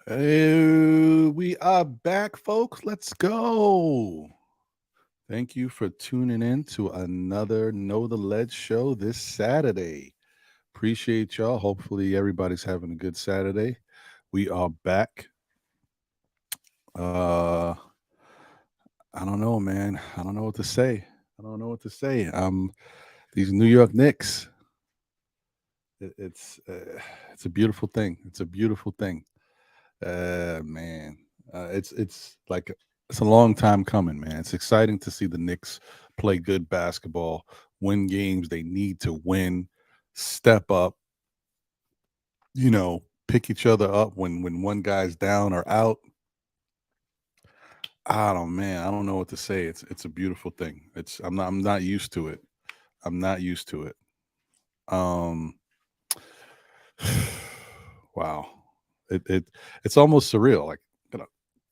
We are back, folks. Let's go. Thank you for tuning in to another Know the Ledge show this Saturday. Appreciate y'all. Hopefully, everybody's having a good Saturday. We are back. Uh, I don't know, man. I don't know what to say. I don't know what to say. These New York Knicks. It's a beautiful thing. It's a beautiful thing. Man, it's like it's a long time coming, man. It's exciting to see the Knicks play good basketball, win games they need to win, step up, pick each other up when one guy's down or out. I don't man, I don't know what to say. It's a beautiful thing. I'm not used to it. I'm not used to it. Um wow. It's almost surreal. Like gonna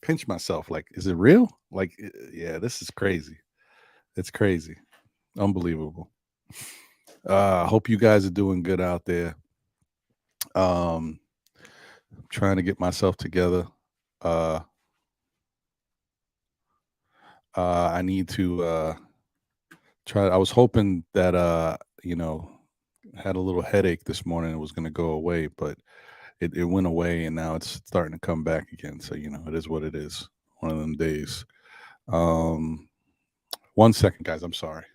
pinch myself. Like, is it real? Like, yeah, this is crazy. It's crazy. Unbelievable. Hope you guys are doing good out there. Um, trying to get myself together. Uh, I need to try. I was hoping that I had a little headache this morning. It was going to go away, but it went away, and now it's starting to come back again. So it is what it is. One of them days. Um, 1 second, guys. I'm sorry.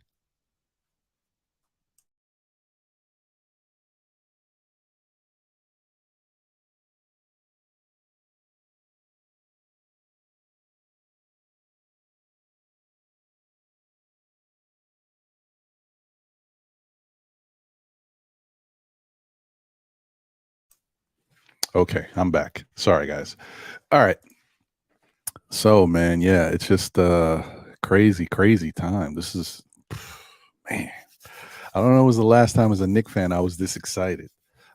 Okay, I'm back. Sorry, guys. All right. So, man, yeah, it's just crazy, crazy time. This is man. I don't know. It was the last time as a Nick fan I was this excited.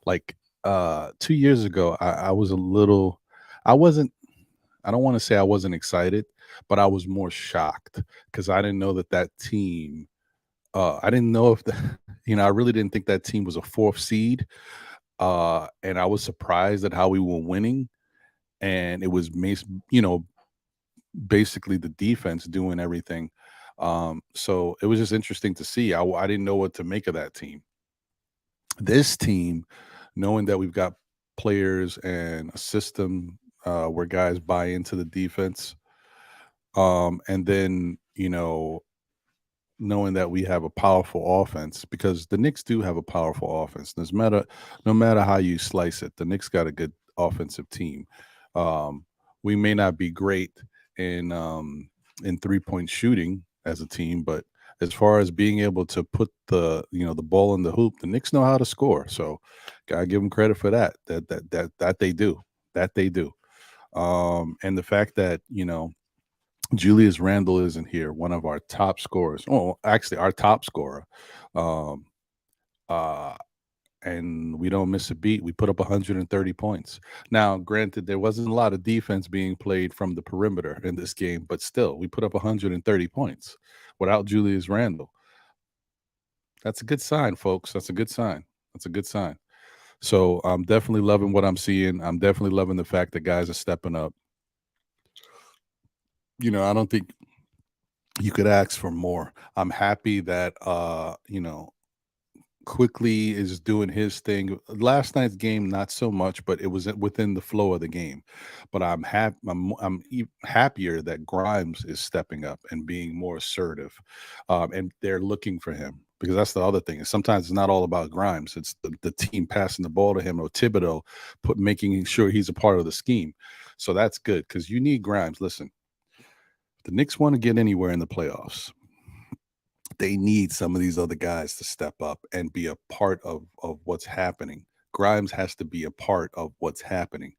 Like 2 years ago, I was a little. I wasn't. I don't want to say I wasn't excited, but I was more shocked because I didn't know that team. I didn't know if the, I really didn't think that team was a fourth seed. And I was surprised at how we were winning, and it was basically the defense doing everything. So it was just interesting to see. I didn't know what to make of that team. This team, knowing that we've got players and a system where guys buy into the defense, and then knowing that we have a powerful offense because the Knicks do have a powerful offense. No matter how you slice it, the Knicks got a good offensive team. Um, we may not be great in 3-point shooting as a team, but as far as being able to put the ball in the hoop, the Knicks know how to score. So, gotta give them credit for that. That they do. That they do. And the fact that Julius Randle isn't here, one of our top scorers. Oh, actually, our top scorer. Um, uh, and we don't miss a beat. We put up 130 points. Now, granted, there wasn't a lot of defense being played from the perimeter in this game, but still, we put up 130 points without Julius Randle. That's a good sign, folks. That's a good sign. That's a good sign. So I'm definitely loving what I'm seeing. I'm definitely loving the fact that guys are stepping up. I don't think you could ask for more. I'm happy that quickly is doing his thing. Last night's game, not so much, but it was within the flow of the game. But I'm happy. I'm happier that Grimes is stepping up and being more assertive, and they're looking for him because that's the other thing. Is sometimes it's not all about Grimes; it's the team passing the ball to him or Thibodeau, making sure he's a part of the scheme. So that's good because you need Grimes. Listen, the Knicks want to get anywhere in the playoffs, they need some of these other guys to step up and be a part of what's happening. Grimes has to be a part of what's happening.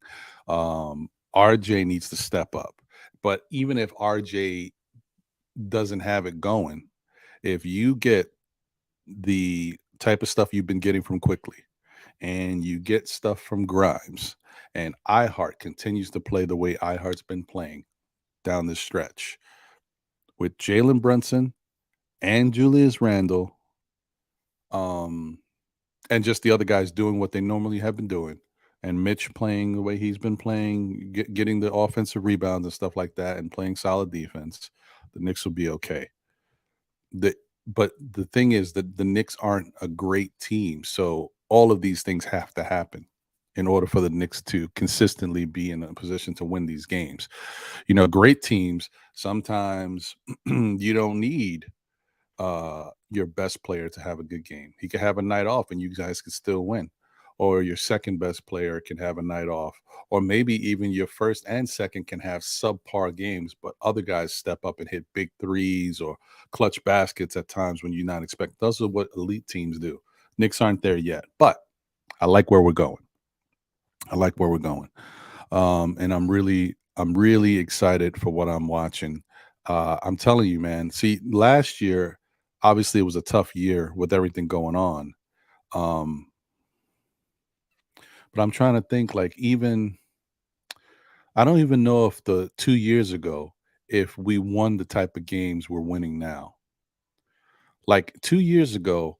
RJ needs to step up. But even if RJ doesn't have it going, if you get the type of stuff you've been getting from Quickly and you get stuff from Grimes and iHeart continues to play the way iHeart's been playing down this stretch with Jalen Brunson and Julius Randle, um, and just the other guys doing what they normally have been doing, and Mitch playing the way he's been playing, getting the offensive rebounds and stuff like that, and playing solid defense, the Knicks will be okay. But the thing is that the Knicks aren't a great team, so all of these things have to happen in order for the Knicks to consistently be in a position to win these games. Great teams sometimes you don't need your best player to have a good game. He could have a night off and you guys could still win. Or your second best player can have a night off. Or maybe even your first and second can have subpar games, but other guys step up and hit big threes or clutch baskets at times when you're not expecting. Those are what elite teams do. Knicks aren't there yet, but I like where we're going. I like where we're going. And I'm really excited for what I'm watching. I'm telling you, man. See, last year, obviously, it was a tough year with everything going on. Um, but I'm trying to think, like, I don't even know if the 2 years ago, if we won the type of games we're winning now. Like 2 years ago,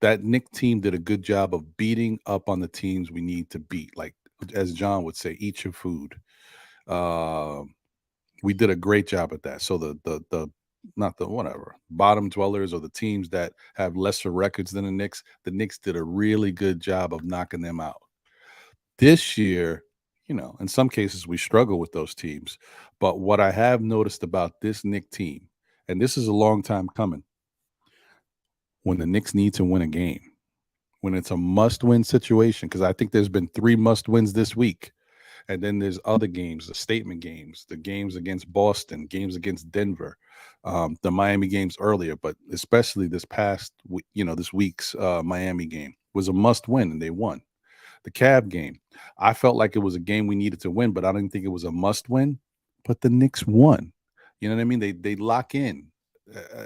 that Nick team did a good job of beating up on the teams we need to beat. Like, as John would say, eat your food. Um, we did a great job at that. So the not the whatever bottom dwellers or the teams that have lesser records than the Knicks did a really good job of knocking them out. This year, in some cases we struggle with those teams. But what I have noticed about this Knick team, and this is a long time coming, when the Knicks need to win a game, when it's a must-win situation, because I think there's been 3 must-wins this week. And then there's other games, the statement games, the games against Boston, games against Denver, the Miami games earlier, but especially this week's Miami game was a must win, and they won. The Cavs game, I felt like it was a game we needed to win, but I didn't think it was a must win. But the Knicks won. You know what I mean? They lock in uh,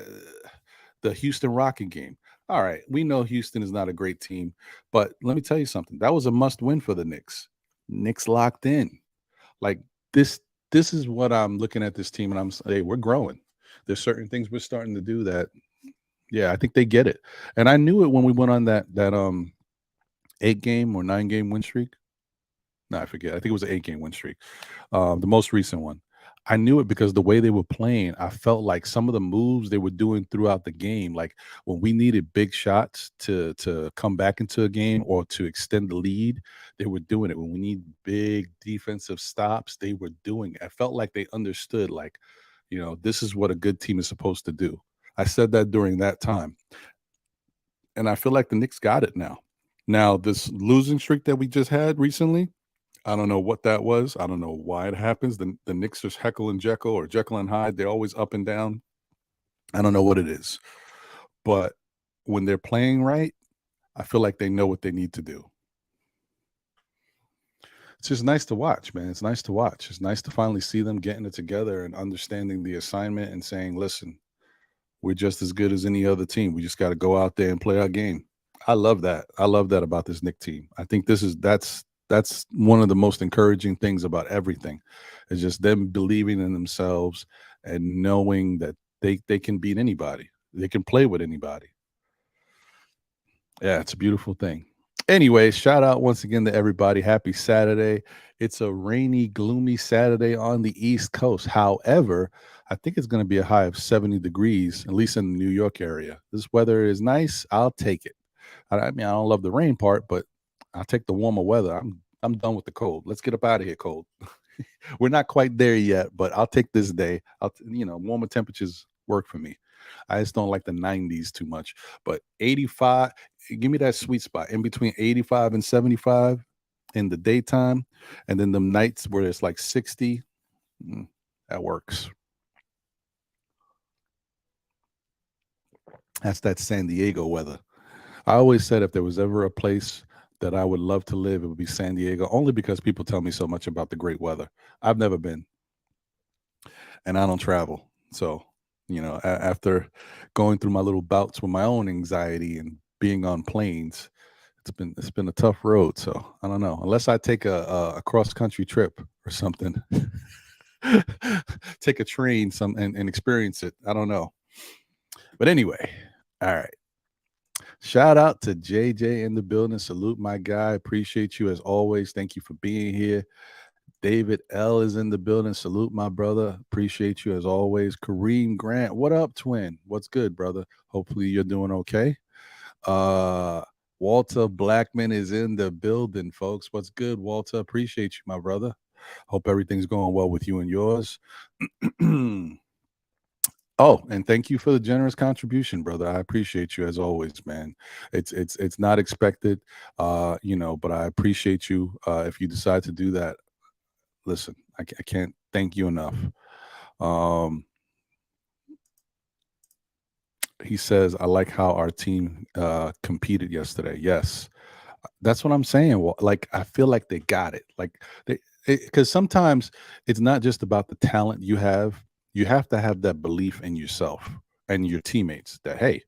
the Houston Rocket game. All right, we know Houston is not a great team, but let me tell you something. That was a must win for the Knicks. Knicks locked in. Like this, this is what I'm looking at this team, and I'm saying, hey, we're growing. There's certain things we're starting to do that, yeah, I think they get it. And I knew it when we went on that 8 game or 9 game win streak. No, I forget. I think it was an 8 game win streak, the most recent one. I knew it because the way they were playing, I felt like some of the moves they were doing throughout the game, like when we needed big shots to come back into a game or to extend the lead, they were doing it. When we need big defensive stops, they were doing it. I felt like they understood, like, this is what a good team is supposed to do. I said that during that time, and I feel like the Knicks got it now. Now, this losing streak that we just had recently, I don't know what that was. I don't know why it happens. The Knicks are Heckle and Jekyll or Jekyll and Hyde. They're always up and down. I don't know what it is. But when they're playing right, I feel like they know what they need to do. It's just nice to watch, man. It's nice to watch. It's nice to finally see them getting it together and understanding the assignment and saying, listen, we're just as good as any other team. We just got to go out there and play our game. I love that. I love that about this Knick team. I think that's one of the most encouraging things about everything. It's just them believing in themselves and knowing that they can beat anybody. They can play with anybody. Yeah, it's a beautiful thing. Anyway, shout out once again to everybody. Happy Saturday. It's a rainy, gloomy Saturday on the East Coast. However, I think it's going to be a high of 70 degrees, at least in the New York area. This weather is nice. I'll take it. I mean, I don't love the rain part, but I'll take the warmer weather. I'm done with the cold. Let's get up out of here, cold. We're not quite there yet, but I'll take this day. Warmer temperatures work for me. I just don't like the 90s too much. But 85, give me that sweet spot in between 85 and 75 in the daytime, and then the nights where it's like 60. That works. That's that San Diego weather. I always said if there was ever a place that I would love to live, it would be San Diego, only because people tell me so much about the great weather. I've never been, and I don't travel. So, after going through my little bouts with my own anxiety and being on planes, it's been a tough road. So I don't know. Unless I take a cross country trip or something, take a train and experience it. I don't know. But anyway, all right. Shout out to JJ in the building. Salute my guy. Appreciate you as always. Thank you for being here. David L is in the building. Salute my brother. Appreciate you as always. Kareem Grant. What up, twin? What's good, brother? Hopefully you're doing okay. Uh Walter Blackman is in the building, folks. What's good, Walter? Appreciate you, my brother. Hope everything's going well with you and yours. Oh, and thank you for the generous contribution, brother. I appreciate you as always, man. It's not expected, but I appreciate you. If you decide to do that, listen, I can't thank you enough. Um, he says, I like how our team competed yesterday. Yes, that's what I'm saying. Well, like I feel like they got it. Like they, because sometimes it's not just about the talent you have. You have to have that belief in yourself and your teammates that hey,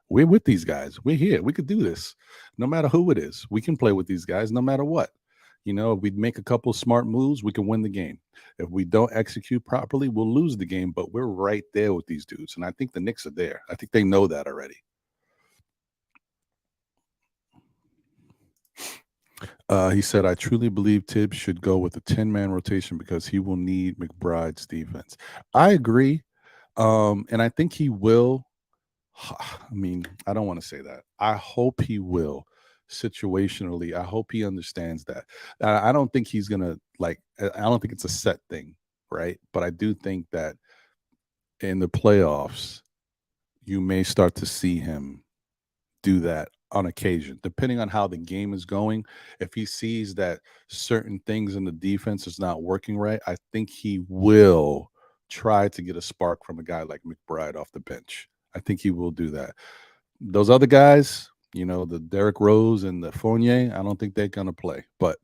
we're with these guys. We're here. We could do this, no matter who it is. We can play with these guys, no matter what. If we make a couple smart moves, we can win the game. If we don't execute properly, we'll lose the game. But we're right there with these dudes, and I think the Knicks are there. I think they know that already. He said, I truly believe Tibbs should go with a 10-man rotation because he will need McBride's defense. I agree. And I think he will. I mean, I don't want to say that. I hope he will situationally. I hope he understands that. I don't think he's going to, like, I don't think it's a set thing, right? But I do think that in the playoffs, you may start to see him do that on occasion, depending on how the game is going. If he sees that certain things in the defense is not working right, I think he will try to get a spark from a guy like McBride off the bench. I think he will do that. Those other guys, the Derrick Rose and the Fournier, I don't think they're going to play. But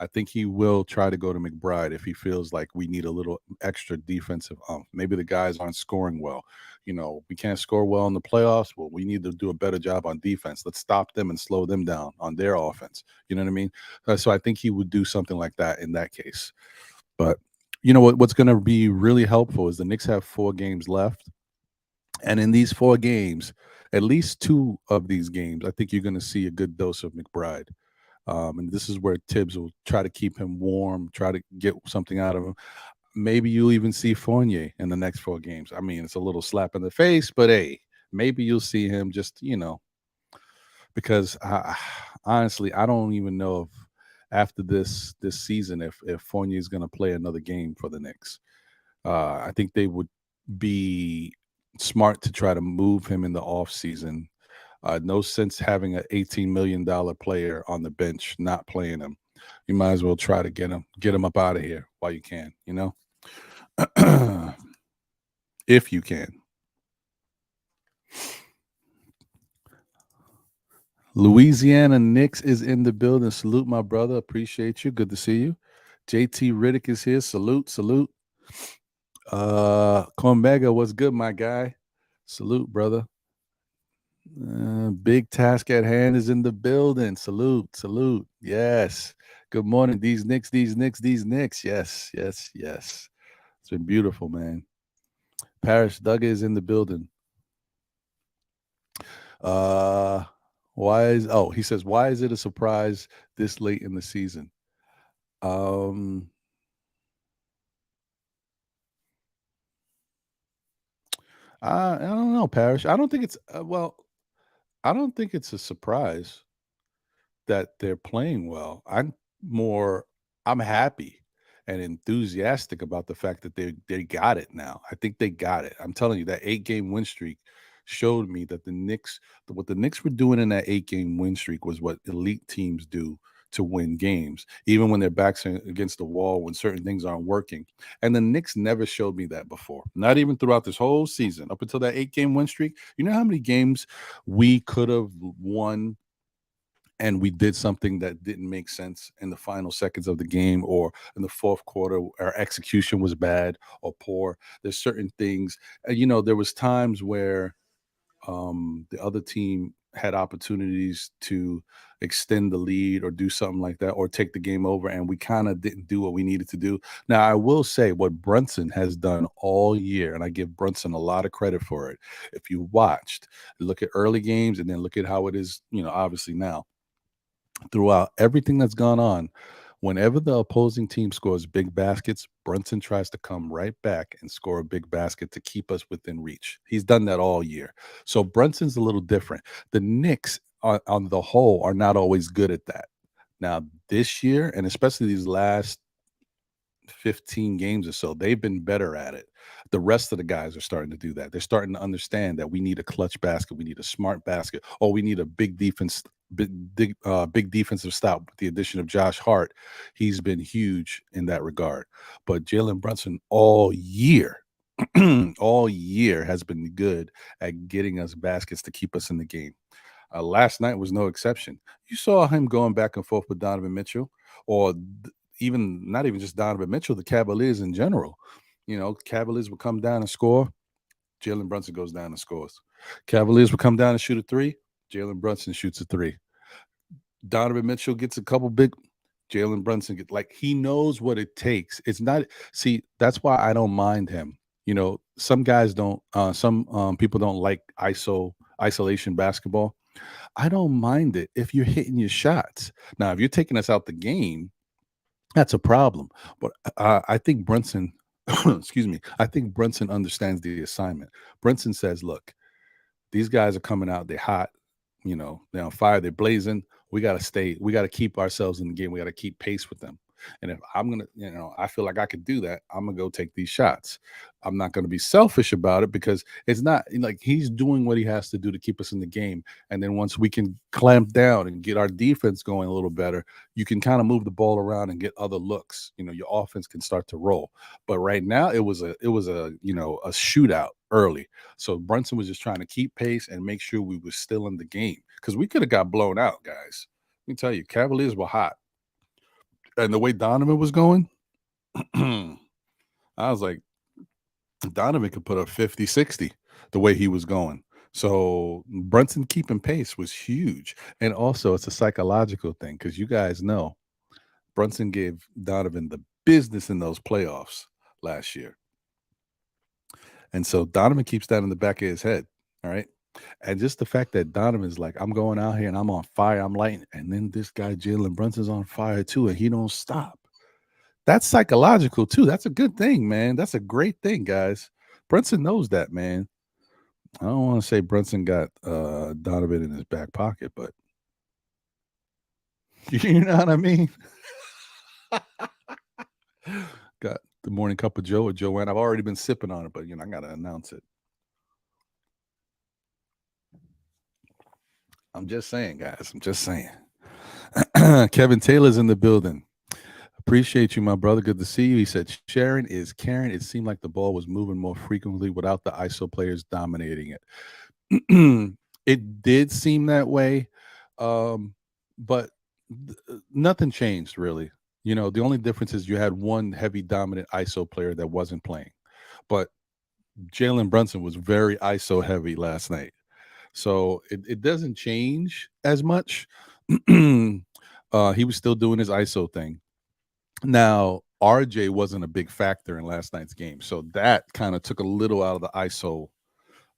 I think he will try to go to McBride if he feels like we need a little extra defensive maybe the guys aren't scoring well. We can't score well in the playoffs. Well, we need to do a better job on defense. Let's stop them and slow them down on their offense. You know what I mean? So I think he would do something like that in that case. But what's going to be really helpful is the Knicks have 4 games left. And in these 4 games, at least 2 of these games, I think you're going to see a good dose of McBride. And this is where Tibbs will try to keep him warm, try to get something out of him. Maybe you'll even see Fournier in the next 4 games. I mean, it's a little slap in the face, but hey, maybe you'll see him just, because honestly, I don't even know if after this season if Fournier is going to play another game for the Knicks. I think they would be smart to try to move him in the off season. No sense having an $18 million player on the bench not playing him. You might as well try to get him up out of here while you can, if you can. Louisiana Knicks is in the building. Salute, my brother. Appreciate you. Good to see you. JT Riddick is here. Salute, salute. Comega, what's good, my guy? Salute, brother. Big task at hand is in the building. Salute, salute. Yes. Good morning. These Knicks, these Knicks, these Knicks. Yes, yes, yes. It's been beautiful, man. Parrish Duggar is in the building. He says, why is it a surprise this late in the season? I don't know, Parrish. I don't think it's I don't think it's a surprise that they're playing well. I'm happy and enthusiastic about the fact that they got it now. I think they got it. I'm telling you, that 8-game win streak showed me that what the Knicks were doing in that 8-game win streak was what elite teams do to win games, even when their backs are against the wall, when certain things aren't working. And the Knicks never showed me that before, not even throughout this whole season, up until that 8-game win streak. You know how many games we could have won and we did something that didn't make sense in the final seconds of the game or in the fourth quarter? Our execution was bad or poor. There's certain things, there was times where the other team had opportunities to extend the lead or do something like that or take the game over, and we kind of didn't do what we needed to do. Now, I will say what Brunson has done all year, and I give Brunson a lot of credit for it. If you watched, look at early games and then look at how it is, obviously now throughout everything that's gone on, whenever the opposing team scores big baskets, Brunson tries to come right back and score a big basket to keep us within reach. He's done that all year. So Brunson's a little different. The Knicks, on the whole, are not always good at that. Now, this year, and especially these last 15 games or so, they've been better at it. The rest of the guys are starting to do that. They're starting to understand that we need a clutch basket, we need a smart basket, or we need a big defense, big defensive stop. With the addition of Josh Hart, he's been huge in that regard. But Jalen Brunson all year, all year has been good at getting us baskets to keep us in the game. Last night was no exception. You saw him going back and forth with Donovan Mitchell, or even not even just Donovan Mitchell, the Cavaliers in general. Cavaliers would come down and score. Jalen Brunson goes down and scores. Cavaliers would come down and shoot a three. Jalen Brunson shoots a three. Donovan Mitchell gets a couple big. Jalen Brunson he knows what it takes. It's not. See, that's why I don't mind him. Some guys don't. Some people don't like isolation basketball. I don't mind it if you're hitting your shots. Now, if you're taking us out the game, that's a problem. But I think Brunson, excuse me, I think Brunson understands the assignment. Brunson says, look, these guys are coming out, they're hot, they're on fire, they're blazing. We got to keep ourselves in the game. We got to keep pace with them. And if I'm going to, I feel like I could do that, I'm going to go take these shots. I'm not going to be selfish about it because it's not like he's doing what he has to do to keep us in the game. And then once we can clamp down and get our defense going a little better, you can kind of move the ball around and get other looks. Your offense can start to roll. But right now it was a shootout early. So Brunson was just trying to keep pace and make sure we were still in the game because we could have got blown out, guys. Let me tell you, Cavaliers were hot. And the way Donovan was going, I was like, Donovan could put up 50, 60 the way he was going. So Brunson keeping pace was huge. And also it's a psychological thing because you guys know Brunson gave Donovan the business in those playoffs last year. And so Donovan keeps that in the back of his head. All right. And just the fact that Donovan's like, I'm going out here and I'm on fire, I'm lighting. And then this guy, Jalen Brunson's on fire too, and he don't stop. That's psychological too. That's a good thing, man. That's a great thing, guys. Brunson knows that, man. I don't want to say Brunson got Donovan in his back pocket, but you know what I mean? Got the morning cup of Joe or Joanne. I've already been sipping on it, but I gotta announce it. I'm just saying, guys. I'm just saying. Kevin Taylor's in the building. Appreciate you, my brother. Good to see you. He said, Sharon is Karen. It seemed like the ball was moving more frequently without the ISO players dominating it. It did seem that way, but nothing changed, really. The only difference is you had one heavy dominant ISO player that wasn't playing. But Jalen Brunson was very ISO heavy last night. So it doesn't change as much. He was still doing his ISO thing. Now, RJ wasn't a big factor in last night's game. So that kind of took a little out of the ISO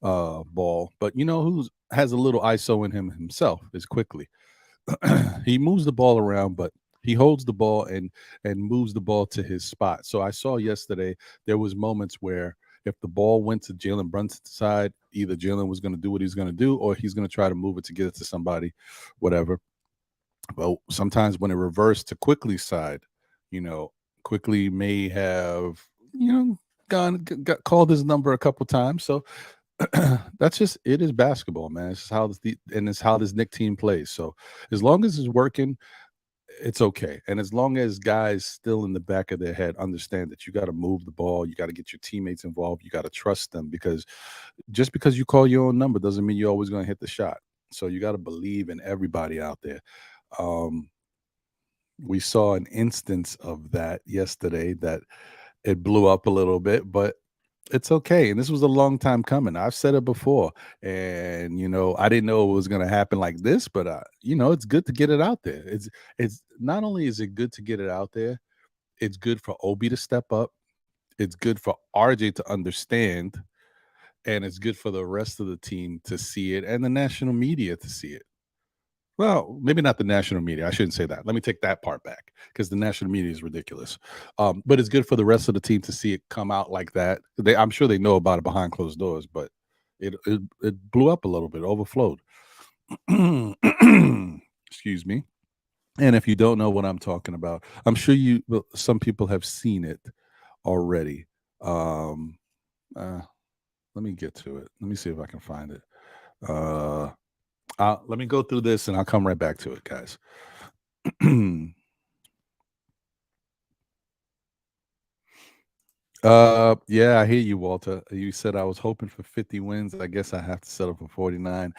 ball. But who has a little ISO in him himself is Quickly. He moves the ball around, but he holds the ball and moves the ball to his spot. So I saw yesterday there was moments where if the ball went to Jalen Brunson's side, either Jalen was going to do what he's going to do or he's going to try to move it to get it to somebody, whatever. But sometimes when it reversed to Quickly's side, Quickly may have, got called his number a couple times. So that's just, it is basketball, man. It's how this Knicks team plays. So as long as it's working, it's okay. And as long as guys still in the back of their head understand that you got to move the ball, you got to get your teammates involved, you got to trust them, because just because you call your own number doesn't mean you're always going to hit the shot. So you got to believe in everybody out there. We saw an instance of that yesterday that it blew up a little bit, but It's okay. And this was a long time coming. I've said it before. And I didn't know it was gonna happen like this, but it's good to get it out there. It's not only is it good to get it out there, it's good for Obi to step up. It's good for RJ to understand, and it's good for the rest of the team to see it and the national media to see it. Well, maybe not the national media. I shouldn't say that. Let me take that part back because the national media is ridiculous. But it's good for the rest of the team to see it come out like that. I'm sure they know about it behind closed doors, but it blew up a little bit, overflowed. Excuse me. And if you don't know what I'm talking about, I'm sure some people have seen it already. Um, let me get to it. Let me see if I can find it. Let me go through this and I'll come right back to it, guys. Yeah, I hear you, Walter. You said I was hoping for 50 wins. I guess I have to settle for 49.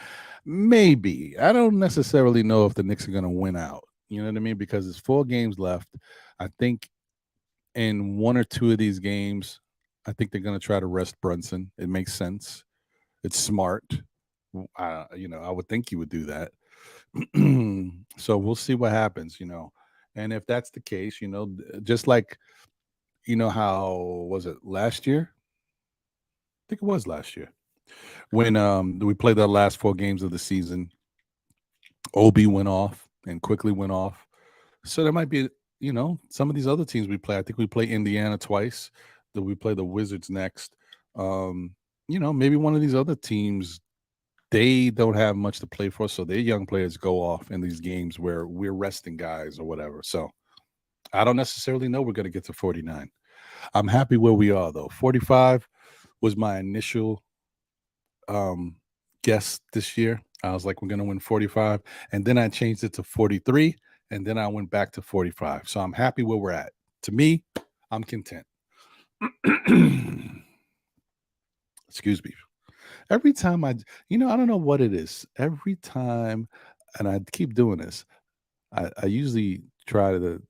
Maybe. I don't necessarily know if the Knicks are going to win out. You know what I mean? Because there's 4 games left. I think in 1 or 2 of these games, I think they're going to try to rest Brunson. It makes sense. It's smart. I would think you would do that. So we'll see what happens, And if that's the case, just like how was it last year? I think it was last year when we played the last 4 games of the season. Obi went off and quickly went off. So there might be, some of these other teams we play. I think we play Indiana twice. That we play the Wizards next. Maybe one of these other teams, they don't have much to play for, so their young players go off in these games where we're resting guys or whatever. So I don't necessarily know we're going to get to 49. I'm happy where we are though. 45 was my initial guess this year. I was like, we're going to win 45, and then I changed it to 43, and then I went back to 45. So I'm happy where we're at. To me, I'm content. Excuse me. Every time I don't know what it is. Every time, and I keep doing this, I usually try to,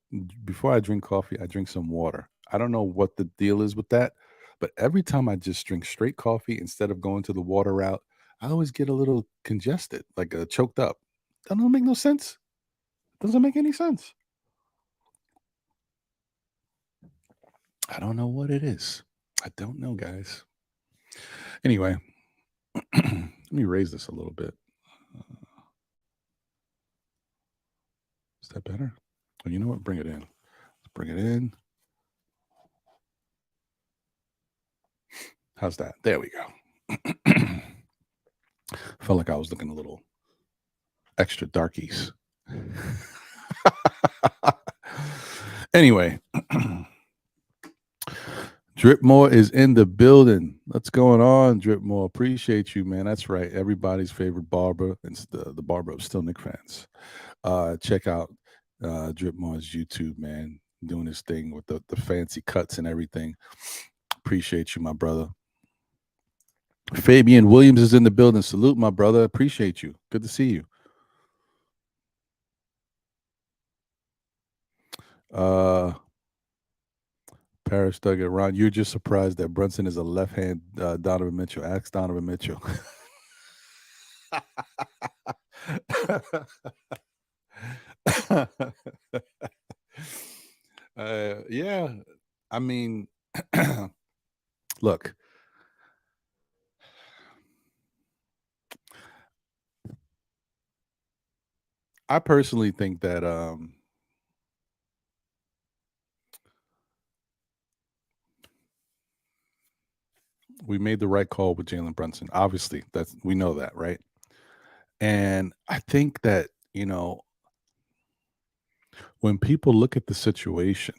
before I drink coffee, I drink some water. I don't know what the deal is with that, but every time I just drink straight coffee instead of going to the water route, I always get a little congested, like choked up. That don't make no sense. Doesn't make any sense. I don't know what it is. I don't know, guys. Anyway, let me raise this a little bit. Is that better? Well, you know what? Bring it in. Let's bring it in. How's that? There we go. Felt like I was looking a little extra darkies. Anyway, Dripmore is in the building. What's going on, Dripmore? Appreciate you, man. That's right. Everybody's favorite barber. It's the barber of Still Nick fans. Check out Dripmore's YouTube, man. Doing his thing with the fancy cuts and everything. Appreciate you, my brother. Fabian Williams is in the building. Salute, my brother. Appreciate you. Good to see you. Paris Duggar, Ron, you're just surprised that Brunson is a left-hand Donovan Mitchell. Ask Donovan Mitchell. Yeah, I mean, look, I personally think that we made the right call with Jalen Brunson. Obviously, we know that, right? And I think that, when people look at the situation,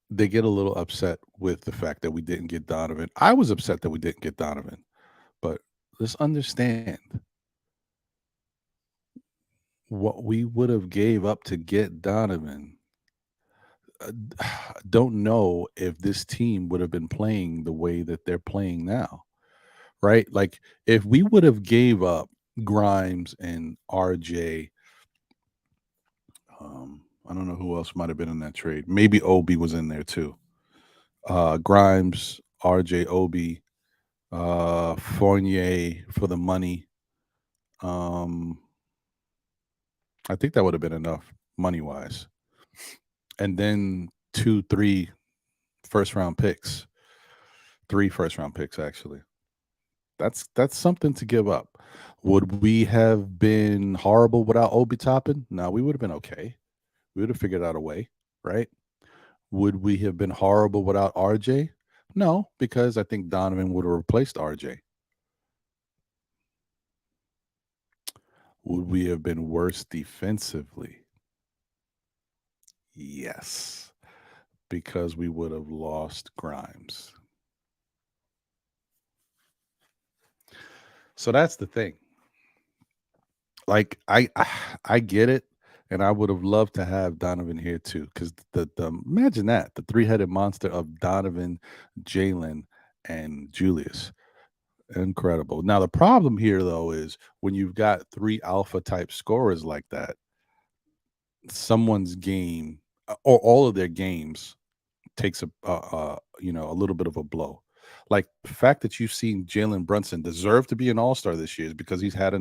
they get a little upset with the fact that we didn't get Donovan. I was upset that we didn't get Donovan, but let's understand what we would have gave up to get Donovan. Don't know if this team would have been playing the way that they're playing now, right? Like if we would have gave up Grimes and RJ, I don't know who else might have been in that trade. Maybe Obi was in there too. Grimes, RJ, Obi, Fournier for the money. I think that would have been enough money wise. And then 2, 3 first round picks, 3 first round picks actually. That's something to give up. Would we have been horrible without Obi Toppin? No, we would have been okay. We would have figured out a way, right? Would we have been horrible without RJ? No, because I think Donovan would have replaced RJ. Would we have been worse defensively? Yes, because we would have lost Grimes. So that's the thing. Like I get it, and I would have loved to have Donovan here too, because the imagine that the 3-headed monster of Donovan, Jalen, and Julius, incredible. Now the problem here though is when you've got 3 alpha type scorers like that, someone's game or all of their games takes a little bit of a blow. Like the fact that you've seen Jalen Brunson deserve to be an all-star this year is because he's had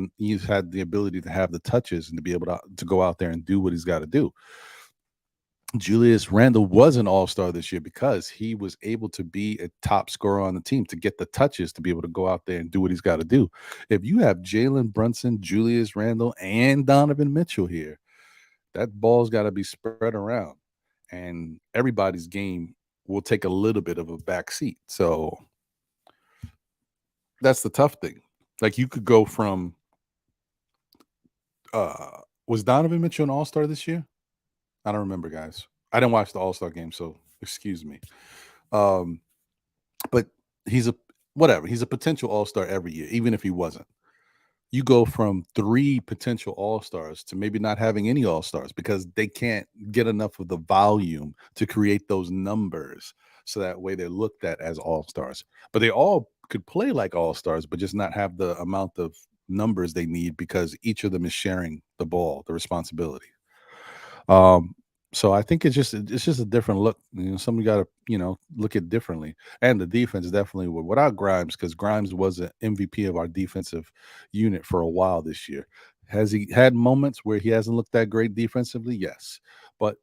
the ability to have the touches and to be able to go out there and do what he's got to do. Julius Randle was an all-star this year because he was able to be a top scorer on the team to get the touches to be able to go out there and do what he's got to do. If you have Jalen Brunson, Julius Randle, and Donovan Mitchell here, that ball's got to be spread around, and everybody's game will take a little bit of a back seat. So that's the tough thing. Like you could go from was Donovan Mitchell an all-star this year? I don't remember, guys. I didn't watch the all-star game, so excuse me. Um, but he's a whatever. He's a potential all-star every year, even if he wasn't. You go from 3 potential all-stars to maybe not having any all-stars because they can't get enough of the volume to create those numbers so that way they're looked at as all-stars. But they all could play like all-stars, but just not have the amount of numbers they need because each of them is sharing the ball, the responsibility. Um, so I think it's just a different look. Somebody got to look at differently. And the defense definitely without Grimes, because Grimes was an MVP of our defensive unit for a while this year. Has he had moments where he hasn't looked that great defensively? Yes, but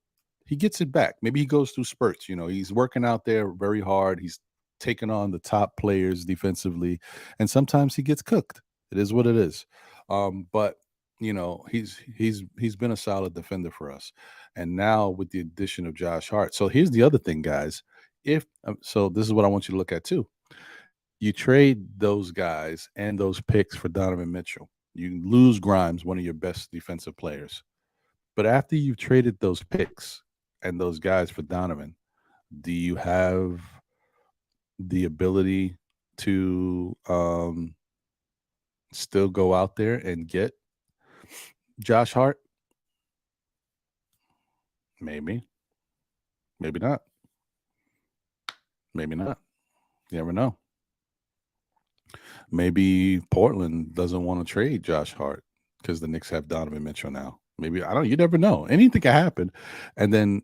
he gets it back. Maybe he goes through spurts. He's working out there very hard. He's taking on the top players defensively, and sometimes he gets cooked. It is what it is. But he's been a solid defender for us. And now with the addition of Josh Hart. So here's the other thing, guys. If so, this is what I want you to look at too. You trade those guys and those picks for Donovan Mitchell. You lose Grimes, one of your best defensive players. But after you've traded those picks and those guys for Donovan, do you have the ability to still go out there and get Josh Hart? Maybe. Maybe not. Maybe not. You never know. Maybe Portland doesn't want to trade Josh Hart because the Knicks have Donovan Mitchell now. Maybe I don't. You never know. Anything can happen. And then,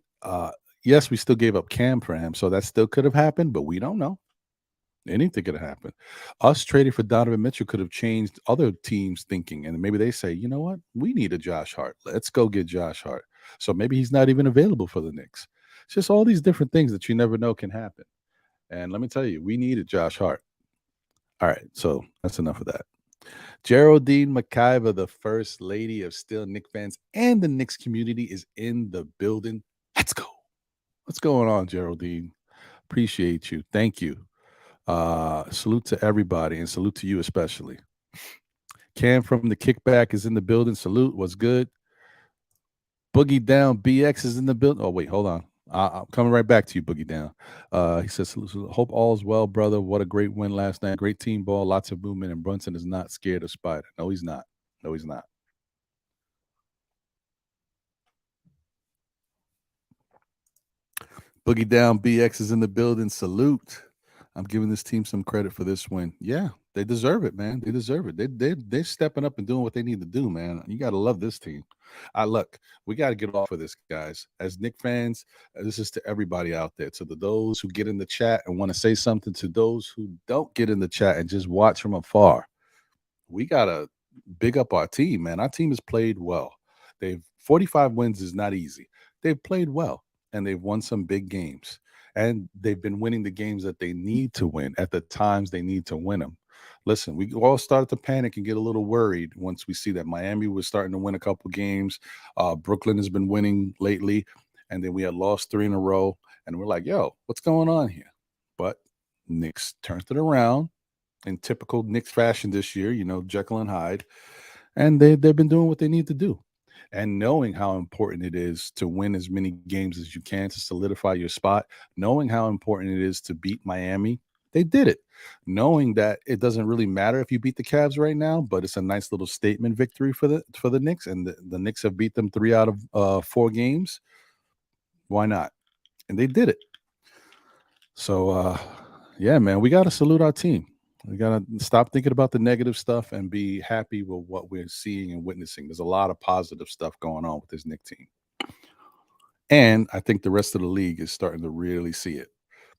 yes, we still gave up Cam for him, so that still could have happened, but we don't know. Anything could have happened. Us trading for Donovan Mitchell could have changed other teams' thinking, and maybe they say, you know what, we need a Josh Hart. Let's go get Josh Hart. So maybe he's not even available for the Knicks. It's just all these different things that you never know can happen. And let me tell you, we needed Josh Hart. All right, so that's enough of that. Geraldine McIver, the first lady of Still Knicks fans and the Knicks community, is in the building. Let's go. What's going on, Geraldine? Appreciate you. Thank you. Salute to everybody and salute to you especially. Cam from the Kickback is in the building. Salute. What's good? Boogie Down BX is in the building. Oh, wait, hold on. I'm coming right back to you, Boogie Down. He says, hope all is well, brother. What a great win last night. Great team ball, lots of movement, and Brunson is not scared of Spider. No, he's not. No, he's not. Boogie Down BX is in the building. Salute. I'm giving this team some credit for this win. Yeah, They deserve it, man. They deserve it. They're stepping up and doing what they need to do, man. You got to love this team. I look, we got to get off of this, guys. As Knick fans, this is to everybody out there. To those who get in the chat and want to say something, to those who don't get in the chat and just watch from afar. We gotta big up our team, man. Our team has played well. They've 45 wins is not easy. They've played well and they've won some big games. And they've been winning the games that they need to win at the times they need to win them. Listen, we all started to panic and get a little worried once we see that Miami was starting to win a couple games. Brooklyn has been winning lately, and then we had lost 3 in a row. And we're like, yo, what's going on here? But Knicks turned it around in typical Knicks fashion this year, Jekyll and Hyde, and they've been doing what they need to do. And knowing how important it is to win as many games as you can to solidify your spot, knowing how important it is to beat Miami, they did it. Knowing that it doesn't really matter if you beat the Cavs right now, but it's a nice little statement victory for the Knicks, and the Knicks have beat them 3 out of 4 games. Why not? And they did it. So, yeah, man, we got to salute our team. We got to stop thinking about the negative stuff and be happy with what we're seeing and witnessing. There's a lot of positive stuff going on with this Knicks team. And I think the rest of the league is starting to really see it.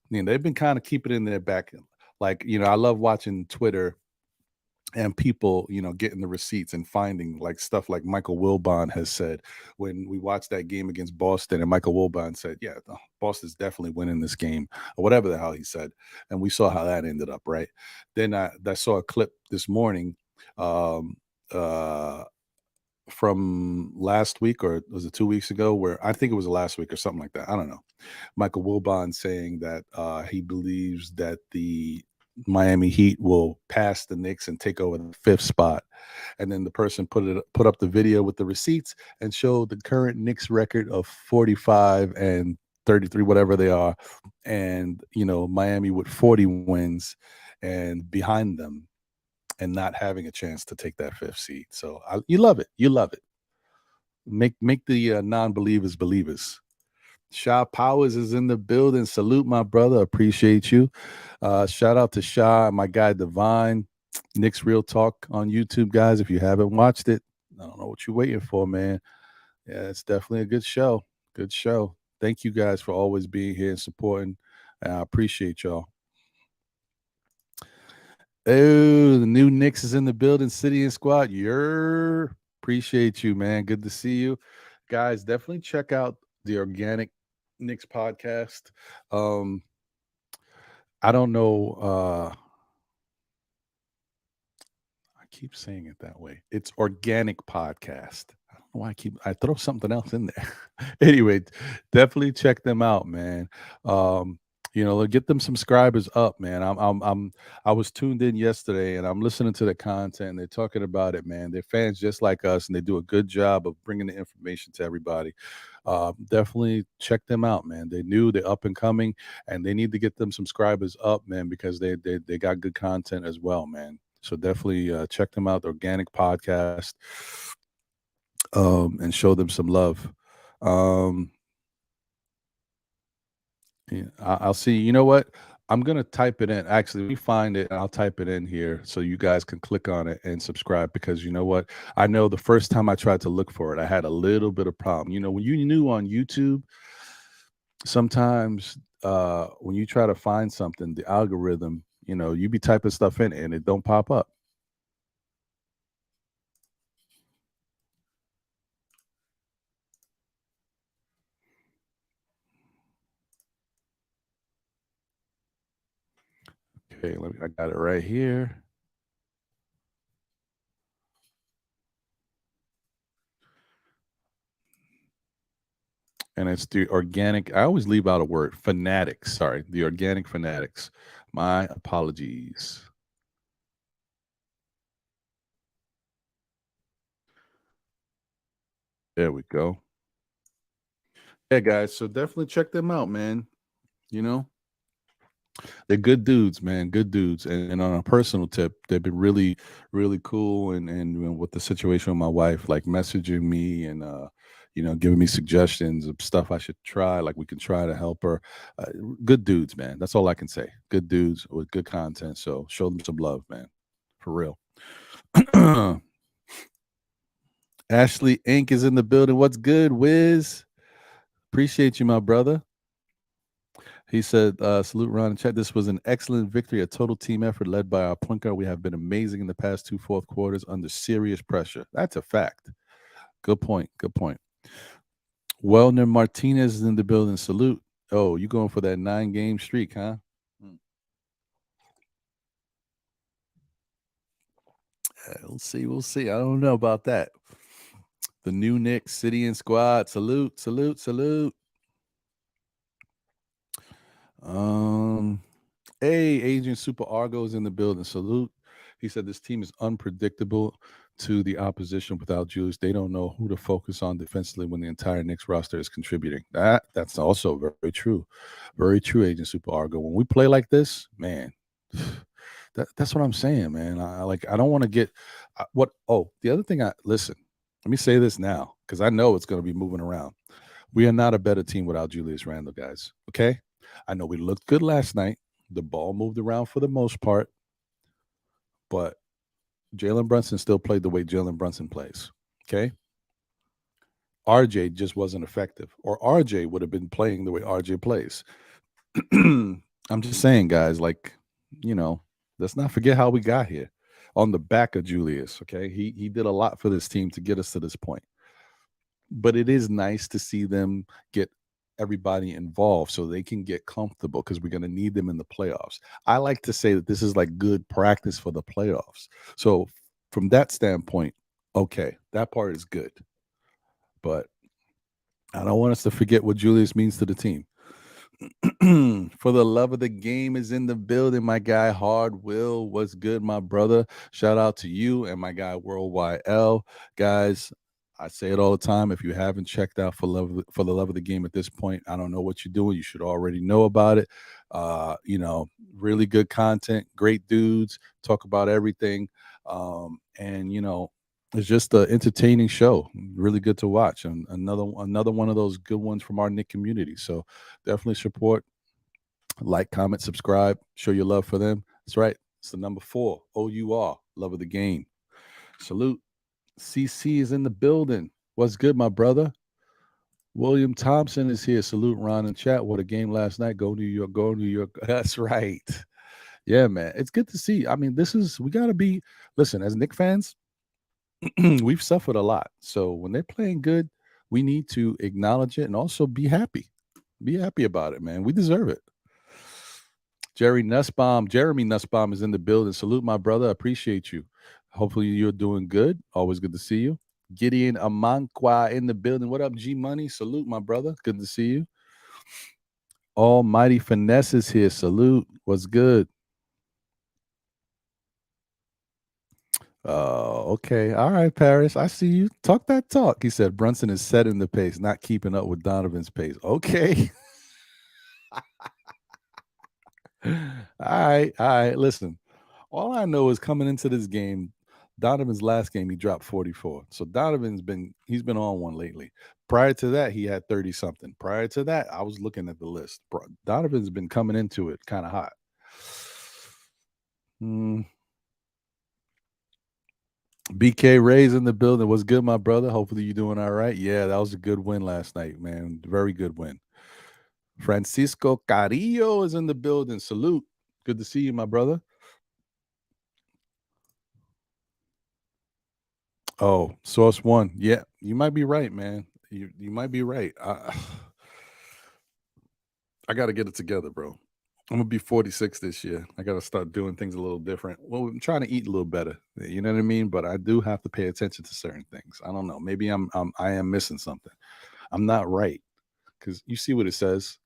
They've been kind of keeping it in their back. Like, I love watching Twitter and people, getting the receipts and finding like stuff like Michael Wilbon has said when we watched that game against Boston, and Michael Wilbon said, yeah, Boston's definitely winning this game, or whatever the hell he said. And we saw how that ended up, right? Then I saw a clip this morning from last week, or was it 2 weeks ago, where I think it was last week or something like that. I don't know. Michael Wilbon saying that he believes that the Miami Heat will pass the Knicks and take over the 5th spot. And then the person put up the video with the receipts and showed the current Knicks record of 45 and 33, whatever they are. And, Miami with 40 wins and behind them and not having a chance to take that 5th seed. So you love it. You love it. Make the non-believers believers. Shaw Powers is in the building. Salute, my brother. Appreciate you. Shout out to Shaw, my guy Divine. Knicks Real Talk on YouTube, guys. If you haven't watched it, I don't know what you're waiting for, man. Yeah, it's definitely a good show. Good show. Thank you guys for always being here and supporting. I appreciate y'all. Oh, the new Knicks is in the building. City and Squad. Appreciate you, man. Good to see you. Guys, definitely check out the Organic Knicks podcast. I don't know. I keep saying it that way. It's Organic Podcast. I don't know why I throw something else in there. Anyway, definitely check them out, man. Get them subscribers up, man. I was tuned in yesterday and I'm listening to the content and they're talking about it, man. They're fans just like us and they do a good job of bringing the information to everybody. Definitely check them out, man. They're up and coming, and they need to get them subscribers up, man, because they got good content as well, man. So definitely check them out, the Organic Podcast, and show them some love. Yeah, I'll see. You know what? I'm gonna type it in. Actually, let me find it and I'll type it in here so you guys can click on it and subscribe, because you know what? I know the first time I tried to look for it, I had a little bit of problem. When you knew on YouTube, sometimes when you try to find something, the algorithm, you be typing stuff in and it don't pop up. Okay, I got it right here. And it's the Organic. I always leave out a word. Fanatics. Sorry, the Organic Fanatics. My apologies. There we go. Yeah, guys. So definitely check them out, man. They're good dudes, man. Good dudes. And on a personal tip, they've been really, really cool. And with the situation with my wife, like messaging me and giving me suggestions of stuff I should try, like we can try to help her. Good dudes, man. That's all I can say. Good dudes with good content. So show them some love, man. For real. Ashley Inc. is in the building. What's good, Wiz? Appreciate you, my brother. He said, salute Ron and chat. This was an excellent victory, a total team effort led by our point guard. We have been amazing in the past 2 fourth quarters under serious pressure. That's a fact. Good point. Good point. Wellner Martinez is in the building. Salute. Oh, you going for that 9-game streak, huh? We'll see. We'll see. I don't know about that. The new Knicks City and Squad. Salute, salute, salute. Hey, Agent Super Argo's in the building. Salute. He said this team is unpredictable to the opposition without Julius. They don't know who to focus on defensively when the entire Knicks roster is contributing. That's also very true. Very true, Agent Super Argo. When we play like this, man, that's what I'm saying, man. I don't want to get the other thing listen, let me say this now, because I know it's going to be moving around. We are not a better team without Julius Randle, guys. Okay? I know we looked good last night. The ball moved around for the most part, but Jalen Brunson still played the way Jalen Brunson plays. Okay? RJ just wasn't effective, or RJ would have been playing the way RJ plays. I'm just saying, guys, let's not forget how we got here on the back of Julius. Okay? He did a lot for this team to get us to this point. But it is nice to see them get everybody involved so they can get comfortable, because we're going to need them in the playoffs. I like to say that this is like good practice for the playoffs. So from that standpoint, okay, that part is good. But I don't want us to forget what Julius means to the team. For the love of the game is in the building, my guy Hard Will. What's good, my brother? Shout out to you and my guy Worldwide L. Guys, I say it all the time. If you haven't checked out for the love of the game at this point, I don't know what you're doing. You should already know about it. Really good content, great dudes, talk about everything. It's just an entertaining show. Really good to watch. And another one of those good ones from our Knick community. So definitely support, like, comment, subscribe, show your love for them. That's right. It's the number 4, OUR, love of the game. Salute. CC is in the building. What's good, my brother? William Thompson is here. Salute, Ron and chat. What a game last night. Go New York. Go New York. That's right. Yeah, man. It's good to see. I mean, we got to be, listen, as Knick fans, we've suffered a lot. So when they're playing good, we need to acknowledge it and also be happy. Be happy about it, man. We deserve it. Jeremy Nussbaum is in the building. Salute, my brother. Appreciate you. Hopefully you're doing good. Always good to see you. Gideon Amankwa in the building. What up, G Money? Salute, my brother. Good to see you. Almighty Finesse is here. Salute. What's good? Okay. All right, Paris. I see you. Talk that talk. He said Brunson is setting the pace, not keeping up with Donovan's pace. Okay. All right. Listen, all I know is coming into this game, Donovan's last game, he dropped 44. So he's been on one lately. Prior to that, he had 30 something. Prior to that, I was looking at the list. Donovan's been coming into it kind of hot. BK Ray's in the building. What's good, my brother? Hopefully you're doing all right. Yeah, that was a good win last night, man. Very good win. Francisco Carrillo is in the building. Salute. Good to see you, my brother. Oh, Source One. Yeah, you might be right, man. You might be right. I got to get it together, bro. I'm gonna be 46 this year. I got to start doing things a little different. Well, I'm trying to eat a little better. You know what I mean? But I do have to pay attention to certain things. I don't know. Maybe I am missing something. I'm not right, because you see what it says.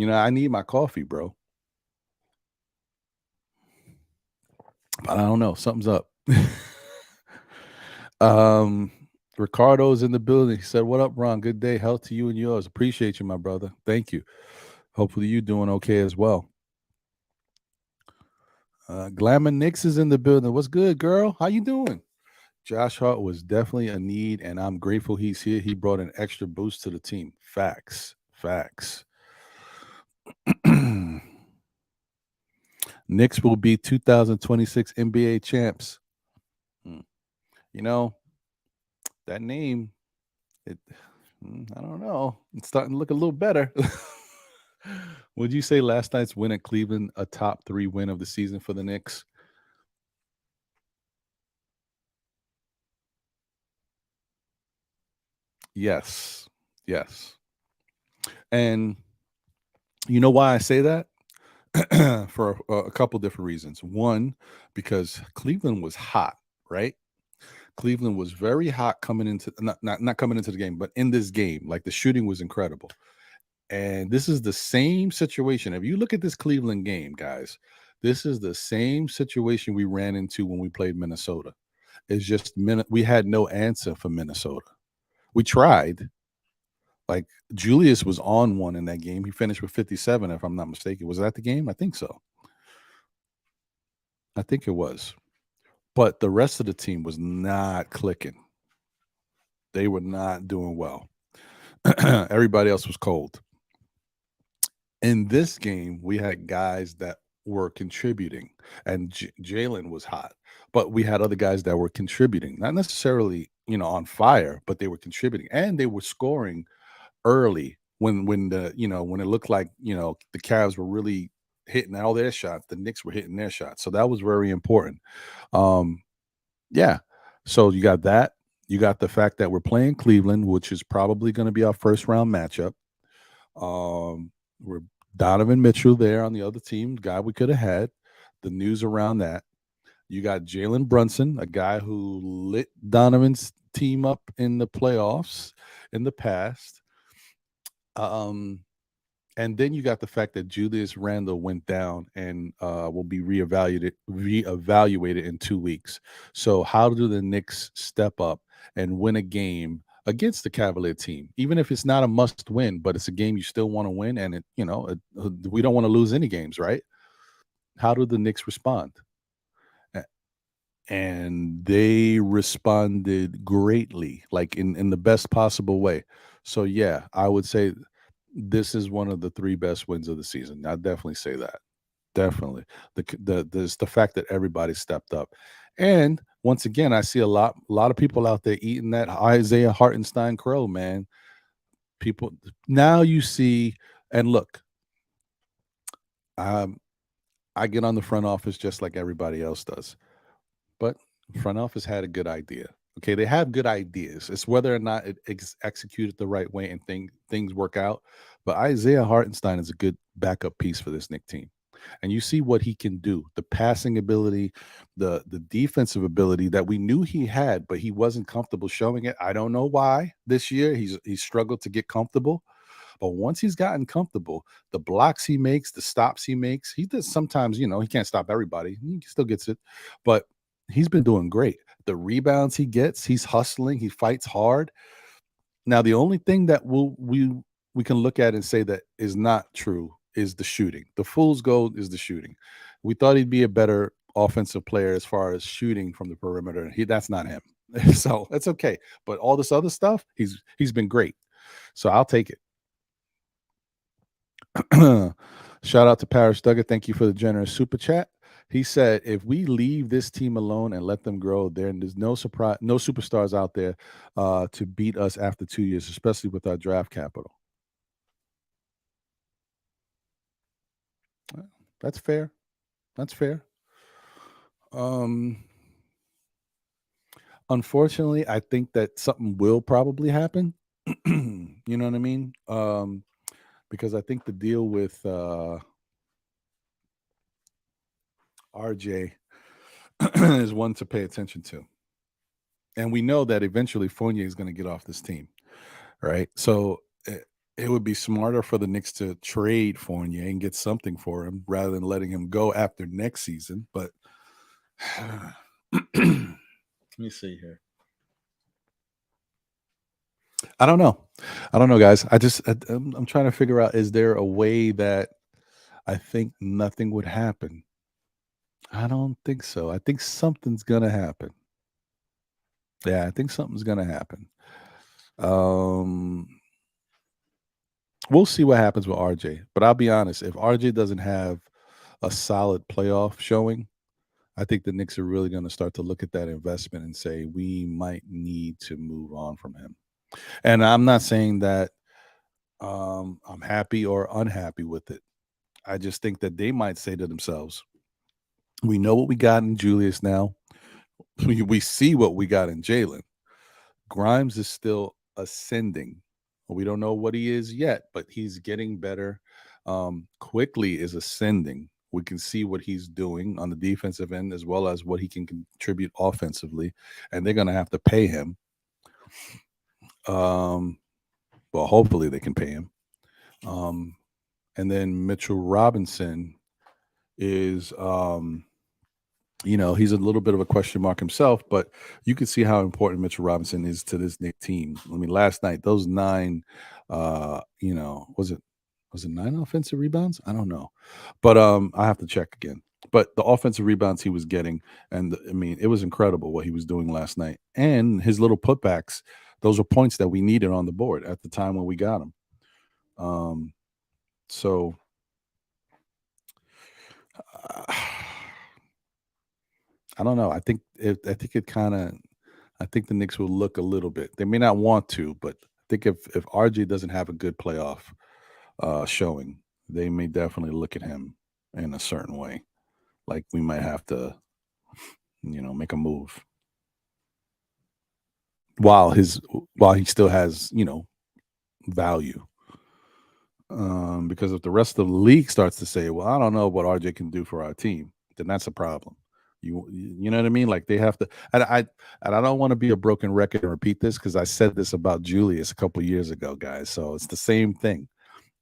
I need my coffee, bro. But I don't know. Something's up. Ricardo's in the building. He said, "What up, Ron? Good day. Health to you and yours. Appreciate you, my brother. Thank you. Hopefully you doing okay as well." Glamour Nix is in the building. What's good, girl? How you doing? Josh Hart was definitely a need, and I'm grateful he's here. He brought an extra boost to the team. Facts. Knicks will be 2026 NBA champs. Hmm. You know, that name, it I don't know. It's starting to look a little better. Would you say last night's win at Cleveland a top 3 win of the season for the Knicks? Yes. Yes. And you know why I say that? For a couple different reasons. One, because Cleveland was hot, right? Cleveland was very hot coming into not coming into the game, but in this game, like the shooting was incredible. And this is the same situation. If you look at this Cleveland game, guys, this is the same situation we ran into when we played Minnesota. It's just we had no answer for Minnesota. We tried. Like Julius was on one in that game. He finished with 57, if I'm not mistaken. Was that the game? I think so. I think it was. But the rest of the team was not clicking. They were not doing well. Everybody else was cold. In this game, we had guys that were contributing, and Jalen was hot, but we had other guys that were contributing, not necessarily, on fire, but they were contributing and they were scoring early when when it looked like, the Cavs were really hitting all their shots, the Knicks were hitting their shots. So that was very important. Um, yeah. So you got that. You got the fact that we're playing Cleveland, which is probably going to be our first round matchup. We're Donovan Mitchell there on the other team, guy we could have had. The news around that. You got Jalen Brunson, a guy who lit Donovan's team up in the playoffs in the past. Um, and then you got the fact that Julius Randle went down and will be reevaluated in 2 weeks. So how do the Knicks step up and win a game against the Cavalier team? Even if it's not a must win, but it's a game you still want to win, and we don't want to lose any games, right? How do the Knicks respond? And they responded greatly, like in the best possible way. So yeah, I would say this is one of the 3 best wins of the season. I definitely say that. Definitely. The fact that everybody stepped up. And once again, I see a lot of people out there eating that Isaiah Hartenstein crow, man. People now you see, and look, um, I get on the front office just like everybody else does. But front office had a good idea. Okay, they have good ideas. It's whether or not it executed the right way and things work out. But Isaiah Hartenstein is a good backup piece for this Knick team, and you see what he can do: the passing ability, the defensive ability that we knew he had, but he wasn't comfortable showing it. I don't know why this year he's struggled to get comfortable. But once he's gotten comfortable, the blocks he makes, the stops he makes, he does sometimes, he can't stop everybody. He still gets it. But he's been doing great. The rebounds he gets, he's hustling, he fights hard. Now, the only thing that we can look at and say that is not true is the shooting. The fool's gold is the shooting. We thought he'd be a better offensive player as far as shooting from the perimeter. That's not him. So that's okay. But all this other stuff, he's been great. So I'll take it. Shout out to Paris Duggar. Thank you for the generous super chat. He said, if we leave this team alone and let them grow, there's no superstars out there to beat us after 2 years, especially with our draft capital. That's fair. That's fair. Unfortunately, I think that something will probably happen. You know what I mean? Because I think the deal with RJ is one to pay attention to. And we know that eventually Fournier is going to get off this team, right? So it would be smarter for the Knicks to trade Fournier and get something for him rather than letting him go after next season. But let me see here. I don't know. Guys. I'm trying to figure out, is there a way that I think nothing would happen? I don't think so. I think something's going to happen. Yeah, I think something's going to happen. We'll see what happens with RJ, but I'll be honest. If RJ doesn't have a solid playoff showing, I think the Knicks are really going to start to look at that investment and say we might need to move on from him. And I'm not saying that I'm happy or unhappy with it. I just think that they might say to themselves, we know what we got in Julius now. We see what we got in Jalen. Grimes is still ascending. We don't know what he is yet, but he's getting better. Quickly is ascending. We can see what he's doing on the defensive end as well as what he can contribute offensively, and they're going to have to pay him. Well, hopefully they can pay him. And then Mitchell Robinson is, he's a little bit of a question mark himself, but you can see how important Mitchell Robinson is to this Knicks team. I mean, last night those 9, was it 9 offensive rebounds? I don't know, but I have to check again. But the offensive rebounds he was getting, and I mean, it was incredible what he was doing last night, and his little putbacks. Those were points that we needed on the board at the time when we got him. So. I don't know. I think the Knicks will look a little bit. They may not want to, but I think if RJ doesn't have a good playoff showing, they may definitely look at him in a certain way. Like we might have to, make a move while he still has value. Because if the rest of the league starts to say, "Well, I don't know what RJ can do for our team," then that's a problem. You know what I mean? Like they have to. And I don't want to be a broken record and repeat this because I said this about Julius a couple years ago, guys. So it's the same thing.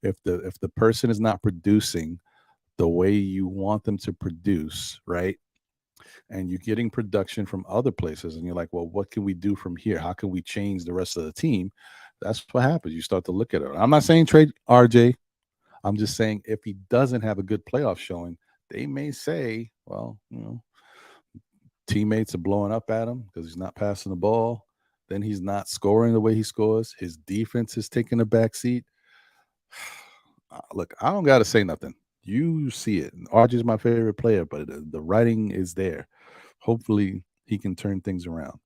If the person is not producing the way you want them to produce, right? And you're getting production from other places, and you're like, well, what can we do from here? How can we change the rest of the team? That's what happens. You start to look at it. I'm not saying trade RJ. I'm just saying if he doesn't have a good playoff showing, they may say, well, teammates are blowing up at him because he's not passing the ball. Then he's not scoring the way he scores. His defense is taking a back seat. Look, I don't got to say nothing. You see it. RJ's my favorite player, but the writing is there. Hopefully, he can turn things around.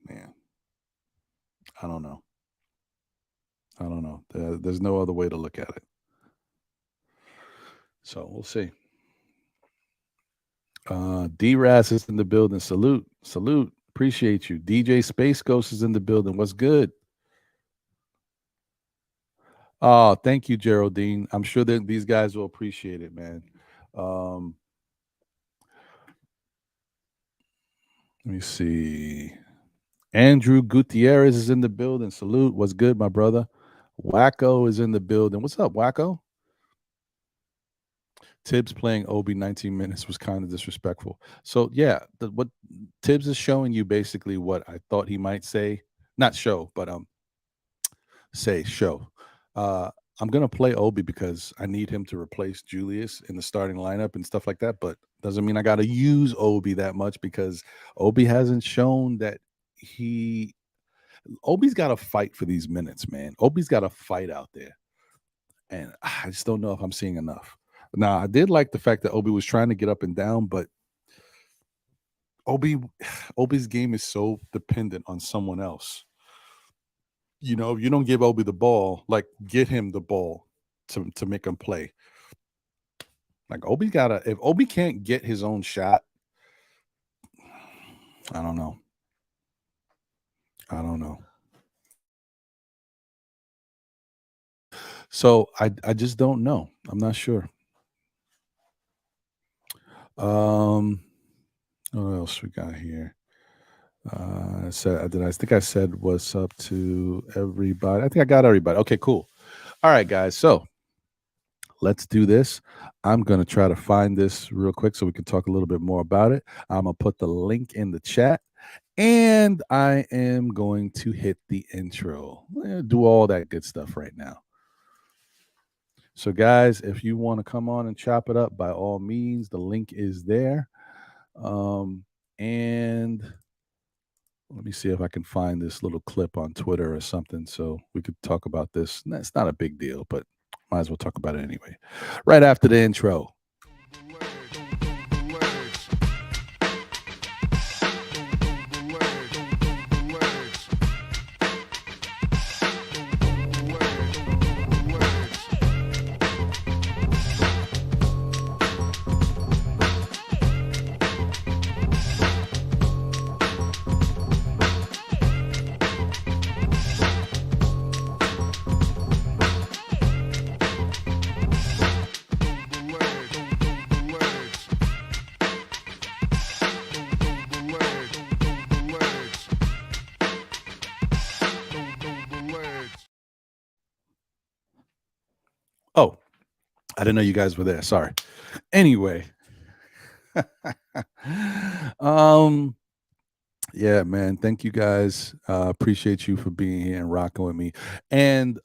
Man, I don't know. There's no other way to look at it. So we'll see. D-Raz is in the building. Salute. Appreciate you. DJ Space Ghost is in the building. What's good? Oh, thank you, Geraldine. I'm sure that these guys will appreciate it, man. Let me see. Andrew Gutierrez is in the building. Salute. What's good, my brother? Wacko is in the building. What's up, Wacko? Tibbs playing Obi 19 minutes was kind of disrespectful. So yeah, what Tibbs is showing you basically what I thought he might say, not show, but show. I'm gonna play Obi because I need him to replace Julius in the starting lineup and stuff like that. But doesn't mean I got to use Obi that much because Obi hasn't shown that Obi's got to fight for these minutes, man. Obi's got to fight out there, and I just don't know if I'm seeing enough. Now, I did like the fact that Obi was trying to get up and down, but Obi's game is so dependent on someone else. You don't give Obi the ball, like get him the ball to make him play. Like if Obi can't get his own shot, I don't know. So I just don't know. I'm not sure. What else we got here? I think I said what's up to everybody. I think I got everybody. Okay, cool. All right, guys. So let's do this. I'm going to try to find this real quick so we can talk a little bit more about it. I'm going to put the link in the chat and I am going to hit the intro. Do all that good stuff right now. So, guys, if you want to come on and chop it up, by all means, the link is there. And let me see if I can find this little clip on Twitter or something so we could talk about this. It's not a big deal, but might as well talk about it anyway. Right after the intro. Oh, I didn't know you guys were there. Sorry. Anyway. Yeah, man. Thank you guys. Appreciate you for being here and rocking with me. And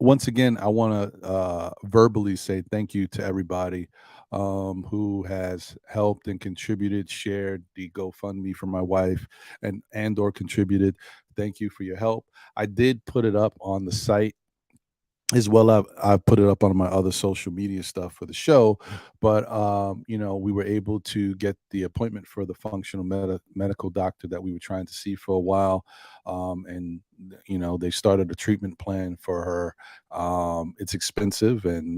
once again, I want to verbally say thank you to everybody who has helped and contributed, shared the GoFundMe for my wife, and or contributed. Thank you for your help. I did put it up on the site as well. I've put it up on my other social media stuff for the show, but we were able to get the appointment for the functional medical doctor that we were trying to see for a while, and they started a treatment plan for her. It's expensive, and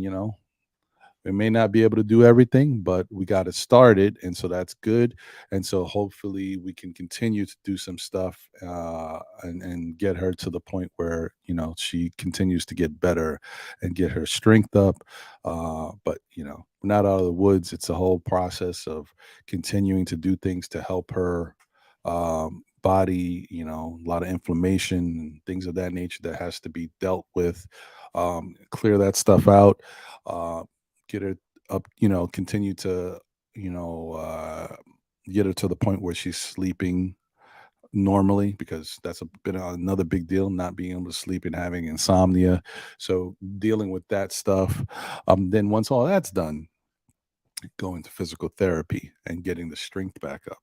we may not be able to do everything, but we got it started, and so that's good. And so hopefully we can continue to do some stuff and get her to the point where she continues to get better and get her strength up. But we're not out of the woods. It's a whole process of continuing to do things to help her body. A lot of inflammation and things of that nature that has to be dealt with. Clear that stuff out. Get her up, continue to, get her to the point where she's sleeping normally, because that's been another big deal, not being able to sleep and having insomnia. So dealing with that stuff. Then once all that's done, going to physical therapy and getting the strength back up.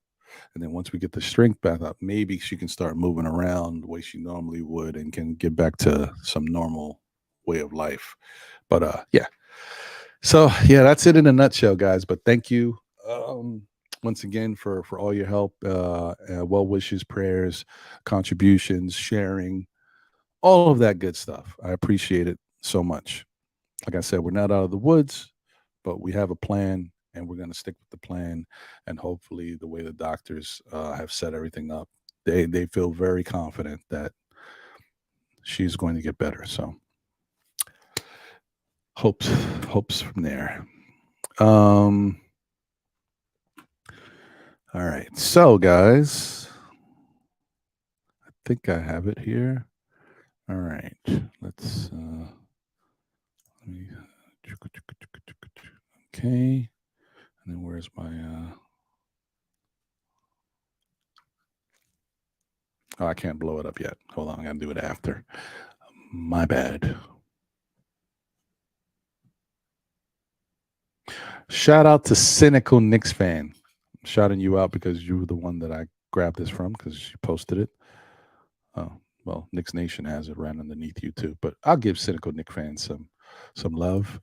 And then once we get the strength back up, maybe she can start moving around the way she normally would and can get back to some normal way of life. But yeah. So yeah, that's it in a nutshell, guys. But thank you once again for all your help, well wishes, prayers, contributions, sharing, all of that good stuff. I appreciate it so much. Like I said, we're not out of the woods, but we have a plan, and we're going to stick with the plan. And hopefully, the way the doctors have set everything up, they feel very confident that she's going to get better. So hopes from there. All right. So, guys, I think I have it here. All right. Let me, okay. And then where's my, oh, I can't blow it up yet. Hold on. I got to do it after. My bad. Shout out to Cynical Knicks fan. I'm shouting you out because you were the one that I grabbed this from, because you posted it. Oh, well, Knicks Nation has it right underneath you too. But I'll give Cynical Knicks fans some love.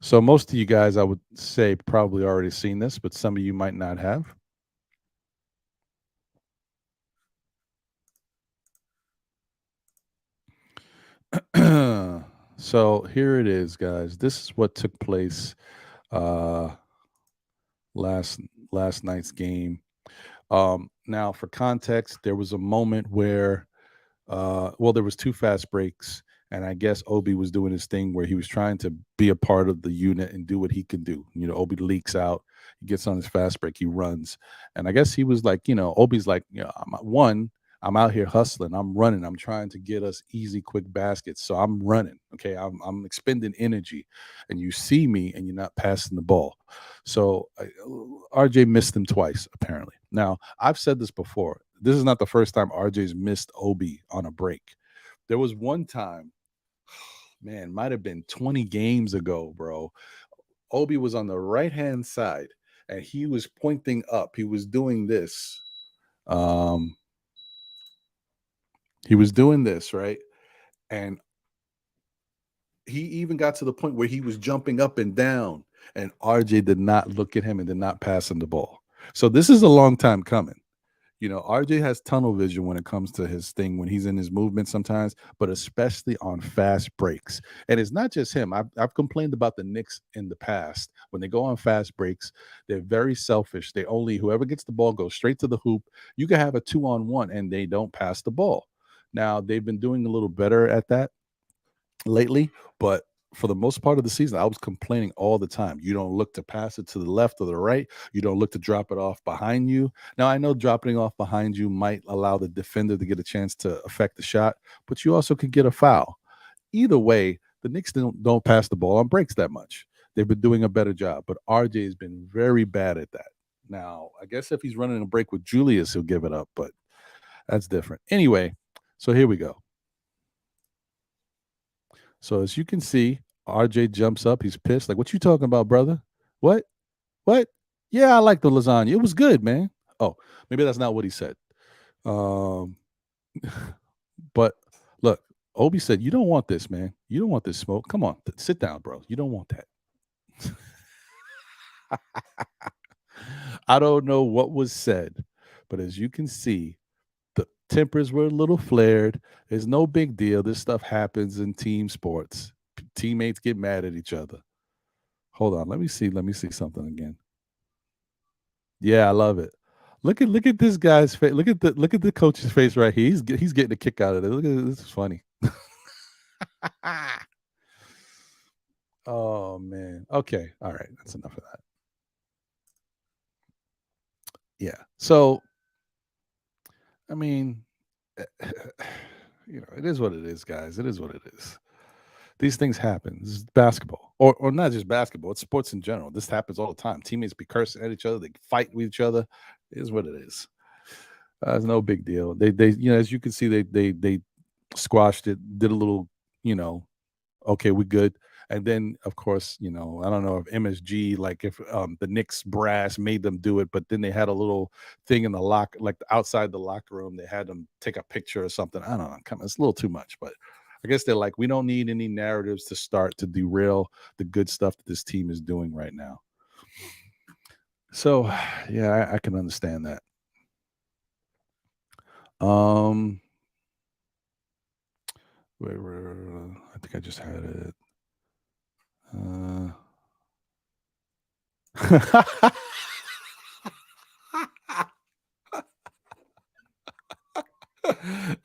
So most of you guys, I would say, probably already seen this, but some of you might not have. So here it is, guys. This is what took place last night's game. Now, for context, there was a moment where, there was two fast breaks, and I guess Obi was doing his thing where he was trying to be a part of the unit and do what he can do. Obi leaks out, he gets on his fast break, he runs, and I guess he was like, Obi's like, I'm out here hustling, I'm running, I'm trying to get us easy, quick baskets, so I'm running. Okay, I'm expending energy, and you see me, and you're not passing the ball. So RJ missed him twice, apparently. Now, I've said this before. This is not the first time RJ's missed Obi on a break. There was one time, man, might have been 20 games ago, bro. Obi was on the right-hand side, and he was pointing up. He was doing this. He was doing this, right? And he even got to the point where he was jumping up and down, and RJ did not look at him and did not pass him the ball. So this is a long time coming. RJ has tunnel vision when it comes to his thing when he's in his movement sometimes, but especially on fast breaks. And it's not just him. I've complained about the Knicks in the past. When they go on fast breaks, they're very selfish. Whoever gets the ball goes straight to the hoop. You can have a 2-on-1 and they don't pass the ball. Now, they've been doing a little better at that lately, but for the most part of the season, I was complaining all the time. You don't look to pass it to the left or the right. You don't look to drop it off behind you. Now, I know dropping off behind you might allow the defender to get a chance to affect the shot, but you also could get a foul. Either way, the Knicks don't pass the ball on breaks that much. They've been doing a better job, but RJ has been very bad at that. Now, I guess if he's running a break with Julius, he'll give it up, but that's different. Anyway, so here we go. So as you can see, RJ jumps up. He's pissed. Like, what you talking about, brother? What? What? Yeah, I like the lasagna. It was good, man. Oh, maybe that's not what he said. But look, Obi said, you don't want this, man. You don't want this smoke. Come on, sit down, bro. You don't want that. I don't know what was said, but as you can see, the tempers were a little flared. It's no big deal. This stuff happens in team sports. Teammates get mad at each other. Hold on. Let me see something again. Yeah, I love it. Look at this guy's face. Look at the coach's face right here. He's getting a kick out of it. Look at this. Is funny. Oh man. Okay. All right. That's enough of that. Yeah. So, I mean, it is what it is, guys. It is what it is. These things happen. This is basketball, or not just basketball. It's sports in general. This happens all the time. Teammates be cursing at each other. They fight with each other. It is what it is. It's no big deal. They as you can see, they squashed it. Did a little, okay, we good. And then, of course, I don't know if MSG, like if the Knicks brass made them do it, but then they had a little thing in the like outside the locker room. They had them take a picture or something. I don't know. It's a little too much, but I guess they're like, we don't need any narratives to start to derail the good stuff that this team is doing right now. So, yeah, I can understand that. Wait, I think I just had it.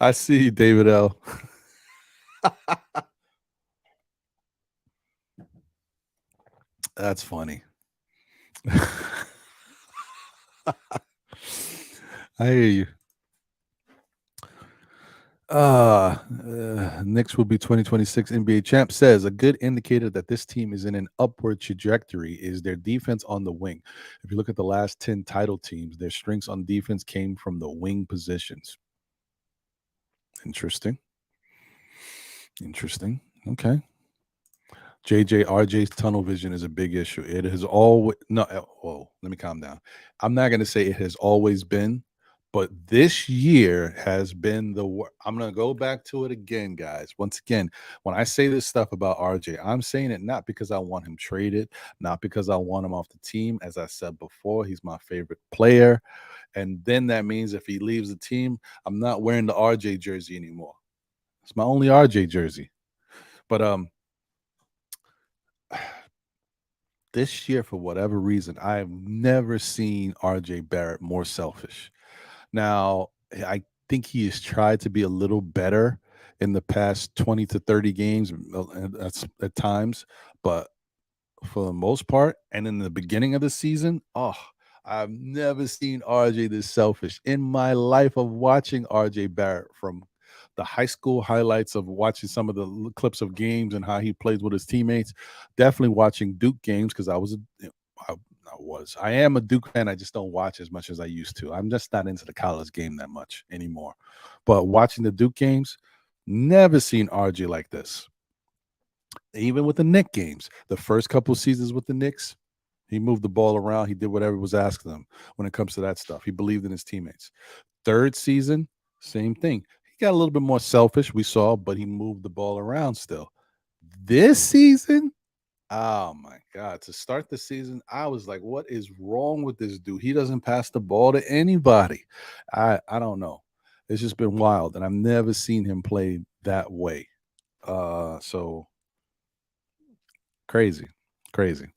I see, David L. That's funny. I hear you. Knicks will be 2026 NBA champ. Says a good indicator that this team is in an upward trajectory is their defense on the wing. If you look at the last 10 title teams, their strengths on defense came from the wing positions. Interesting. Okay. RJ's tunnel vision is a big issue. It has always whoa, let me calm down. I'm not going to say it has always been, but this year has been I'm going to go back to it again, guys. Once again, when I say this stuff about RJ, I'm saying it not because I want him traded, not because I want him off the team. As I said before, he's my favorite player. And then that means if he leaves the team, I'm not wearing the RJ jersey anymore. It's my only RJ jersey. But this year, for whatever reason, I've never seen RJ Barrett more selfish. Now, I think he has tried to be a little better in the past 20 to 30 games at times, but for the most part, and in the beginning of the season, I've never seen RJ this selfish in my life of watching RJ Barrett, from the high school highlights of watching some of the clips of games and how he plays with his teammates. Definitely watching Duke games because I am a Duke fan. I just don't watch as much as I used to. I'm just not into the college game that much anymore. But watching the Duke games, never seen RJ like this. Even with the Knicks games, the first couple of seasons with the Knicks, he moved the ball around. He did whatever was asked of him when it comes to that stuff. He believed in his teammates. Third season, same thing. got a little bit more selfish, we saw, but he moved the ball around still. This season, oh my God, to start the season, I was like, what is wrong with this dude? He doesn't pass the ball to anybody. I don't know. It's just been wild, and I've never seen him play that way. So crazy, crazy.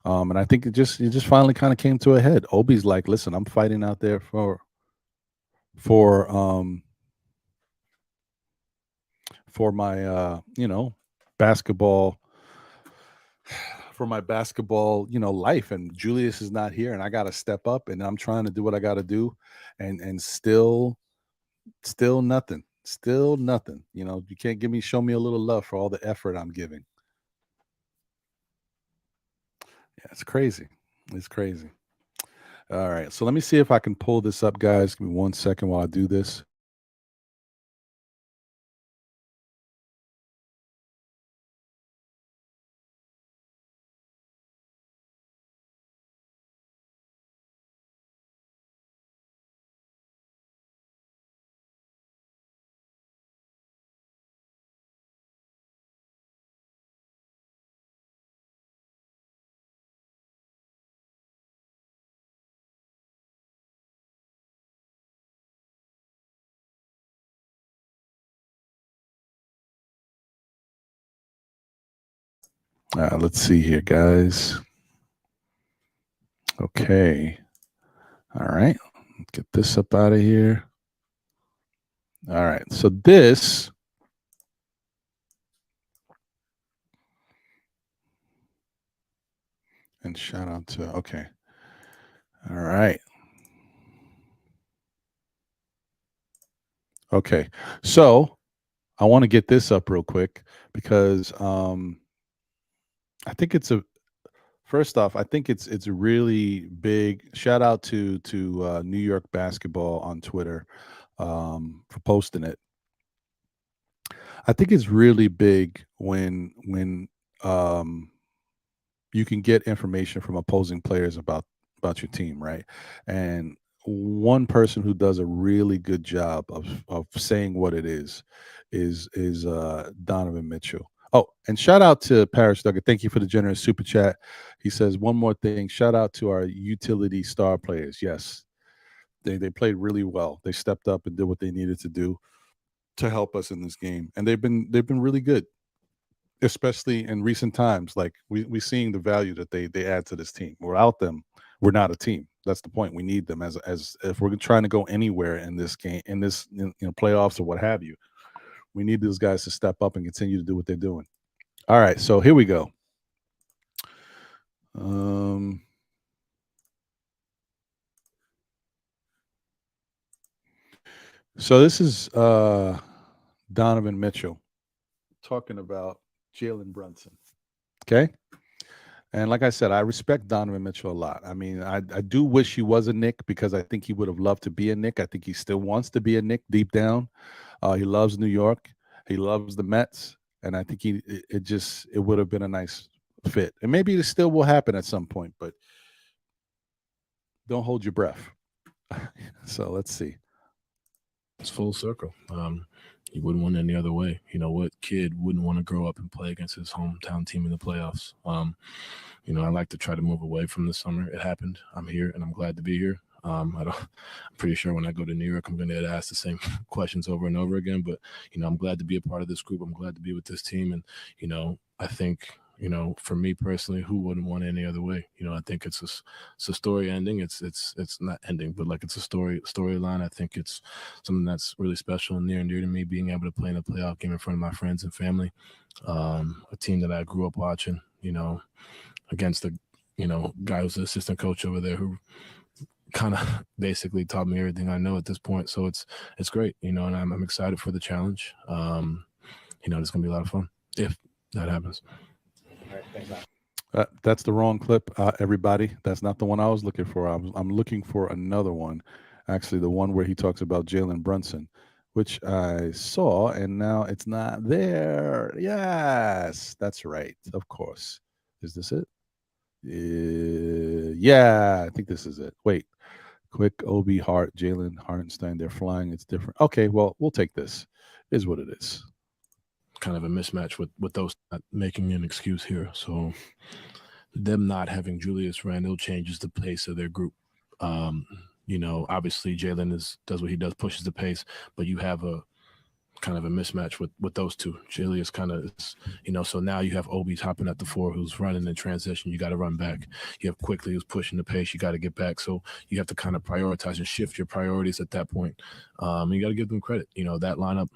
And I think it just finally kind of came to a head. Obi's like, listen, I'm fighting out there for my basketball for my basketball life, and Julius is not here, and I got to step up, and I'm trying to do what I got to do, and still nothing, you can't show me a little love for all the effort I'm giving. Yeah, it's crazy. All right, so let me see if I can pull this up, guys. Give me 1 second while I do this. Let's see here, guys. Okay. All right. Let's get this up out of here. All right. So this and shout out to okay. All right. Okay. So I want to get this up real quick because I think it's a first off, I think it's a really big shout out to New York basketball on Twitter for posting it. I think it's really big when um, you can get information from opposing players about your team, right? And one person who does a really good job of saying what it is Donovan Mitchell. Oh, and shout out to Paris Duggar. Thank you for the generous super chat. He says one more thing. Shout out to our utility star players. Yes, they played really well. They stepped up and did what they needed to do to help us in this game, and they've been really good, especially in recent times. Like we seeing the value that they add to this team. Without them, we're not a team. That's the point. We need them as if we're trying to go anywhere in this game, in this playoffs or what have you. We need those guys to step up and continue to do what they're doing. All right, so here we go. So this is Donovan Mitchell talking about Jalen Brunson. Okay. And like I said, I respect Donovan Mitchell a lot. I mean, I do wish he was a Knick because I think he would have loved to be a Knick. I think he still wants to be a Knick deep down. He loves New York. He loves the Mets, and I think it would have been a nice fit. And maybe it still will happen at some point, but don't hold your breath. So let's see. It's full circle. You wouldn't want it any other way. You know, what kid wouldn't want to grow up and play against his hometown team in the playoffs? I like to try to move away from the summer. It happened. I'm here, and I'm glad to be here. I'm pretty sure when I go to New York, I'm going to get asked the same questions over and over again. But I'm glad to be a part of this group. I'm glad to be with this team, and I think. For me personally, who wouldn't want it any other way? I think it's a story ending. It's not ending, but like it's a storyline. I think it's something that's really special and near and dear to me, being able to play in a playoff game in front of my friends and family. A team that I grew up watching, against the, guy who's the assistant coach over there who kind of basically taught me everything I know at this point. So it's great, and I'm excited for the challenge. It's going to be a lot of fun if that happens. All right, thanks. That's the wrong clip, everybody. That's not the one I was looking for. I'm looking for another one, actually, the one where he talks about Jalen Brunson, which I saw, and now it's not there. Yes, that's right. Of course. Is this it? Yeah, I think this is it. Wait, Quick, Obi, Hart, Jalen, Hartenstein. They're flying. It's different. Okay, well, we'll take this. Is what it is. Kind of a mismatch with those not making an excuse here. So them not having Julius Randle changes the pace of their group. Obviously Jalen does what he does, pushes the pace, but you have a kind of a mismatch with those two. Julius kind of is, so now you have Obi Toppin at the 4 who's running in transition. You got to run back. You have Quickly who's pushing the pace. You got to get back. So you have to kind of prioritize and shift your priorities at that point. You got to give them credit. That lineup,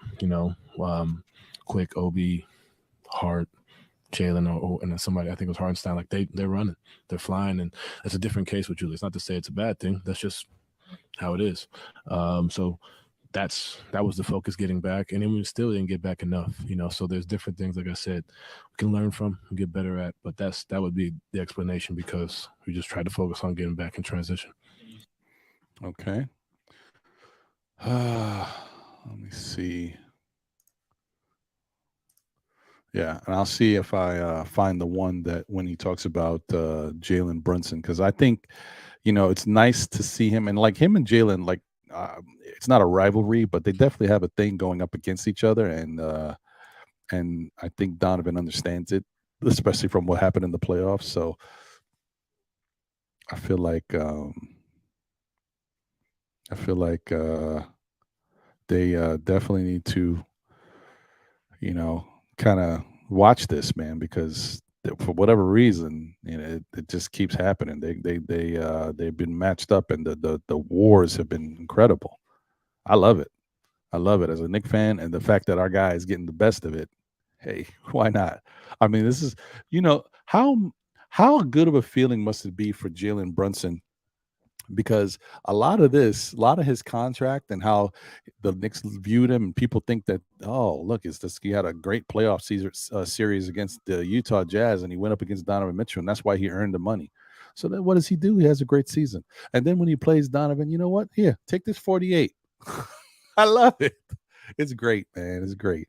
Quick, Obi, Hart, Jalen, and then somebody, I think it was Hartenstein, like they're running, they're flying, and it's a different case with Julius. Not to say it's a bad thing. That's just how it is. So that was the focus, getting back, and then we still didn't get back enough. So there's different things, like I said, we can learn from and get better at. But that would be the explanation, because we just tried to focus on getting back in transition. Okay. Let me see. Yeah, and I'll see if I find the one that when he talks about Jalen Brunson, because I think, it's nice to see him, and like him and Jalen, like it's not a rivalry, but they definitely have a thing going up against each other, and I think Donovan understands it, especially from what happened in the playoffs. So I feel like they definitely need to, kind of watch this, man, because for whatever reason, it just keeps happening. They've been matched up, and the wars have been incredible. I love it. I love it as a Knicks fan, and the fact that our guy is getting the best of it. Hey, why not? I mean, this is, how good of a feeling must it be for Jalen Brunson, because a lot of his contract and how the Knicks viewed him, and people think that, oh, look, it's this, he had a great playoff series against the Utah Jazz, and he went up against Donovan Mitchell, and that's why he earned the money. So then what does he do? He has a great season, and then when he plays Donovan, you know what? Here, take this 48. I love it. It's great, man. It's great.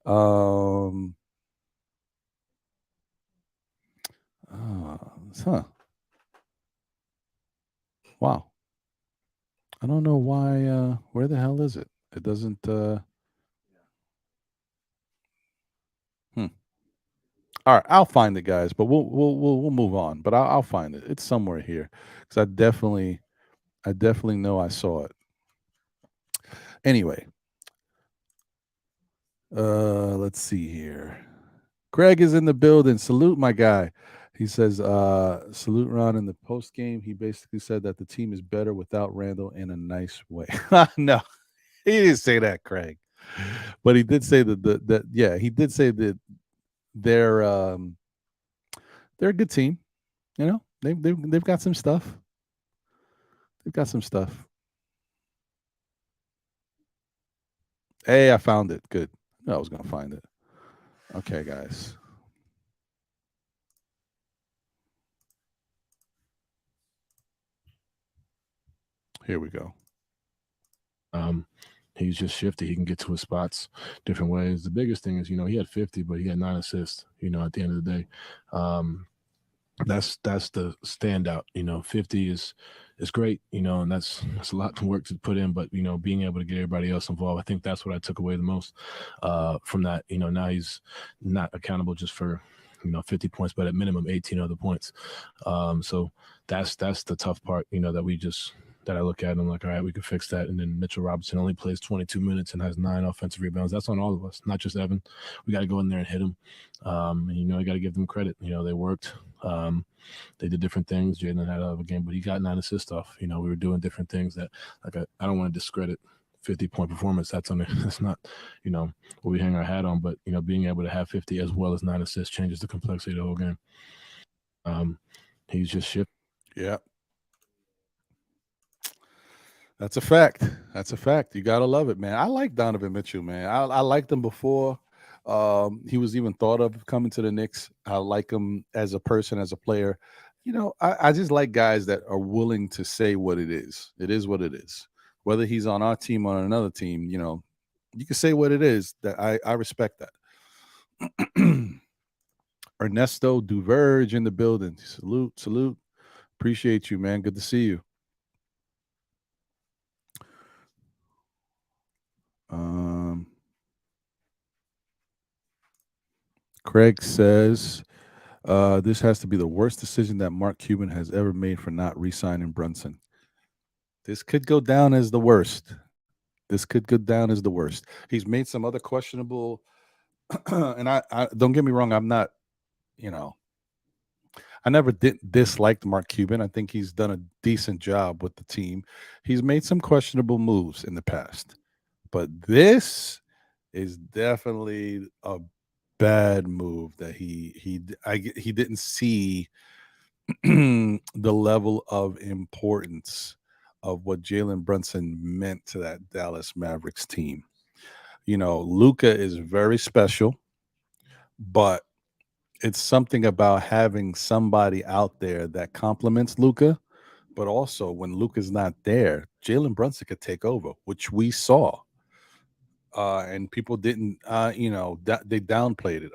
Huh. Wow. I don't know why. Where the hell is it? It doesn't. Hmm. All right, I'll find it, guys. But we'll move on. But I'll find it. It's somewhere here, because I definitely know I saw it. Anyway, let's see here. Greg is in the building. Salute, my guy. He says, salute Ron. In the post game, he basically said that the team is better without Randall in a nice way. No, he didn't say that, Craig. But he did say that yeah, he did say that they're they're a good team. They've got some stuff. They've got some stuff. Hey, I found it. Good. I knew I was gonna find it. Okay, guys. Here we go. He's just shifty. He can get to his spots different ways. The biggest thing is, he had 50, but he had 9 assists. At the end of the day, that's the standout. 50 is great. And that's a lot of work to put in. But being able to get everybody else involved, I think that's what I took away the most from that. Now he's not accountable just for 50 points, but at minimum 18 other points. So that's the tough part. That I look at and I'm like, all right, we could fix that. And then Mitchell Robinson only plays 22 minutes and has 9 offensive rebounds. That's on all of us, not just Evan. We got to go in there and hit him. And you got to give them credit. They worked. They did different things. Jalen had a game, but he got 9 assists off. We were doing different things that, like, I don't want to discredit 50-point performance. That's not, what we hang our hat on. But, being able to have 50 as well as 9 assists changes the complexity of the whole game. He's just shifting. Yeah. That's a fact. That's a fact. You gotta love it, man. I like Donovan Mitchell, man. I liked him before. He was even thought of coming to the Knicks. I like him as a person, as a player. I just like guys that are willing to say what it is. It is what it is. Whether he's on our team or on another team, you can say what it is. That I respect that. Ernesto Duverge in the building. Salute. Appreciate you, man. Good to see you. Craig says this has to be the worst decision that Mark Cuban has ever made for not re-signing Brunson. This could go down as the worst. This could go down as the worst. He's made some other questionable, and I don't get me wrong. I'm not, you know, I never disliked Mark Cuban. I think he's done a decent job with the team. He's made some questionable moves in the past, but this is definitely a bad move that he didn't see the level of importance of what Jalen Brunson meant to that Dallas Mavericks team. You know, Luca is very special, but it's something about having somebody out there that complements Luca, but also when Luca's not there, Jalen Brunson could take over, which we saw. And people didn't, they downplayed it.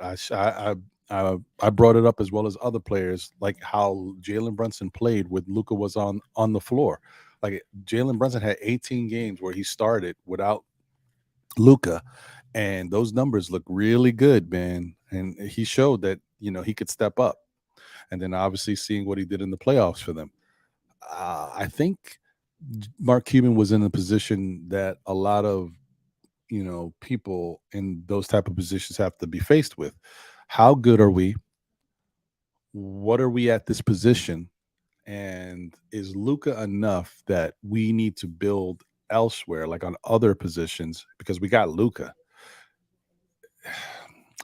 I brought it up as well as other players, like how Jalen Brunson played with Luca was on the floor. Like Jalen Brunson had 18 games where he started without Luca, and those numbers look really good, man. And he showed that he could step up. And then obviously seeing what he did in the playoffs for them, I think Mark Cuban was in a position that a lot of people in those type of positions have to be faced with. How good are we? What are we at this position? And is Luca enough that we need to build elsewhere, like on other positions, because we got Luca?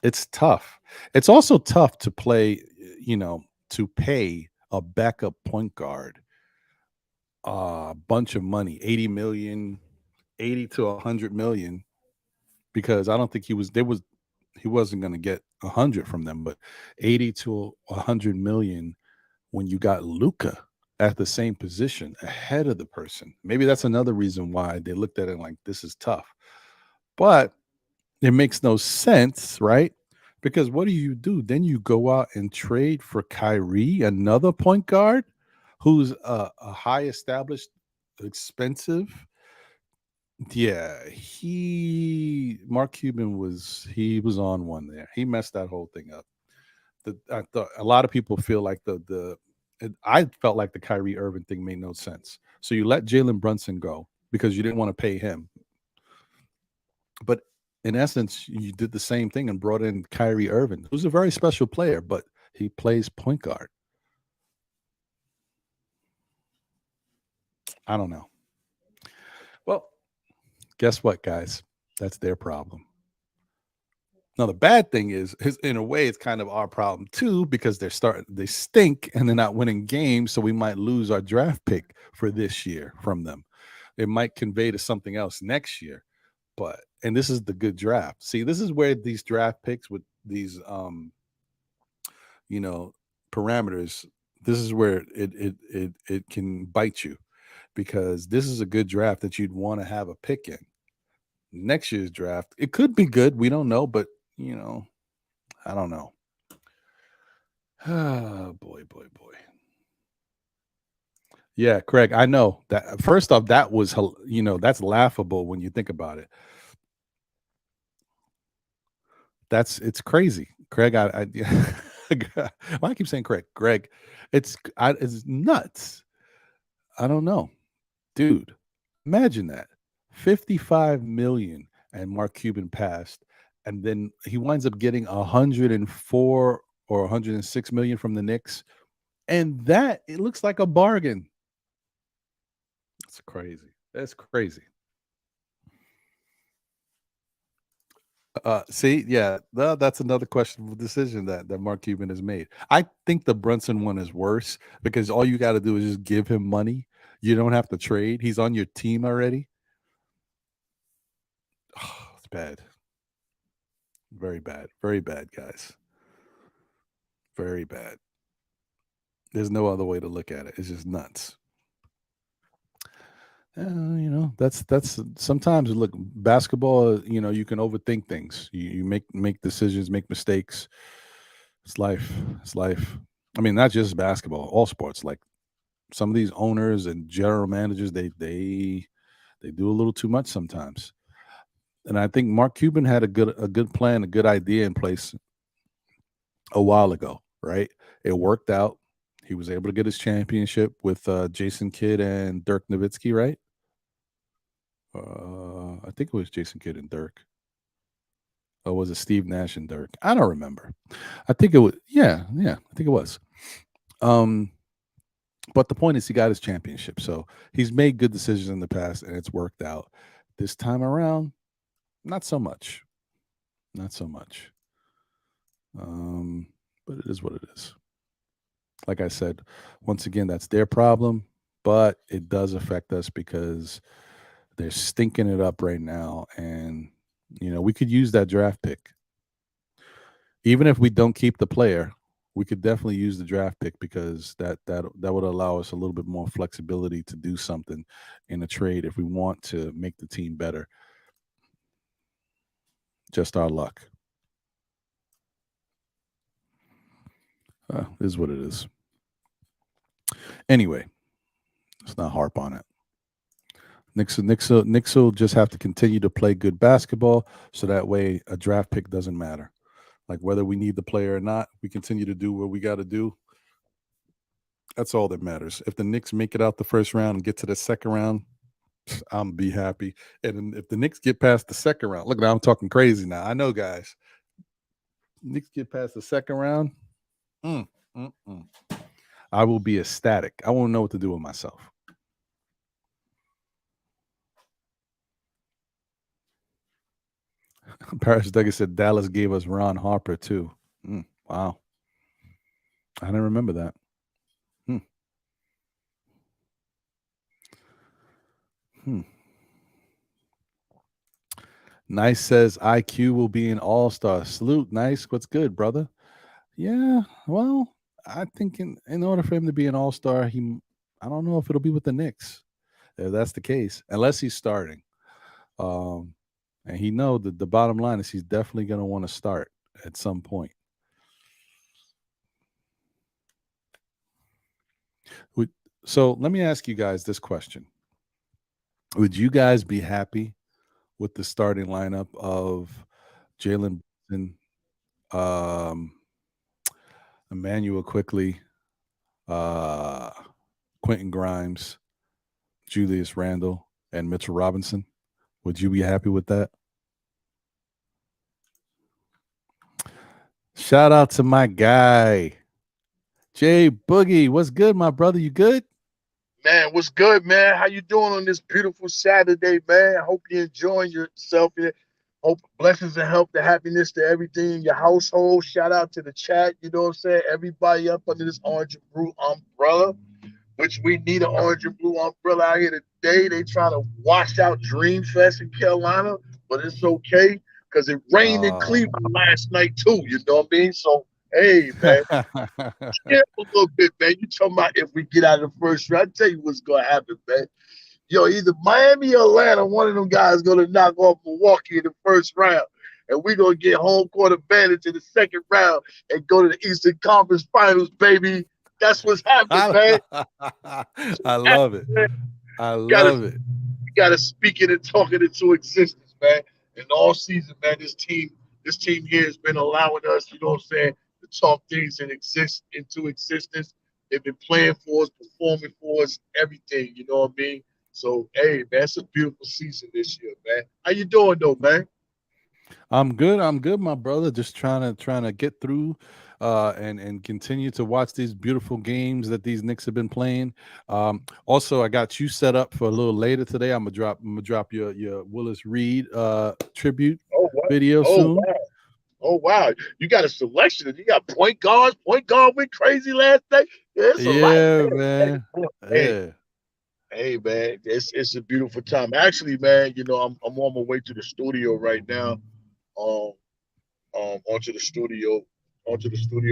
It's tough. It's also tough to play, to pay a backup point guard a bunch of money, 80 million, 80 to 100 million, because I don't think he wasn't going to get 100 from them, but 80 to 100 million when you got Luca at the same position ahead of the person. Maybe that's another reason why they looked at it like this is tough. But it makes no sense, right? Because what do? Then you go out and trade for Kyrie, another point guard who's a high established, expensive. Yeah, he Mark Cuban was on one there. He messed that whole thing up. I thought a lot of people feel like I felt like the Kyrie Irving thing made no sense. So you let Jalen Brunson go because you didn't want to pay him, but in essence, you did the same thing and brought in Kyrie Irving, who's a very special player, but he plays point guard. I don't know. Well, guess what, guys? That's their problem. Now the bad thing is, in a way, it's kind of our problem too because they stink and they're not winning games, so we might lose our draft pick for this year from them. It might convey to something else next year, and this is the good draft. See, this is where these draft picks with these you know parameters. This is where it can bite you because this is a good draft that you'd want to have a pick in. Next year's draft, it could be good. We don't know, but I don't know. Oh, boy, boy, boy. Yeah, Craig, I know that. First off, that was, that's laughable when you think about it. It's crazy. Craig, why I keep saying Craig? Greg, it's nuts. I don't know. Dude, imagine that. 55 million and Mark Cuban passed. And then he winds up getting 104 or 106 million from the Knicks. And that it looks like a bargain. That's crazy. That's crazy. See, yeah, that's another questionable decision that Mark Cuban has made. I think the Brunson one is worse because all you got to do is just give him money. You don't have to trade. He's on your team already. Oh, it's bad. Very bad. Very bad, guys. Very bad. There's no other way to look at it. It's just nuts. That's sometimes look basketball. You can overthink things. You make decisions, make mistakes. It's life. It's life. I mean, not just basketball, all sports. Like some of these owners and general managers, they do a little too much sometimes. And I think Mark Cuban had a good plan, a good idea in place a while ago, right? It worked out. He was able to get his championship with Jason Kidd and Dirk Nowitzki, right? I think it was Jason Kidd and Dirk. Or was it Steve Nash and Dirk? I don't remember. I think it was, yeah, I think it was. But the point is, he got his championship. So he's made good decisions in the past, and it's worked out. This time around, not so much. Not so much. But it is what it is. Like I said, once again, that's their problem, but it does affect us because they're stinking it up right now. And, we could use that draft pick. Even if we don't keep the player, we could definitely use the draft pick because that would allow us a little bit more flexibility to do something in a trade if we want to make the team better. Just our luck. Is what it is. Anyway, let's not harp on it. Knicks will just have to continue to play good basketball, so that way a draft pick doesn't matter. Like whether we need the player or not, we continue to do what we got to do. That's all that matters. If the Knicks make it out the first round and get to the second round, I'm be happy. And if the Knicks get past the second round, look, now I'm talking crazy now. I know, guys. Knicks get past the second round, I will be ecstatic. I won't know what to do with myself. Paris Douglas said Dallas gave us Ron Harper too. Wow. I didn't remember that. Nice says IQ will be an all-star. Salute. Nice. What's good, brother? Yeah, well, I think in order for him to be an all-star, I don't know if it'll be with the Knicks. If that's the case, unless he's starting. And he know that the bottom line is he's definitely going to want to start at some point. So let me ask you guys this question. Would you guys be happy with the starting lineup of Jalen Brunson, Emmanuel Quickly, Quentin Grimes, Julius Randle, and Mitchell Robinson? Would you be happy with that? Shout out to my guy, Jay Boogie. What's good, my brother? You good? Man, what's good, man? How you doing on this beautiful Saturday, man? I hope you're enjoying yourself. Hope blessings and health and happiness to everything in your household. Shout out to the chat, you know what I'm saying? Everybody up under this orange and blue umbrella, which we need an orange and blue umbrella out here today. They trying to wash out Dream Fest in Carolina, but it's okay because it rained in Cleveland last night too, you know what I mean? So, hey, man. Yeah, a little bit, man. You talking about if we get out of the first round? I tell you what's gonna happen, man. Yo, either Miami or Atlanta, one of them guys gonna knock off Milwaukee in the first round, and we're gonna get home court advantage in the second round and go to the Eastern Conference Finals, baby. That's what's happening, man. I love it. I love it. You gotta speak it and talk it into existence, man. And all season, man, this team here has been allowing us, you know what I'm saying, to talk things and exist into existence. They've been playing for us, performing for us, everything, you know what I mean? So, hey, man, it's a beautiful season this year, man. How you doing, though, man? I'm good, my brother. Just trying to get through, and continue to watch these beautiful games that these Knicks have been playing. Also, I got you set up for a little later today. I'm gonna drop your Willis Reed tribute video soon. Wow. Oh, wow. You got a selection. You got point guards. Point guard went crazy last night. Yeah, it's a lot, man. Yeah. Hey, man, it's a beautiful time. Actually, man, you know, I'm on my way to the studio right now. Um, onto the studio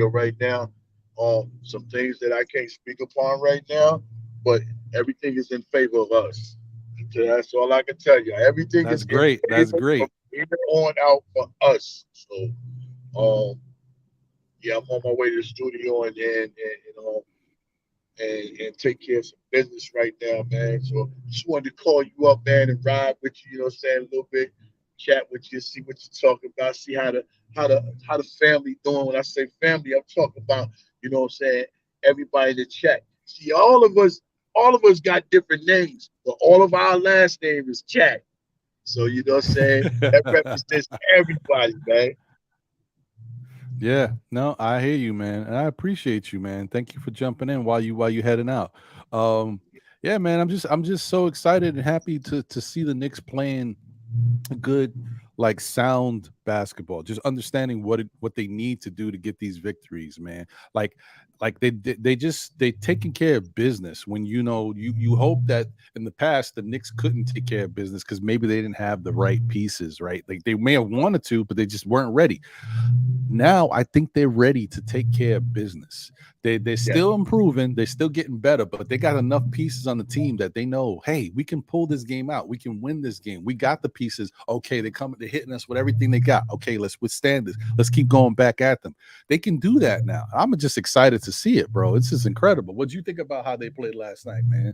right now. Some things that I can't speak upon right now, but everything is in favor of us. So that's all I can tell you. Everything That's is in great. That's favor great. from here on out for us. So, yeah, I'm on my way to the studio and take care of some business right now, man. So just wanted to call you up, man, and ride with you, you know what I'm saying, a little bit. chat with you, see what you're talking about, see how the family doing. When I say family, I'm talking about, you know what I'm saying, everybody in the chat. See, all of us got different names, but all of our last name is Chat. So you know what I'm saying? That represents everybody, man. Yeah, no, I hear you, man, and I appreciate you, man. Thank you for jumping in while you heading out. Yeah, man, I'm just so excited and happy to see the Knicks playing good, like sound basketball. Just understanding what they need to do to get these victories, man. Like they taking care of business. When you hope that in the past the Knicks couldn't take care of business because maybe they didn't have the right pieces, right? Like they may have wanted to, but they just weren't ready. Now I think they're ready to take care of business. They're still improving, they're still getting better, but they got enough pieces on the team that they know, hey, we can pull this game out, we can win this game. We got the pieces. Okay, they're hitting us with everything they got. Okay, let's withstand this. Let's keep going back at them. They can do that now. I'm just excited to see it, bro. It's just incredible. What do you think about how they played last night, man?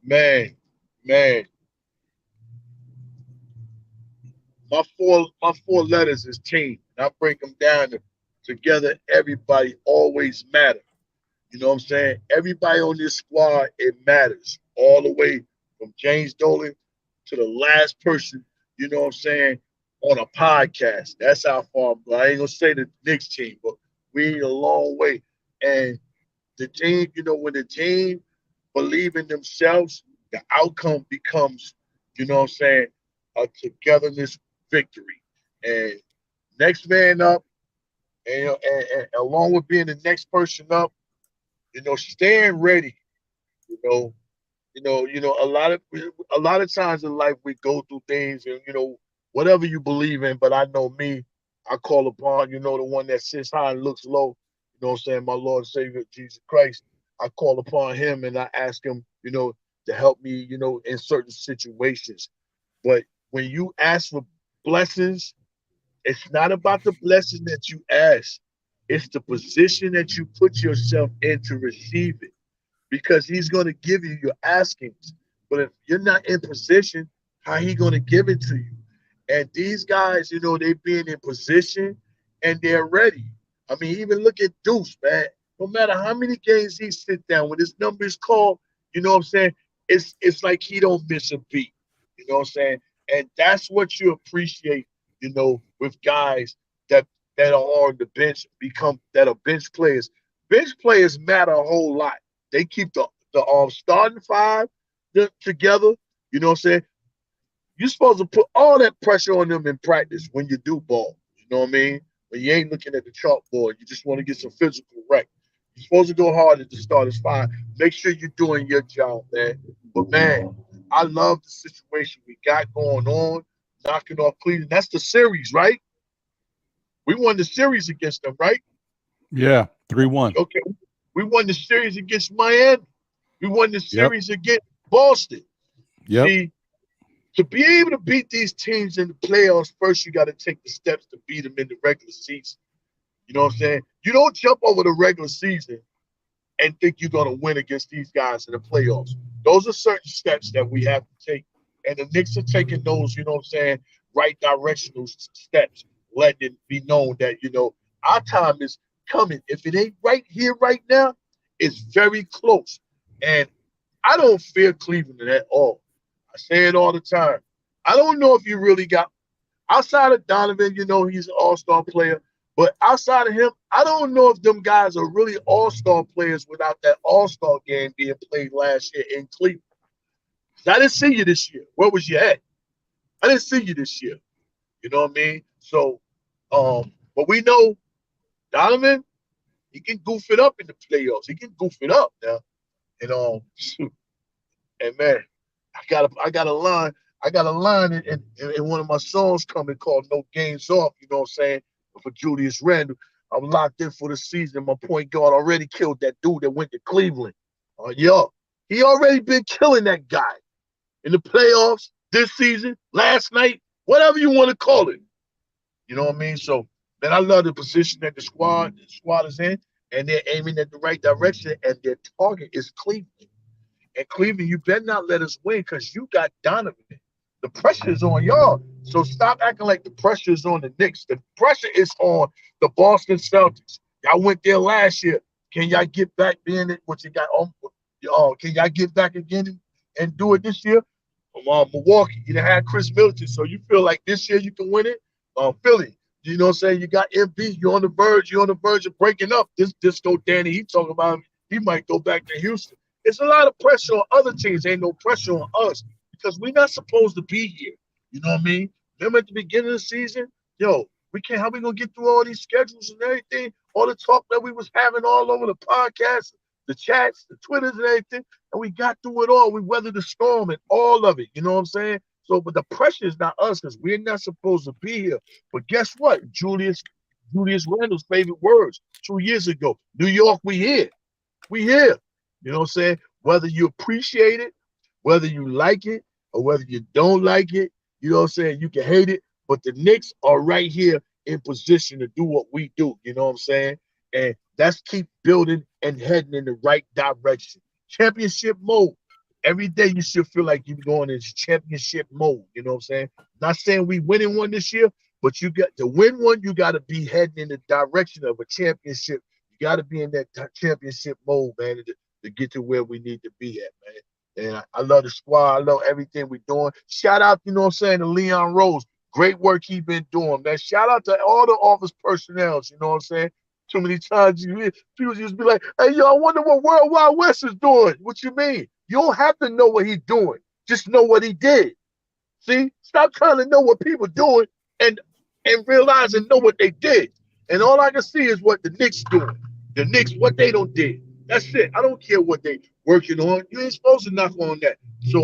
Man. My four letters is team. And I break them down to together. Everybody always matter. You know what I'm saying? Everybody on this squad, it matters. All the way from James Dolan to the last person, you know what I'm saying, on a podcast. That's how far I'm going. I ain't gonna say the Knicks team, but we ain't a long way. And the team, you know, when the team believe in themselves, the outcome becomes, you know what I'm saying, a togetherness victory. And next man up, and along with being the next person up, you know, staying ready. You a lot of times in life we go through things, and whatever you believe in. But I know me, I call upon the one that sits high and looks low. You know what I'm saying? My Lord and Savior Jesus Christ. I call upon Him and I ask Him, to help me, in certain situations. But when you ask for blessings, it's not about the blessing that you ask. It's the position that you put yourself in to receive it, because He's going to give you your askings. But if you're not in position, how He going to give it to you? And these guys, they being in position and they're ready. I mean, even look at Deuce, man. No matter how many games he sit down, when his number is called, you know what I'm saying? It's like he don't miss a beat. You know what I'm saying? And that's what you appreciate, with guys that are on the bench, that are bench players. Bench players matter a whole lot. They keep the starting five together. You know what I'm saying? You're supposed to put all that pressure on them in practice when you do ball. You know what I mean? When you ain't looking at the chalkboard, you just want to get some physical rec. You're supposed to go hard at the starters five. Make sure you're doing your job, man. But man, I love the situation we got going on, knocking off Cleveland. That's the series, right? We won the series against them, right? Yeah, 3-1. Okay. We won the series against Miami. We won the series against Boston. Yep. See, to be able to beat these teams in the playoffs, first you got to take the steps to beat them in the regular season. You know what I'm saying? You don't jump over the regular season and think you're going to win against these guys in the playoffs. Those are certain steps that we have to take. And the Knicks are taking those, you know what I'm saying, right directional steps, letting it be known that, our time is coming. If it ain't right here, right now, it's very close. And I don't fear Cleveland at all. I say it all the time. I don't know if you really got, outside of Donovan, he's an all-star player. But outside of him, I don't know if them guys are really all-star players without that all-star game being played last year in Cleveland. I didn't see you this year. Where was you at? I didn't see you this year. You know what I mean? So, but we know Donovan, he can goof it up in the playoffs. He can goof it up now. And man, I got a line. I got a line in one of my songs coming called "No Games Off." You know what I'm saying? For Julius Randle, I'm locked in for the season. My point guard already killed that dude that went to Cleveland. He already been killing that guy in the playoffs this season, last night, whatever you want to call it. You know what I mean? So, man, I love the position that the squad is in, and they're aiming at the right direction, and their target is Cleveland. And Cleveland, you better not let us win because you got Donovan. The pressure is on y'all So stop acting like the pressure is on the Knicks. The pressure is on the Boston Celtics. Y'all went there last year. Can y'all get back being it? What you got? Can y'all get back again and do it this year? Milwaukee, you done had Chris Middleton, so you feel like this year you can win it. Philly, you know what I'm saying? You got MB, you're on the verge of breaking up. This Disco Danny, he talking about he might go back to Houston. It's a lot of pressure on other teams. Ain't no pressure on us because we're not supposed to be here. You know what I mean? Remember at the beginning of the season, how we gonna get through all these schedules and everything, all the talk that we was having all over the podcast, the chats, the Twitters and everything, and we got through it all. We weathered the storm and all of it. You know what I'm saying? So, but the pressure is not us because we're not supposed to be here. But guess what? Julius Randle's favorite words 2 years ago. New York, we here. We here. You know what I'm saying? Whether you appreciate it, whether you like it, or whether you don't like it, you know what I'm saying? You can hate it, but the Knicks are right here in position to do what we do. You know what I'm saying? And that's keep building and heading in the right direction. Championship mode. Every day you should feel like you're going into championship mode. You know what I'm saying? Not saying we winning one this year, but you got to win one. You got to be heading in the direction of a championship. You got to be in that championship mode, man, to get to where we need to be at, man. And I love the squad. I love everything we're doing. Shout out, you know what I'm saying, to Leon Rose. Great work he been doing, man. Shout out to all the office personnel, you know what I'm saying? Too many times people just be like, hey, yo, I wonder what World Wide West is doing. What you mean? You don't have to know what he's doing. Just know what he did. See? Stop trying to know what people doing and realize and know what they did. And all I can see is what the Knicks doing. The Knicks, what they don't did. That's it. I don't care what they working on. You ain't supposed to knock on that. So,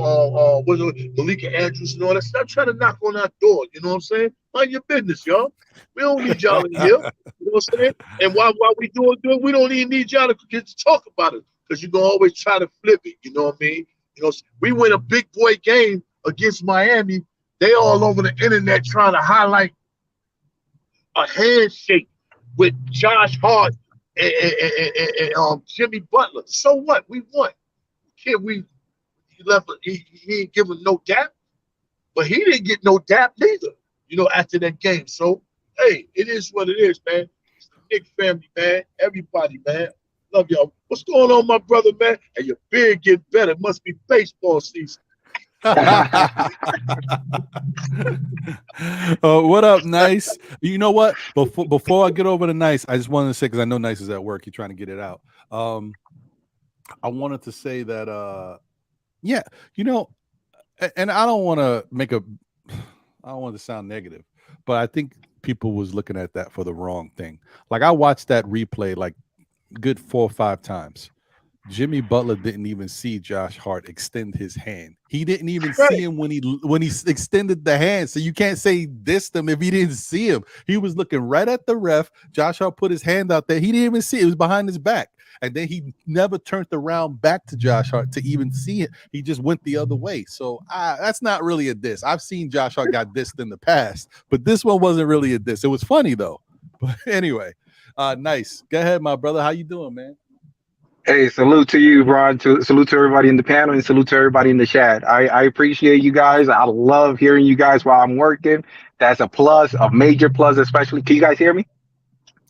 what's it, Malika Andrews and all that. Stop trying to knock on our door. You know what I'm saying? Mind your business, y'all. We don't need y'all in here. You know what I'm saying? And while we doing good, we don't even need y'all to get to talk about it because you're going to always try to flip it. You know what I mean? You know, we win a big boy game against Miami. They all over the internet trying to highlight a handshake with Josh Hart and Jimmy Butler. So what? We won. He ain't giving no dap, but he didn't get no dap neither, you know, after that game. So, hey, it is what it is, man. It's the Knicks family, man. Everybody, man. Love y'all. What's going on, my brother, man? And your beard getting better. It must be baseball season. What up, Nice? You know what? Before I get over to Nice, I just wanted to say, because I know Nice is at work, you're trying to get it out. I wanted to say that, yeah, you know, and I don't want to sound negative, but I think people was looking at that for the wrong thing. Like I watched that replay like good 4 or 5 times. Jimmy Butler didn't even see Josh Hart extend his hand. He didn't even see him when he extended the hand. So you can't say dissed him if he didn't see him. He was looking right at the ref. Josh Hart put his hand out there. He didn't even see it. It was behind his back. And then he never turned around back to Josh Hart to even see it. He just went the other way. So that's not really a diss. I've seen Josh Hart got dissed in the past, but this one wasn't really a diss. It was funny though. But anyway, Nice. Go ahead, my brother. How you doing, man? Hey, salute to you, Ron. Salute to everybody in the panel and salute to everybody in the chat. I appreciate you guys. I love hearing you guys while I'm working. That's a plus, a major plus, especially. Can you guys hear me?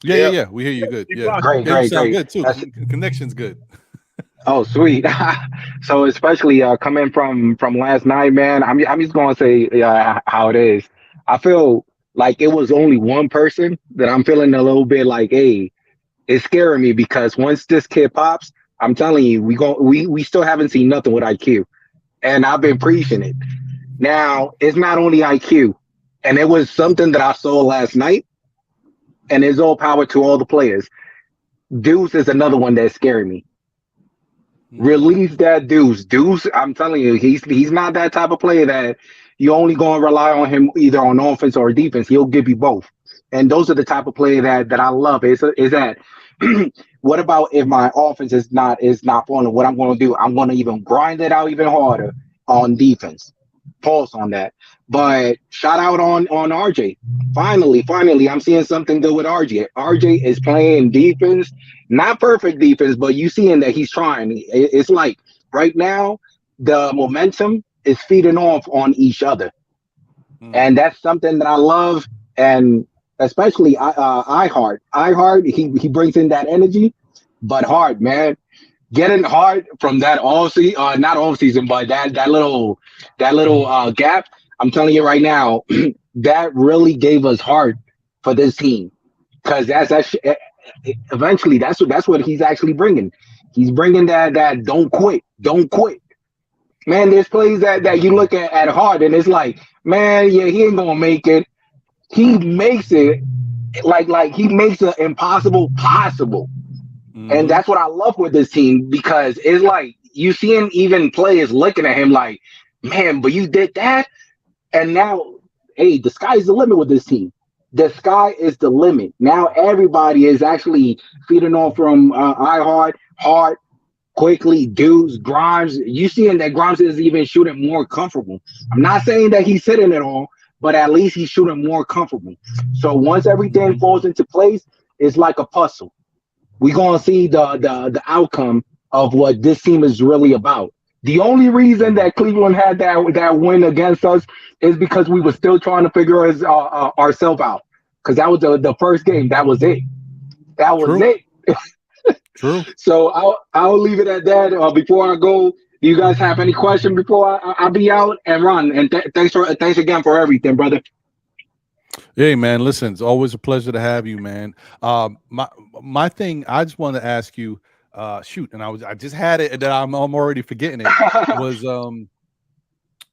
Yeah. We hear you good. Yeah, great. Good too. Connection's good. Oh, sweet. So especially coming from last night, man, I'm just gonna say how it is. I feel like it was only one person that I'm feeling a little bit like, hey, it's scaring me because once this kid pops, I'm telling you, we still haven't seen nothing with IQ, and I've been preaching it. Now it's not only IQ, and it was something that I saw last night, and it's all power to all the players. Deuce is another one that's scaring me. Release that Deuce. Deuce, I'm telling you, he's not that type of player that you only going to rely on him either on offense or defense. He'll give you both. And those are the type of player that I love. Is that what about if my offense is not falling? What I'm going to do, I'm going to even grind it out even harder on defense. Pause on that. But shout out on RJ. Finally, I'm seeing something good with RJ. RJ is playing defense, not perfect defense, but you seeing that he's trying. It's like right now the momentum is feeding off on each other. And that's something that I love, and especially iHeart, he brings in that energy, but Hart, man, getting Hart from that all season, not all season, but that little gap. I'm telling you right now, that really gave us heart for this team, because eventually that's what he's actually bringing. He's bringing that don't quit. Man, there's plays that you look at Hart and it's like, man, yeah, he ain't gonna make it. He makes it like he makes the impossible possible. And that's what I love with this team, because it's like you seeing even players looking at him like, man, but you did that. And now, hey, the sky's the limit with this team. The sky is the limit. Now everybody is actually feeding off from iHeart, Hart, quickly, Deuce, Grimes. You seeing that Grimes is even shooting more comfortable. I'm not saying that he's hitting it all, but at least he's shooting more comfortable. So once everything falls into place, it's like a puzzle. We're gonna see the outcome of what this team is really about. The only reason that Cleveland had that win against us is because we were still trying to figure ourselves out. Because that was the first game. That was it. That was it. True. So I'll leave it at that. Before I go, do you guys have any question before I be out and run? And thanks again for everything, brother. Hey man, listen, it's always a pleasure to have you, man. My thing, I just want to ask you, and I just had it that I'm already forgetting it. Was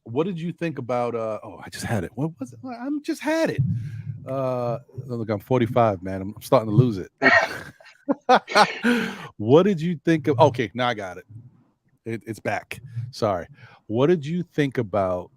what did you think about I just had it. What was it? I just had it. Look, I'm 45, man. I'm starting to lose it. What did you think of? Okay, now I got it. It's back. Sorry. What did you think about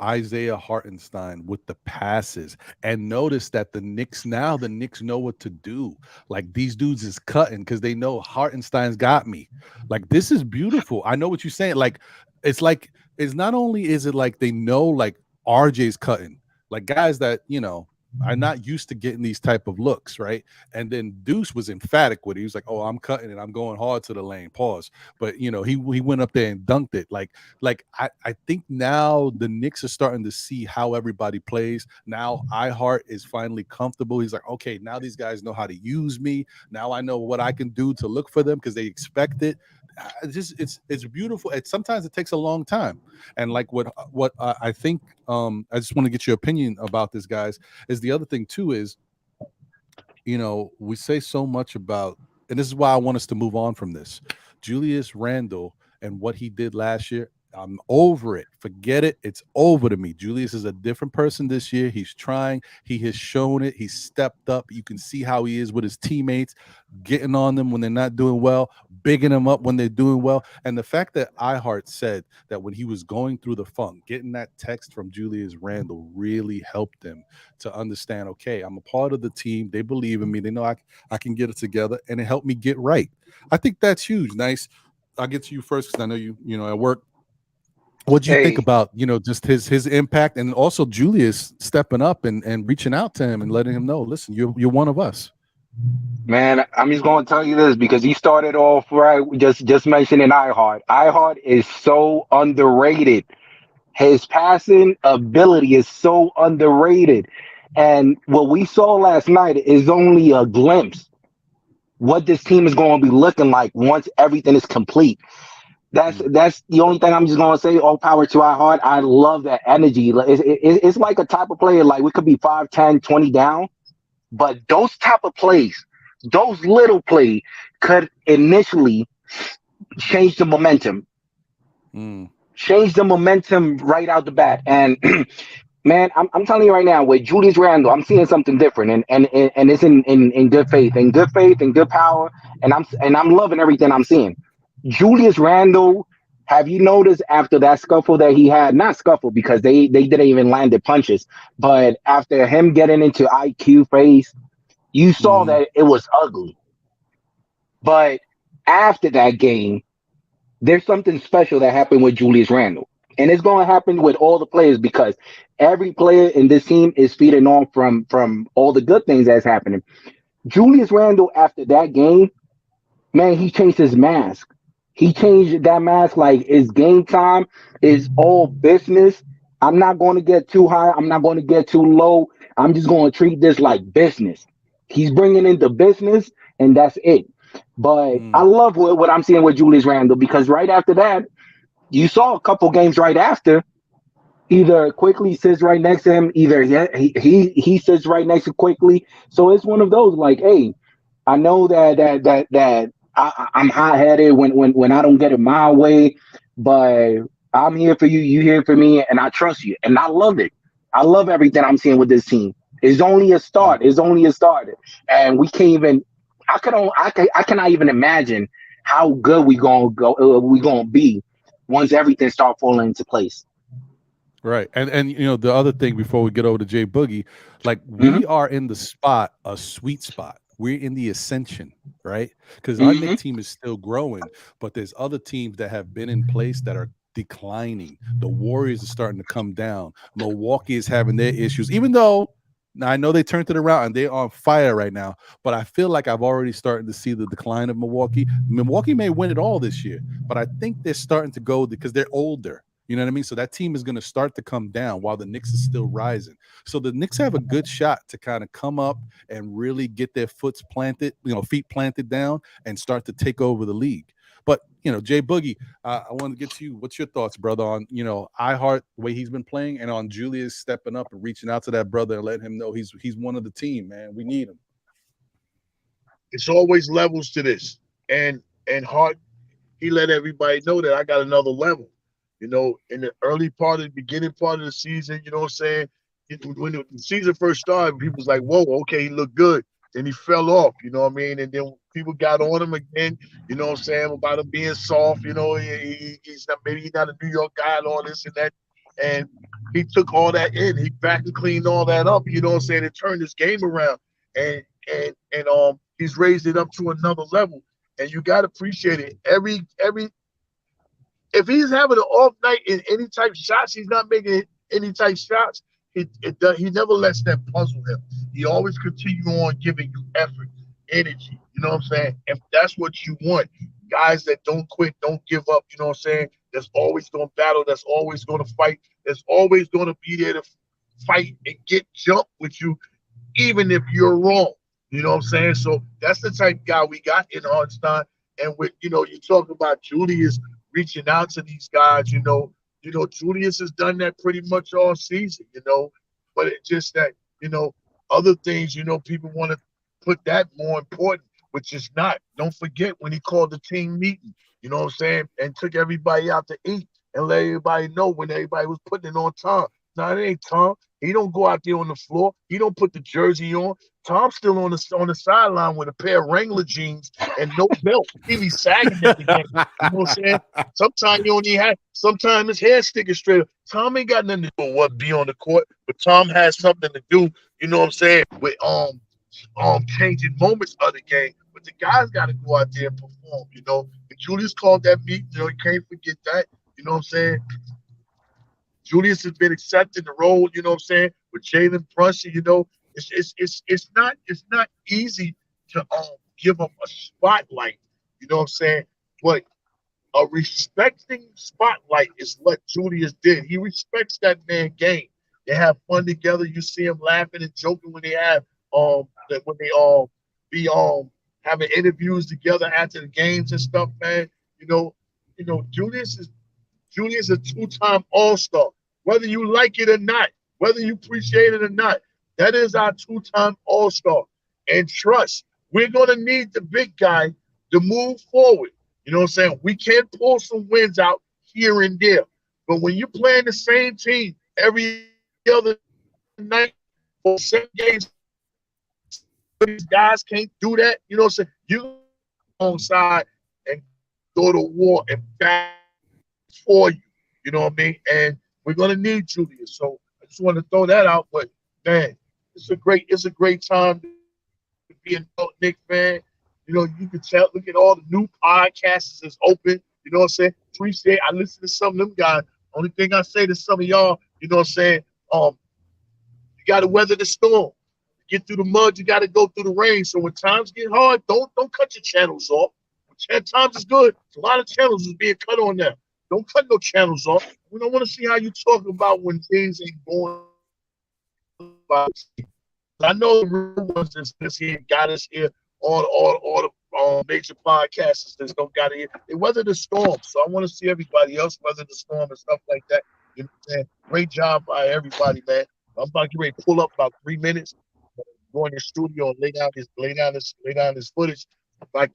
Isaiah Hartenstein with the passes? And notice that the Knicks know what to do. Like, these dudes is cutting because they know Hartenstein's got me. Like, this is beautiful. I know what you're saying. Like it's not only is it like they know like RJ's cutting, like guys that are not used to getting these type of looks, right? And then Deuce was emphatic with it. He was like, "Oh, I'm cutting and I'm going hard to the lane." Pause. But he went up there and dunked it. Like I think now the Knicks are starting to see how everybody plays. Now iHeart is finally comfortable. He's like, okay, now these guys know how to use me. Now I know what I can do to look for them because they expect it. It's beautiful. Sometimes it takes a long time, and like what I think, I just want to get your opinion about this, guys. Is the other thing too is, we say so much about, and this is why I want us to move on from this, Julius Randle and what he did last year. I'm over it. Forget it. It's over to me. Julius is a different person this year. He's trying. He has shown it. He's stepped up. You can see how he is with his teammates, getting on them when they're not doing well, bigging them up when they're doing well. And the fact that iHeart said that when he was going through the funk, getting that text from Julius Randle really helped him to understand, okay, I'm a part of the team. They believe in me. They know I can get it together, and it helped me get right. I think that's huge. Nice. I'll get to you first because I know you at work. What do you think about, just his impact, and also Julius stepping up and reaching out to him and letting him know, listen, you're one of us? Man, I'm just going to tell you this because he started off right just mentioning iHeart. iHeart is so underrated. His passing ability is so underrated. And what we saw last night is only a glimpse what this team is going to be looking like once everything is complete. That's the only thing I'm just gonna say. All power to iHeart. I love that energy. It's like a type of player, like we could be 5, 10, 20 down, but those type of plays, those little plays could initially change the momentum. Change the momentum right out the bat. And man, I'm telling you right now, with Julius Randle, I'm seeing something different, and it's in good faith, and good power, and I'm loving everything I'm seeing. Julius Randle, have you noticed after that scuffle that he had, not scuffle because they didn't even land the punches, but after him getting into IQ phase, you saw that it was ugly. But after that game, there's something special that happened with Julius Randle. And it's going to happen with all the players because every player in this team is feeding on from all the good things that's happening. Julius Randle, after that game, man, he changed his mask. He changed that mask like it's game time, it's all business, I'm not going to get too high. I'm not going to get too low. I'm just going to treat this like business. He's bringing in the business, and that's it. But I love what I'm seeing with Julius Randle, because right after that, you saw a couple games right after. Either Quickly sits right next to him, either he sits right next to Quickly. So it's one of those like, hey, I know that I'm hot headed when I don't get it my way, but I'm here for you, you here for me, and I trust you, and I love it. I love everything I'm seeing with this team. It's only a start. It's only a start, and we can't even. I cannot even imagine how good we gonna go. We gonna be once everything start falling into place. Right. And you know, the other thing before we get over to Jay Boogie, like we are in the spot, a sweet spot. We're in the ascension, right? Because our Knicks team is still growing, but there's other teams that have been in place that are declining. The Warriors are starting to come down. Milwaukee is having their issues, even though now I know they turned it around and they're on fire right now, but I feel like I've already started to see the decline of Milwaukee. Milwaukee may win it all this year, but I think they're starting to go because they're older. You know what I mean? So that team is going to start to come down while the Knicks is still rising. So the Knicks have a good shot to kind of come up and really get their feet planted down and start to take over the league. But, you know, Jay Boogie, I want to get to you. What's your thoughts, brother, on, you know, iHeart, the way he's been playing, and on Julius stepping up and reaching out to that brother and letting him know he's one of the team, man. We need him. It's always levels to this. And Hart, he let everybody know that I got another level. You know, in the beginning part of the season, you know what I'm saying? When the season first started, people was like, whoa, okay, he looked good. Then he fell off, you know what I mean? And then people got on him again, you know what I'm saying, about him being soft, you know, he's not a New York guy and all this and that. And he took all that in. He vacuum cleaned all that up, you know what I'm saying, and turned his game around. And he's raised it up to another level. And you gotta appreciate it. If he's having an off night in any type of shots, he's not making any type of shots. He never lets that puzzle him. He always continue on giving you effort, energy. You know what I'm saying? And that's what you want. Guys that don't quit, don't give up. You know what I'm saying? That's always going to battle. That's always going to fight. That's always going to be there to fight and get jumped with you, even if you're wrong. You know what I'm saying? So that's the type of guy we got in Hartenstein. And with, you know, you talk about Julius reaching out to these guys, you know, Julius has done that pretty much all season, you know, but it's just that, you know, other things, you know, people want to put that more important, which is not. Don't forget when he called the team meeting, you know what I'm saying, and took everybody out to eat and let everybody know when everybody was putting it on Tom. No, it ain't Tom. He don't go out there on the floor. He don't put the jersey on. Tom's still on the sideline with a pair of Wrangler jeans and no belt. He be sagging at the game. You know what I'm saying? Sometimes you only have. Sometimes his hair sticking straight up. Tom ain't got nothing to do with what be on the court, but Tom has something to do. You know what I'm saying? With changing moments of the game. But the guys got to go out there and perform. You know, and Julius called that meet. You know, you can't forget that. You know what I'm saying? Julius has been accepting the role, you know what I'm saying, with Jalen Brunson, you know. It's not easy to give him a spotlight, you know what I'm saying? But a respecting spotlight is what Julius did. He respects that man game. They have fun together. You see him laughing and joking when they have be having interviews together after the games and stuff, man. You know, Julius is a two-time All-Star. Whether you like it or not, whether you appreciate it or not, that is our two-time All-Star. And trust, we're going to need the big guy to move forward. You know what I'm saying? We can pull some wins out here and there. But when you're playing the same team every other night for 7 games, these guys can't do that. You know what I'm saying? You go alongside and go to war and back for you. You know what I mean? And we're gonna need Julius. So I just want to throw that out. But man, it's a great time to be a Knicks fan. You know, you can tell. Look at all the new podcasts that's open. You know what I'm saying? Appreciate. I listen to some of them guys. Only thing I say to some of y'all, you know what I'm saying? You got to weather the storm. Get through the mud. You got to go through the rain. So when times get hard, don't cut your channels off. When times is good, a lot of channels is being cut on now. Don't cut no channels off. We don't want to see how you talk about when things ain't going. I know the real ones that's here got us here. All the major podcasters that's don't got it here. They weather the storm, so I want to see everybody else weather the storm and stuff like that. You know what I'm saying? Great job by everybody, man. I'm about to get ready to pull up about 3 minutes, go in the studio and lay down this footage. If I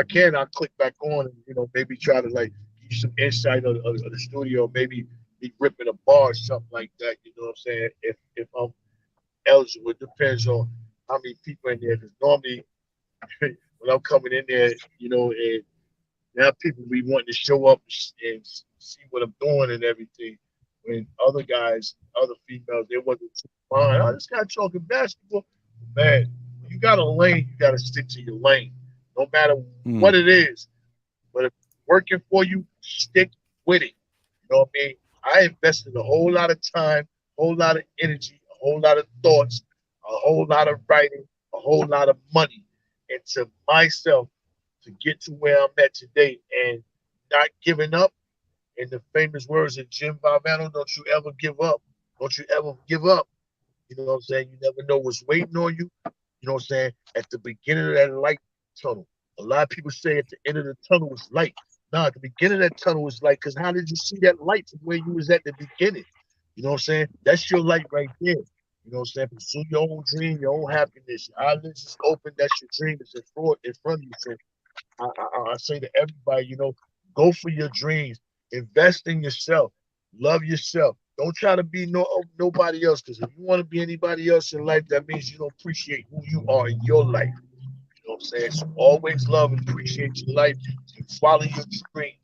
can, I'll click back on and maybe try to like give you some insight of the studio, maybe be ripping a bar or something like that. You know what I'm saying? If I'm eligible, it depends on how many people in there. Because normally when I'm coming in there, and now people be wanting to show up and see what I'm doing and everything. When other guys, other females, they wasn't too fine. Oh, this guy talking basketball. Man, when you got a lane, you got to stick to your lane, no matter what it is. But if it's working for you, stick with it. You know what I mean? I invested a whole lot of time, a whole lot of energy, a whole lot of thoughts, a whole lot of writing, a whole lot of money into myself to get to where I'm at today, and not giving up. In the famous words of Jim Valvano, don't you ever give up. Don't you ever give up. You know what I'm saying? You never know what's waiting on you. You know what I'm saying? At the beginning of that light tunnel, a lot of people say at the end of the tunnel was light. No, at the beginning of that tunnel was light, because how did you see that light from where you was at the beginning? You know what I'm saying? That's your light right there. You know what I'm saying? Pursue your own dream, your own happiness. Your eyelids is open. That's your dream. It's in front of you. So I say to everybody, go for your dreams. Invest in yourself. Love yourself. Don't try to be nobody else, because if you want to be anybody else in life, that means you don't appreciate who you are in your life. You know what I'm saying? So always love and appreciate your life. You follow your dreams.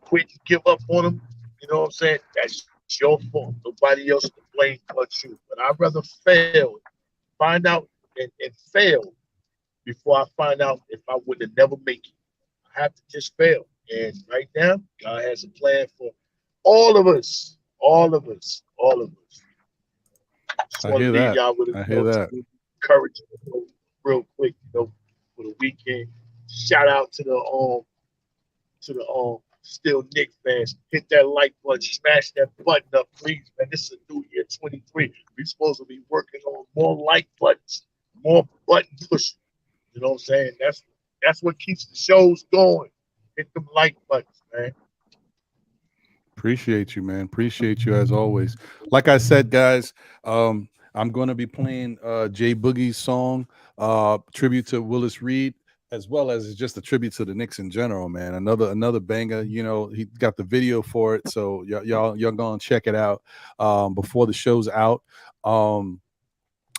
Quit, give up on them. You know what I'm saying? That's your fault. Nobody else to blame but you. But I'd rather fail, find out and fail before I find out if I would have never make it. I have to just fail. And right now, God has a plan for all of us. All of us. All of us. Just want to leave y'all with courage real quick, for the weekend. Shout out to the still Knicks fans. Hit that like button, smash that button up, please, man. This is a new year 23. We're supposed to be working on more like buttons, more button pushing. You know what I'm saying? That's what keeps the shows going. Hit them like buttons, man. Appreciate you, man. Appreciate you as always. Like I said, guys, I'm going to be playing Jay Boogie's song, tribute to Willis Reed, as well as just a tribute to the Knicks in general, man. Another banger. He got the video for it, so y'all gonna check it out before the show's out. I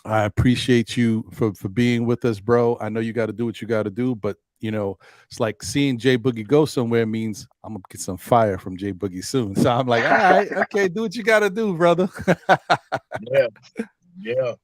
appreciate you for being with us, bro. I know you got to do what you got to do, but it's like seeing Jay Boogie go somewhere means I'm gonna get some fire from Jay Boogie soon. So I'm like, all right, okay, do what you got to do, brother. Yeah.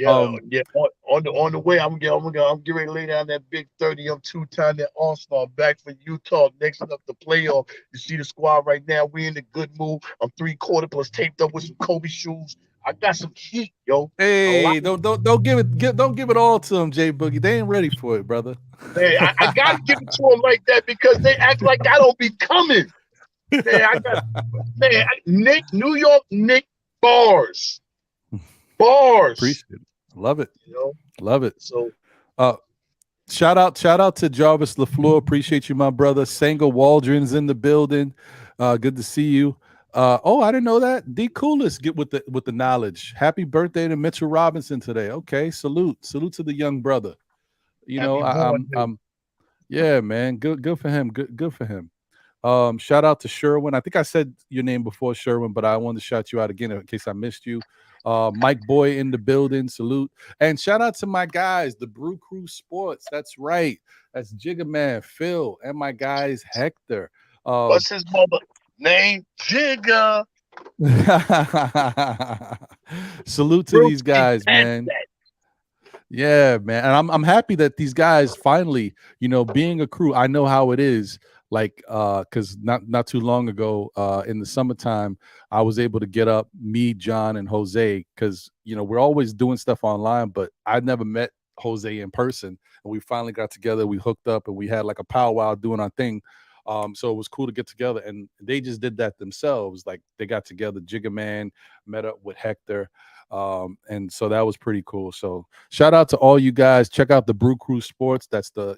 On the way, I'm getting ready to lay down that big 30. I'm 2-time that All-Star back for Utah. Next up the playoff. You see the squad right now. We in a good mood. I'm 3/4 plus taped up with some Kobe shoes. I got some heat, yo. Hey, don't give it all to them, Jay Boogie. They ain't ready for it, brother. Man, I gotta give it to them like that, because they act like I don't be coming. Man, New York Knicks bars. Appreciate it. Love it. Love it. So shout out to Jarvis LaFleur. Appreciate you, my brother. Sanga Waldron's in the building. Good to see you. I didn't know that. D Coolest get with the knowledge. Happy birthday to Mitchell Robinson today. Okay, salute to the young brother. Yeah, man. Good for him. Good for him. Shout out to Sherwin. I think I said your name before, Sherwin, but I wanted to shout you out again in case I missed you. Mike Boy in the building. Salute. And shout out to my guys, the Brew Crew Sports. That's right. That's Jigga Man, Phil, and my guys, Hector. What's his mother name? Jigga. Salute to these guys, man. Yeah, man. And I'm happy that these guys finally, being a crew, I know how it is. Like, because not too long ago, in the summertime, I was able to get up, me, John, and Jose, because we're always doing stuff online, but I never met Jose in person. And we finally got together, we hooked up, and we had like a powwow doing our thing. So it was cool to get together, and they just did that themselves. Like they got together, Jigga Man met up with Hector, and so that was pretty cool. So shout out to all you guys. Check out the Brew Crew Sports. That's the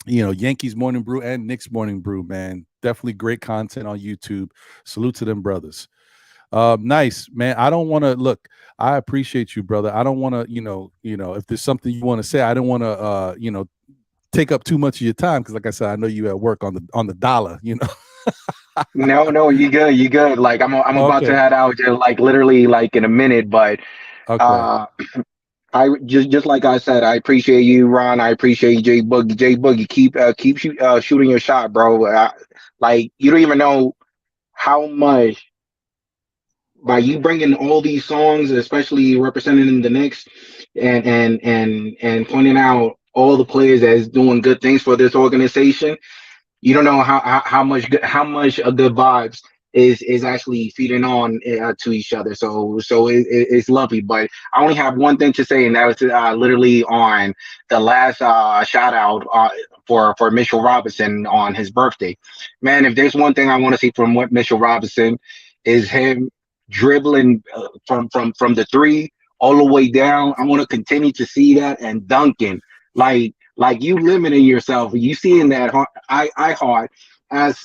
Yankees Morning Brew and Knicks Morning Brew, man. Definitely great content on YouTube. Salute to them brothers. Nice, man. I don't want to look. I appreciate you, brother. I don't want to, if there's something you want to say, I don't want to, take up too much of your time because, like I said, I know you at work on the dollar. No, you good, you good. Like I'm about to Okay. head out just like literally like in a minute, but Okay. uh I just like I said, I appreciate you, Ron. I appreciate you, J Boogie. J Boogie, keep shooting your shot, bro. Like you don't even know how much by you bringing all these songs, especially representing the Knicks, and pointing out all the players that's doing good things for this organization. You don't know how much a good vibes is actually feeding on to each other. So it's lovely. But I only have one thing to say, and that was literally on the last shout out for Mitchell Robinson on his birthday. Man, if there's one thing I want to see from what Mitchell Robinson is him dribbling from the three all the way down. I want to continue to see that and dunking like you limiting yourself. You seeing that I heart as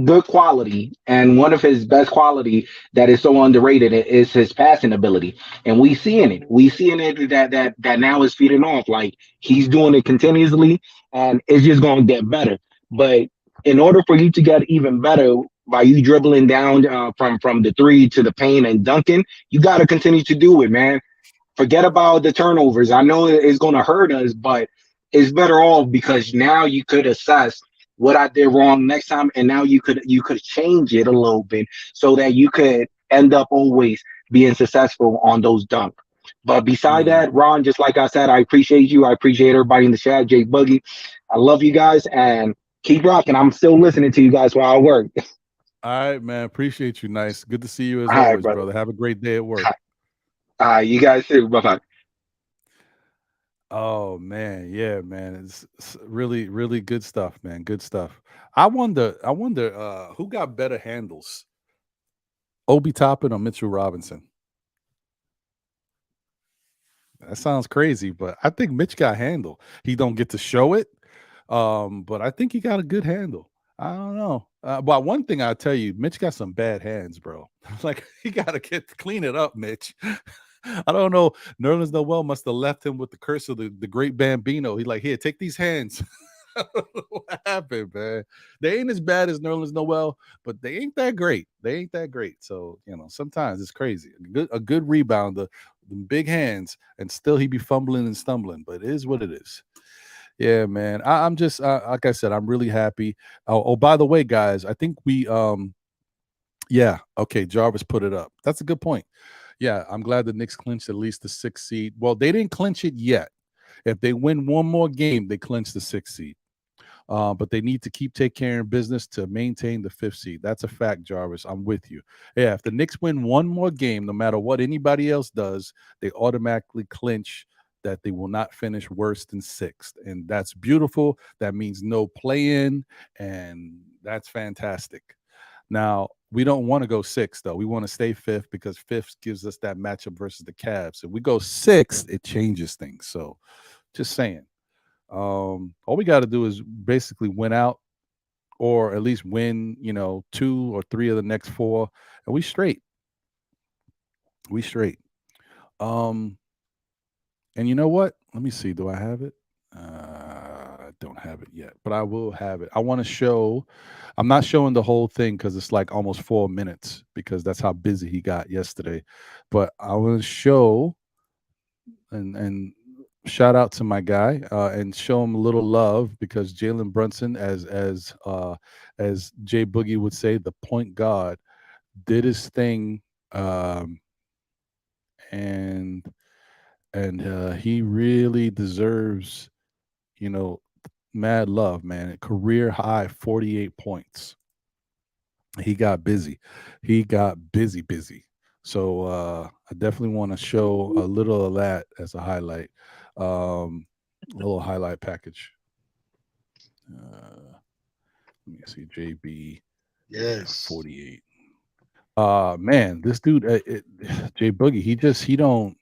good quality, and one of his best quality that is so underrated is his passing ability, and we seeing it that now is feeding off. Like he's doing it continuously, and it's just going to get better. But in order for you to get even better by you dribbling down from the three to the paint and dunking, you got to continue to do it, man. Forget about the turnovers. I know it's going to hurt us, but it's better off because now you could assess what I did wrong next time, and now you could change it a little bit so that you could end up always being successful on those dunks. But beside Mm. that, Ron, just like I said, I appreciate you. I appreciate everybody in the chat. Jay Buggy, I love you guys and keep rocking. I'm still listening to you guys while I work. All right, man. Appreciate you. Nice. Good to see you as All right, always, brother. brother. Have a great day at work. You guys too. Bye bye. Oh man, yeah, man. It's really, really good stuff, man. Good stuff. I wonder who got better handles, Obi Toppin or Mitchell Robinson. That sounds crazy, but I think Mitch got handle. He don't get to show it, but I think he got a good handle. I don't know. But one thing I tell you, Mitch got some bad hands, bro. Like he got to clean it up, Mitch. I don't know. Nerlens Noel must have left him with the curse of the great Bambino. He's like, here, take these hands. I don't know what happened, man? They ain't as bad as Nerlens Noel, but they ain't that great. They ain't that great. So sometimes it's crazy. A good rebounder, them big hands, and still he be fumbling and stumbling. But it is what it is. Yeah, man. I'm just like I said, I'm really happy. Oh, by the way, guys, I think yeah, okay, Jarvis put it up. That's a good point. Yeah, I'm glad the Knicks clinched at least the 6th seed. Well, they didn't clinch it yet. If they win one more game, they clinch the 6th seed. But they need to keep taking care of business to maintain the 5th seed. That's a fact, Jarvis. I'm with you. Yeah, if the Knicks win one more game, no matter what anybody else does, they automatically clinch that they will not finish worse than 6th. And that's beautiful. That means no play-in, and that's fantastic. Now, we don't want to go 6th, though. We want to stay 5th because 5th gives us that matchup versus the Cavs. If we go 6th, it changes things. So just saying. All we got to do is basically win out or at least win, 2 or 3 of the next 4, and we straight. We straight. Um, and you know what? Let me see. Do I have it? I don't have it yet, but I will have it. I want to show. I'm not showing the whole thing because it's like almost 4 minutes because that's how busy he got yesterday. But I want to show and shout out to my guy and show him a little love because Jalen Brunson, as Jay Boogie would say, the point guard, did his thing, and he really deserves, you know, mad love, man. Career high 48 points. He got busy. He got busy. So I definitely want to show a little of that as a highlight. A little highlight package. Let me see. JB. Yes. 48. Man, this dude, Jay Boogie, he don't.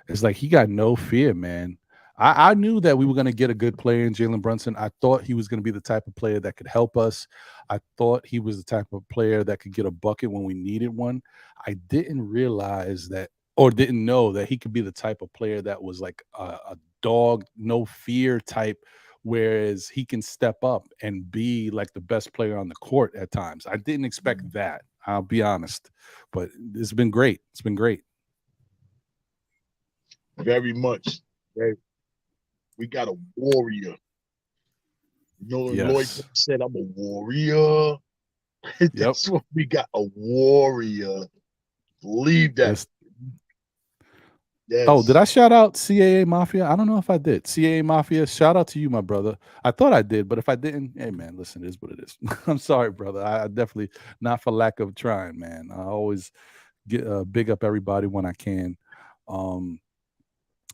It's like he got no fear, man. I knew that we were going to get a good player in Jalen Brunson. I thought he was going to be the type of player that could help us. I thought he was the type of player that could get a bucket when we needed one. I didn't realize that, or didn't know that he could be the type of player that was like a dog, no fear type, whereas he can step up and be like the best player on the court at times. I didn't expect that. I'll be honest, but it's been great. It's been great. Very much. We got a warrior. You know, Lloyd said, I'm a warrior. That's what we got, a warrior. Believe that. Yes. Oh, did I shout out CAA Mafia? I don't know if I did. CAA Mafia, shout out to you, my brother. I thought I did, but if I didn't, hey, man, listen, it is what it is. I'm sorry, brother. I definitely, not for lack of trying, man. I always get big up everybody when I can.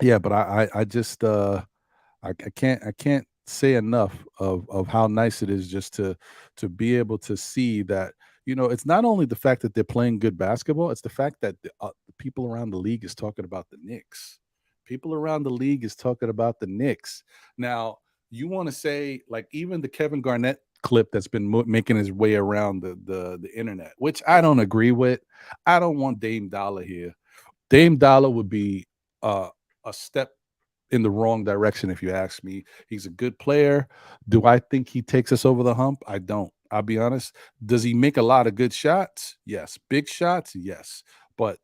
Yeah, but I just I can't say enough of how nice it is just to be able to see that, you know, it's not only the fact that they're playing good basketball, it's the fact that the people around the league is talking about the Knicks. People around the league is talking about the Knicks. Now, you want to say, like, even the Kevin Garnett clip that's been making his way around the internet, which I don't agree with. I don't want Dame Dollar here. Dame Dollar would be a step in the wrong direction, if you ask me. He's a good player. Do I think he takes us over the hump? I don't. I'll be honest. Does he make a lot of good shots? Yes. Big shots? Yes. But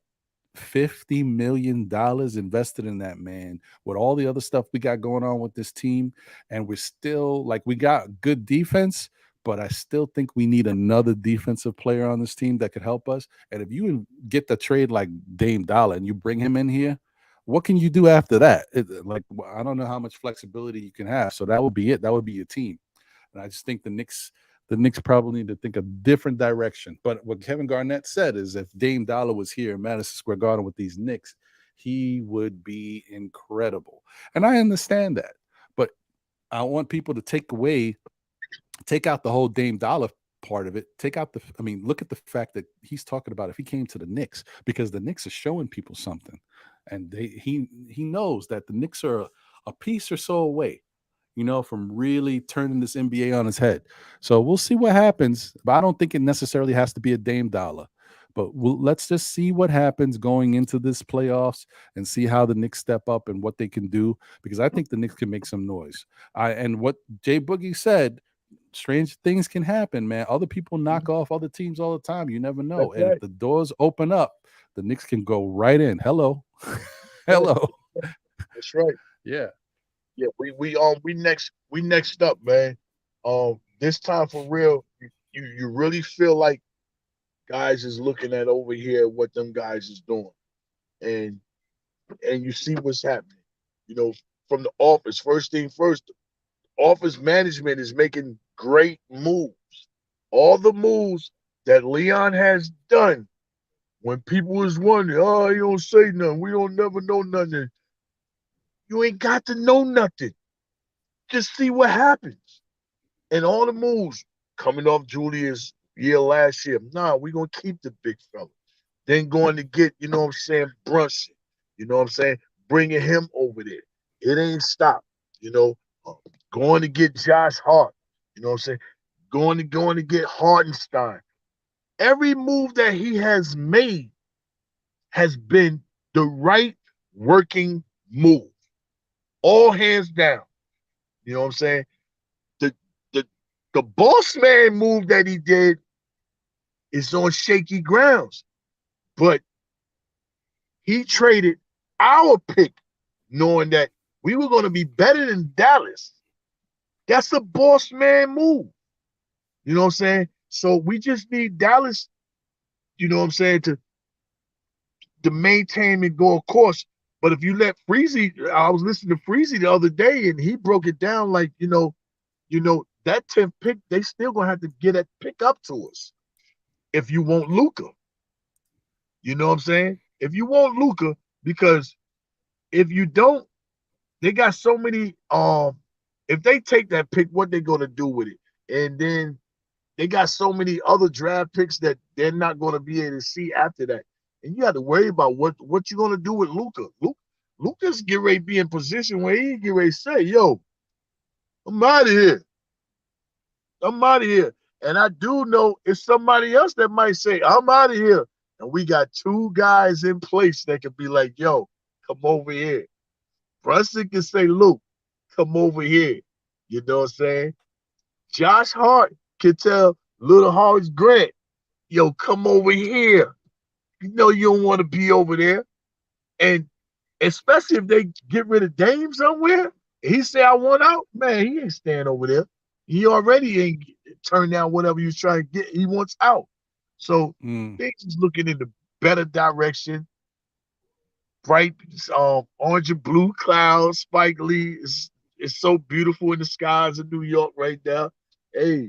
$50 million invested in that man with all the other stuff we got going on with this team, and we're still, like, we got good defense, but I still think we need another defensive player on this team that could help us. And if you get the trade like Dame Dollar and you bring him in here, what can you do after that? I don't know how much flexibility you can have. So that would be it. That would be your team. And I just think the Knicks probably need to think a different direction. But what Kevin Garnett said is, if Dame Dollar was here in Madison Square Garden with these Knicks, he would be incredible. And I understand that. But I want people to take out the whole Dame Dollar part of it. Look at the fact that he's talking about if he came to the Knicks, because the Knicks are showing people something. And he knows that the Knicks are a piece or so away, you know, from really turning this NBA on its head. So we'll see what happens. But I don't think it necessarily has to be a Dame Dollar. But let's just see what happens going into this playoffs and see how the Knicks step up and what they can do, because I think the Knicks can make some noise. And what Jay Boogie said, strange things can happen, man. Other people knock off other teams all the time. You never know. That's and right. If the doors open up, the Knicks can go right in. Hello. Hello. That's right. Yeah. Yeah, we next up, man. This time for real, you really feel like guys is looking at over here what them guys is doing. And you see what's happening. You know, from the office, first thing first, office management is making great moves. All the moves that Leon has done, when people was wondering, oh, you don't say nothing, we don't never know nothing. You ain't got to know nothing. Just see what happens. And all the moves coming off Julius year last year. Nah, we're going to keep the big fella. Then going to get, you know what I'm saying, Brunson. You know what I'm saying? Bringing him over there. It ain't stopped. You know, going to get Josh Hart. You know what I'm saying? Going to get Hartenstein. Every move that he has made has been the right working move. All hands down. You know what I'm saying? The boss man move that he did is on shaky grounds. But he traded our pick knowing that we were going to be better than Dallas. That's a boss man move. You know what I'm saying? So we just need Dallas, you know what I'm saying, to maintain and go a course. But if you let Freezy, I was listening to Freezy the other day, and he broke it down like, you know, that 10th pick, they still gonna have to get that pick up to us if you want Luka. You know what I'm saying? If you want Luka, because if you don't, they got so many. If they take that pick, what they gonna do with it? And then they got so many other draft picks that they're not going to be able to see after that. And you have to worry about what you're going to do with Luka. Luka's get ready to be in position where he get ready to say, yo, I'm out of here. I'm out of here. And I do know it's somebody else that might say, I'm out of here. And we got two guys in place that can be like, yo, come over here. Brunson can say, Luke, come over here. You know what I'm saying? Josh Hart can tell Little Horace Grant, yo, come over here. You know you don't want to be over there. And especially if they get rid of Dame somewhere, he say, I want out, man, he ain't staying over there. He already ain't turned down whatever he was trying to get. He wants out. So things is looking in the better direction. Bright orange and blue clouds. Spike Lee is so beautiful in the skies of New York right now. Hey,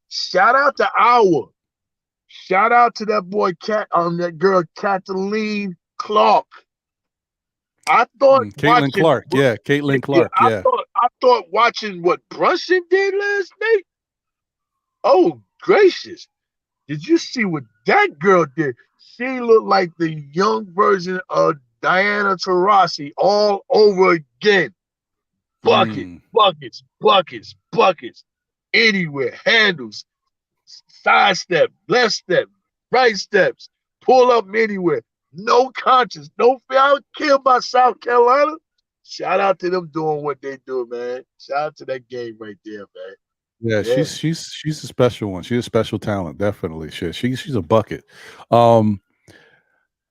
shout out to Our. Shout out to that boy that girl Kathleen Clark. I thought Caitlin Clark, Caitlin Clark, I thought watching what Brunson did last night. Oh gracious! Did you see what that girl did? She looked like the young version of Diana Taurasi all over again. Buckets. Anywhere, handles, side step, left step, right steps, pull up anywhere. No conscience, no fear. I don't care about South Carolina. Shout out to them doing what they do, man. Shout out to that game right there, man. Yeah, she's a special one. She's a special talent, definitely. She's a bucket.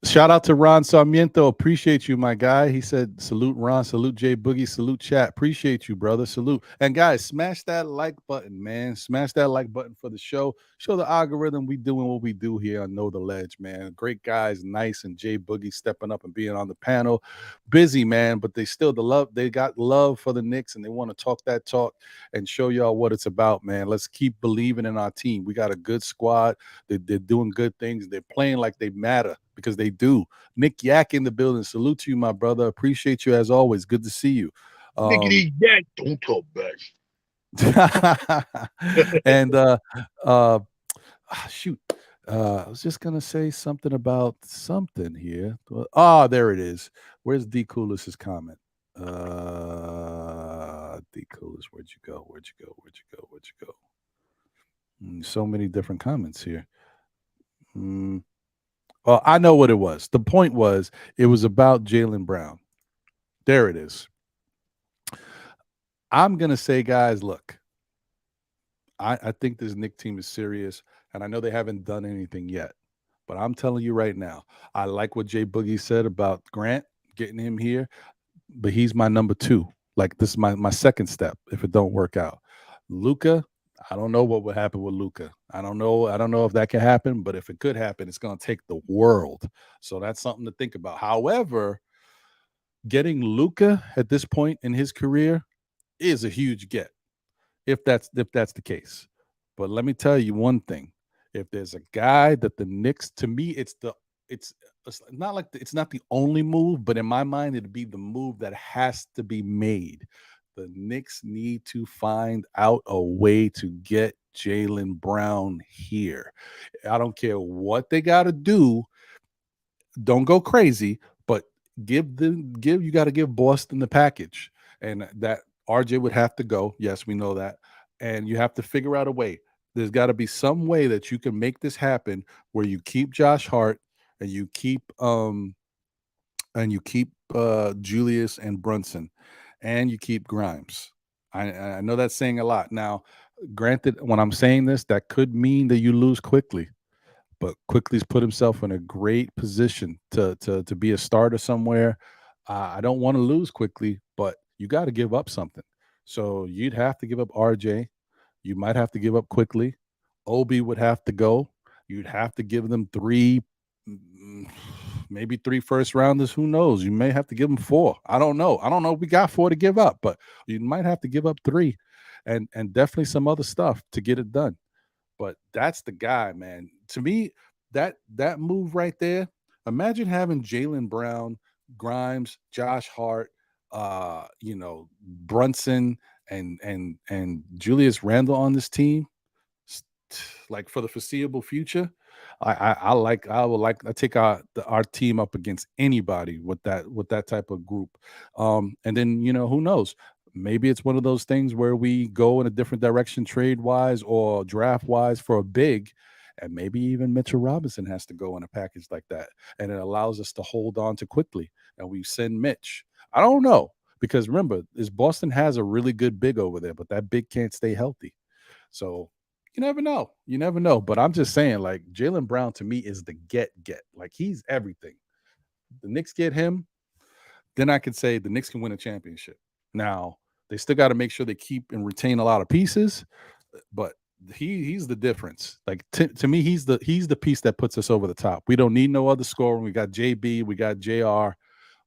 Shout out to Ron Sarmiento. Appreciate you, my guy. He said, salute Ron, salute Jay Boogie, salute chat. Appreciate you, brother. Salute. And guys, smash that like button, man. Smash that like button for the show. Show the algorithm we doing what we do here on Know the Ledge, man. Great guys, nice, and Jay Boogie stepping up and being on the panel. Busy, man, but they got love for the Knicks, and they want to talk that talk and show y'all what it's about, man. Let's keep believing in our team. We got a good squad. They're doing good things. They're playing like they matter, because they do. Nick Yak in the building. Salute to you, my brother. Appreciate you as always. Good to see you. Nickety Yak, don't talk back. And shoot. I was just gonna say something about something here. There it is. Where's D Coolis's comment? D Coolis, where'd you go? So many different comments here. Well, I know what it was. The point was, it was about Jalen Brown. There it is. I'm going to say, guys, look, I think this Knicks team is serious, and I know they haven't done anything yet. But I'm telling you right now, I like what Jay Boogie said about Grant, getting him here, but he's my number 2. Like, this is my second step if it don't work out. Luka, I don't know what would happen with Luka. I don't know if that can happen, but if it could happen, it's going to take the world. So that's something to think about. However, getting Luka at this point in his career is a huge get, if that's the case. But let me tell you one thing: if there's a guy that the Knicks, to me, it's not like it's not the only move, but in my mind, it'd be the move that has to be made. The Knicks need to find out a way to get Jalen Brown here. I don't care what they got to do. Don't go crazy, but you got to give Boston the package. And that RJ would have to go. Yes, we know that. And you have to figure out a way. There's got to be some way that you can make this happen where you keep Josh Hart and you keep Julius and Brunson. And you keep Grimes. I know that's saying a lot. Now, granted, when I'm saying this, that could mean that you lose Quickly. But Quickly's put himself in a great position to be a starter somewhere. I don't want to lose Quickly, but you got to give up something. So you'd have to give up RJ. You might have to give up Quickly. Obi would have to go. You'd have to give them 3, maybe 3 first rounders. Who knows? You may have to give them 4. I don't know. We got 4 to give up, but you might have to give up 3 and definitely some other stuff to get it done. But that's the guy, man. To me, that move right there, imagine having Jalen Brown, Grimes, Josh Hart, Brunson and Julius Randle on this team. like for the foreseeable future, I take our team up against anybody with that type of group. And then who knows? Maybe it's one of those things where we go in a different direction trade wise or draft wise for a big, and maybe even Mitchell Robinson has to go in a package like that, and it allows us to hold on to quickly, and we send Mitch. I don't know, because remember, Boston has a really good big over there, but that big can't stay healthy. So you never know. You never know. But I'm just saying, like, Jalen Brown to me is the get. Like, he's everything. The Knicks get him, then I could say the Knicks can win a championship. Now, they still got to make sure they keep and retain a lot of pieces, but he's the difference. Like, to me, he's the piece that puts us over the top. We don't need no other scoring. We got JB, we got JR,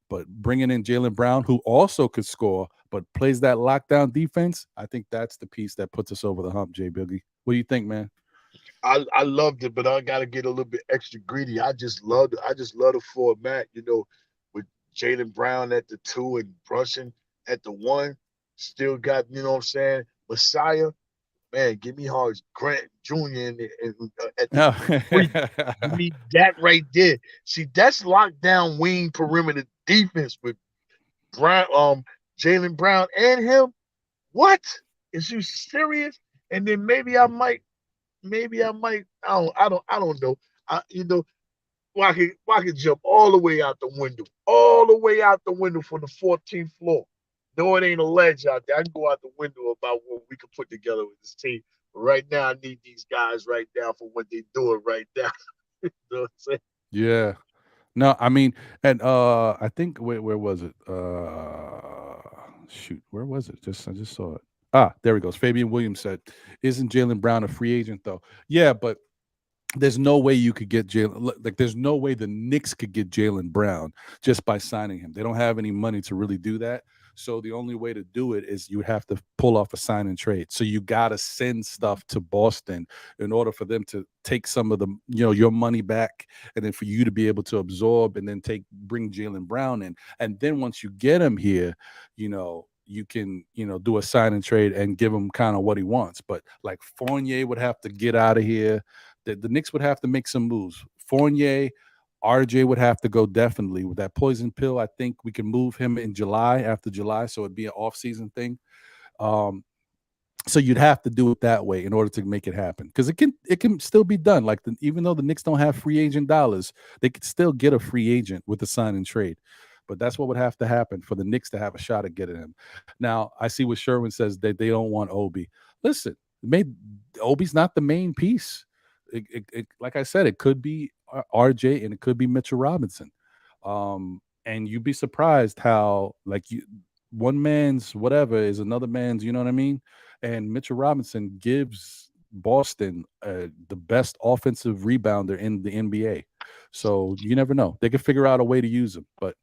but bringing in Jalen Brown, who also could score but plays that lockdown defense, I think that's the piece that puts us over the hump. J Boogie, what do you think, man? I loved it, but I got to get a little bit extra greedy. I just love the format, with Jalen Brown at the 2 and Brunson at the 1. Still got, Messiah. Man, give me Horace Grant Jr. At the 3. Give me that right there. See, that's lockdown wing perimeter defense with Brown, Jalen Brown and him. What? Is you serious? And then maybe I might. I don't know. I could jump all the way out the window from the 14th floor. No, it ain't a ledge out there. I can go out the window about what we can put together with this team. But right now, I need these guys right now for what they're doing right now. You know what I'm saying? Yeah. No, I mean, and I think where was it? Shoot, where was it? I just saw it. There he goes. Fabian Williams said, "Isn't Jalen Brown a free agent though?" Yeah, but there's no way you could get Jalen. Like, there's no way the Knicks could get Jalen Brown just by signing him. They don't have any money to really do that. So the only way to do it is you have to pull off a sign and trade. So you got to send stuff to Boston in order for them to take some of the, your money back, and then for you to be able to absorb and then bring Jalen Brown in. And then once you get him here, you can, do a sign and trade and give him kind of what he wants. But like Fournier would have to get out of here. The Knicks would have to make some moves. Fournier, RJ would have to go definitely. With that poison pill, I think we can move him in July, after July, so it'd be an off-season thing. So you'd have to do it that way in order to make it happen, because it can still be done. Like, even though the Knicks don't have free agent dollars, they could still get a free agent with a sign and trade. But that's what would have to happen for the Knicks to have a shot at getting him. Now, I see what Sherwin says, that they don't want Obi. Listen, Obi's not the main piece. Like I said, it could be RJ and it could be Mitchell Robinson. And you'd be surprised how, like, one man's whatever is another man's, you know what I mean? And Mitchell Robinson gives Boston the best offensive rebounder in the NBA. So you never know. They could figure out a way to use him, but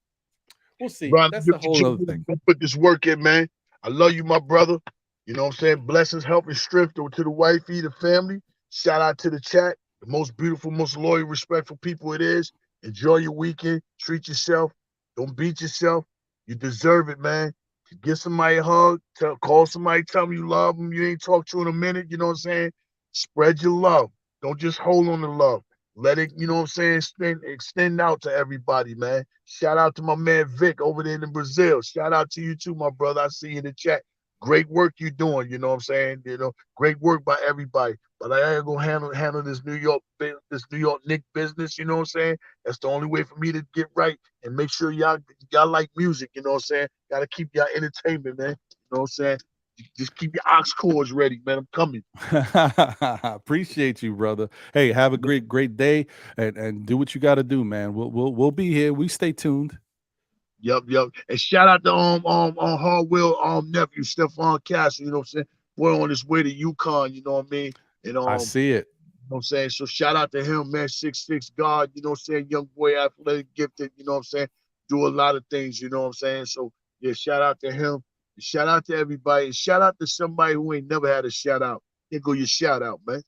we'll see. Brian, that's the whole other thing. Put this work in, man. I love you, my brother. You know what I'm saying? Blessings, help, and strength to the wifey, the family. Shout out to the chat. The most beautiful, most loyal, respectful people it is. Enjoy your weekend. Treat yourself. Don't beat yourself. You deserve it, man. Give somebody a hug. Call somebody. Tell them you love them. You ain't talked to in a minute. You know what I'm saying? Spread your love. Don't just hold on to love. Let it, you know what I'm saying, extend out to everybody, man. Shout out to my man Vic over there in Brazil. Shout out to you too, my brother. I see you in the chat. Great work you doing, you know what I'm saying? Great work by everybody. But I ain't gonna handle this New York Knicks business, you know what I'm saying? That's the only way for me to get right and make sure y'all like music, you know what I'm saying? Gotta keep y'all entertainment, man. You know what I'm saying? Just keep your aux cords ready, man. I'm coming. Appreciate you, brother. Hey, have a great day, and do what you got to do, man. We'll be here. We stay tuned. Yep. And shout out to Hardwell nephew Stephon Castle, you know what I'm saying? Boy on his way to UConn, you know what I mean? And I see it. You know what I'm saying? So shout out to him, man. 6'6" guard, you know what I'm saying? Young boy, athletic, gifted, you know what I'm saying? Do a lot of things, you know what I'm saying? So yeah, shout out to him. Shout out to everybody. Shout out to somebody who ain't never had a shout out. Here go your shout out, man.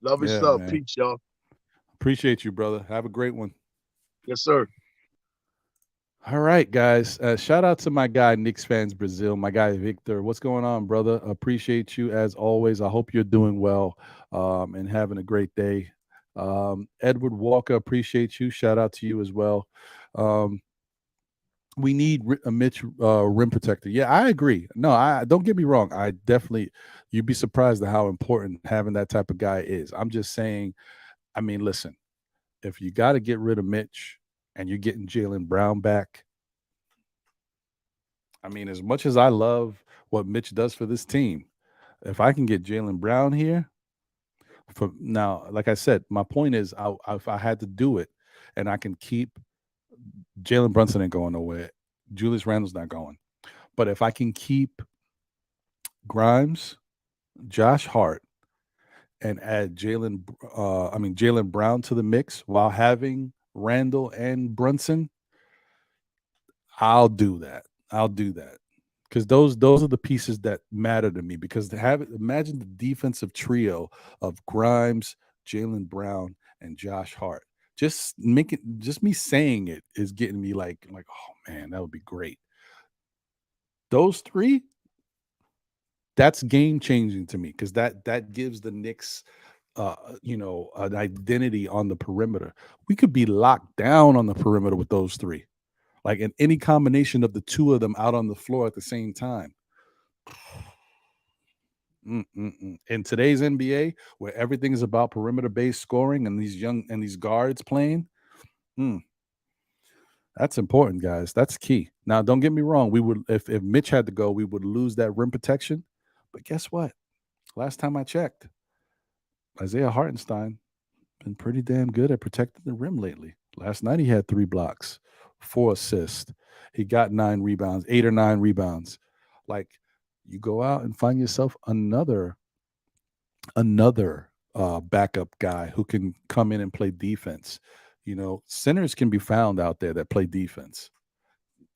Love and stuff. Man. Peace, y'all. Appreciate you, brother. Have a great one. Yes, sir. All right, guys. Shout out to my guy, Knicks fans Brazil, my guy Victor. What's going on, brother? Appreciate you as always. I hope you're doing well and having a great day. Edward Walker, appreciate you. Shout out to you as well. Um, we need a Mitch rim protector. Yeah, I agree. No, I don't get me wrong. I definitely, you'd be surprised at how important having that type of guy is. I'm just saying. I mean, listen, if you got to get rid of Mitch and you're getting Jalen Brown back, I mean, as much as I love what Mitch does for this team, if I can get Jalen Brown here, for now, like I said, my point is, if I had to do it, and I can keep Jalen Brunson ain't going nowhere, Julius Randle's not going, but if I can keep Grimes, Josh Hart, and add Jalen Brown to the mix while having Randle and Brunson, I'll do that. I'll do that. Because those are the pieces that matter to me. Because to have imagine the defensive trio of Grimes, Jalen Brown, and Josh Hart. Just me saying it is getting me like, oh man, that would be great. Those three, that's game changing to me because that gives the Knicks an identity on the perimeter. We could be locked down on the perimeter with those three. Like in any combination of the two of them out on the floor at the same time. In today's NBA, where everything is about perimeter-based scoring and these guards playing, that's important, guys. That's key. Now, don't get me wrong. We would if Mitch had to go, we would lose that rim protection. But guess what? Last time I checked, Isaiah Hartenstein been pretty damn good at protecting the rim lately. Last night he had 3 blocks, 4 assists. He got 9 rebounds, 8 or 9 rebounds. Like you go out and find yourself another backup guy who can come in and play defense. Centers can be found out there that play defense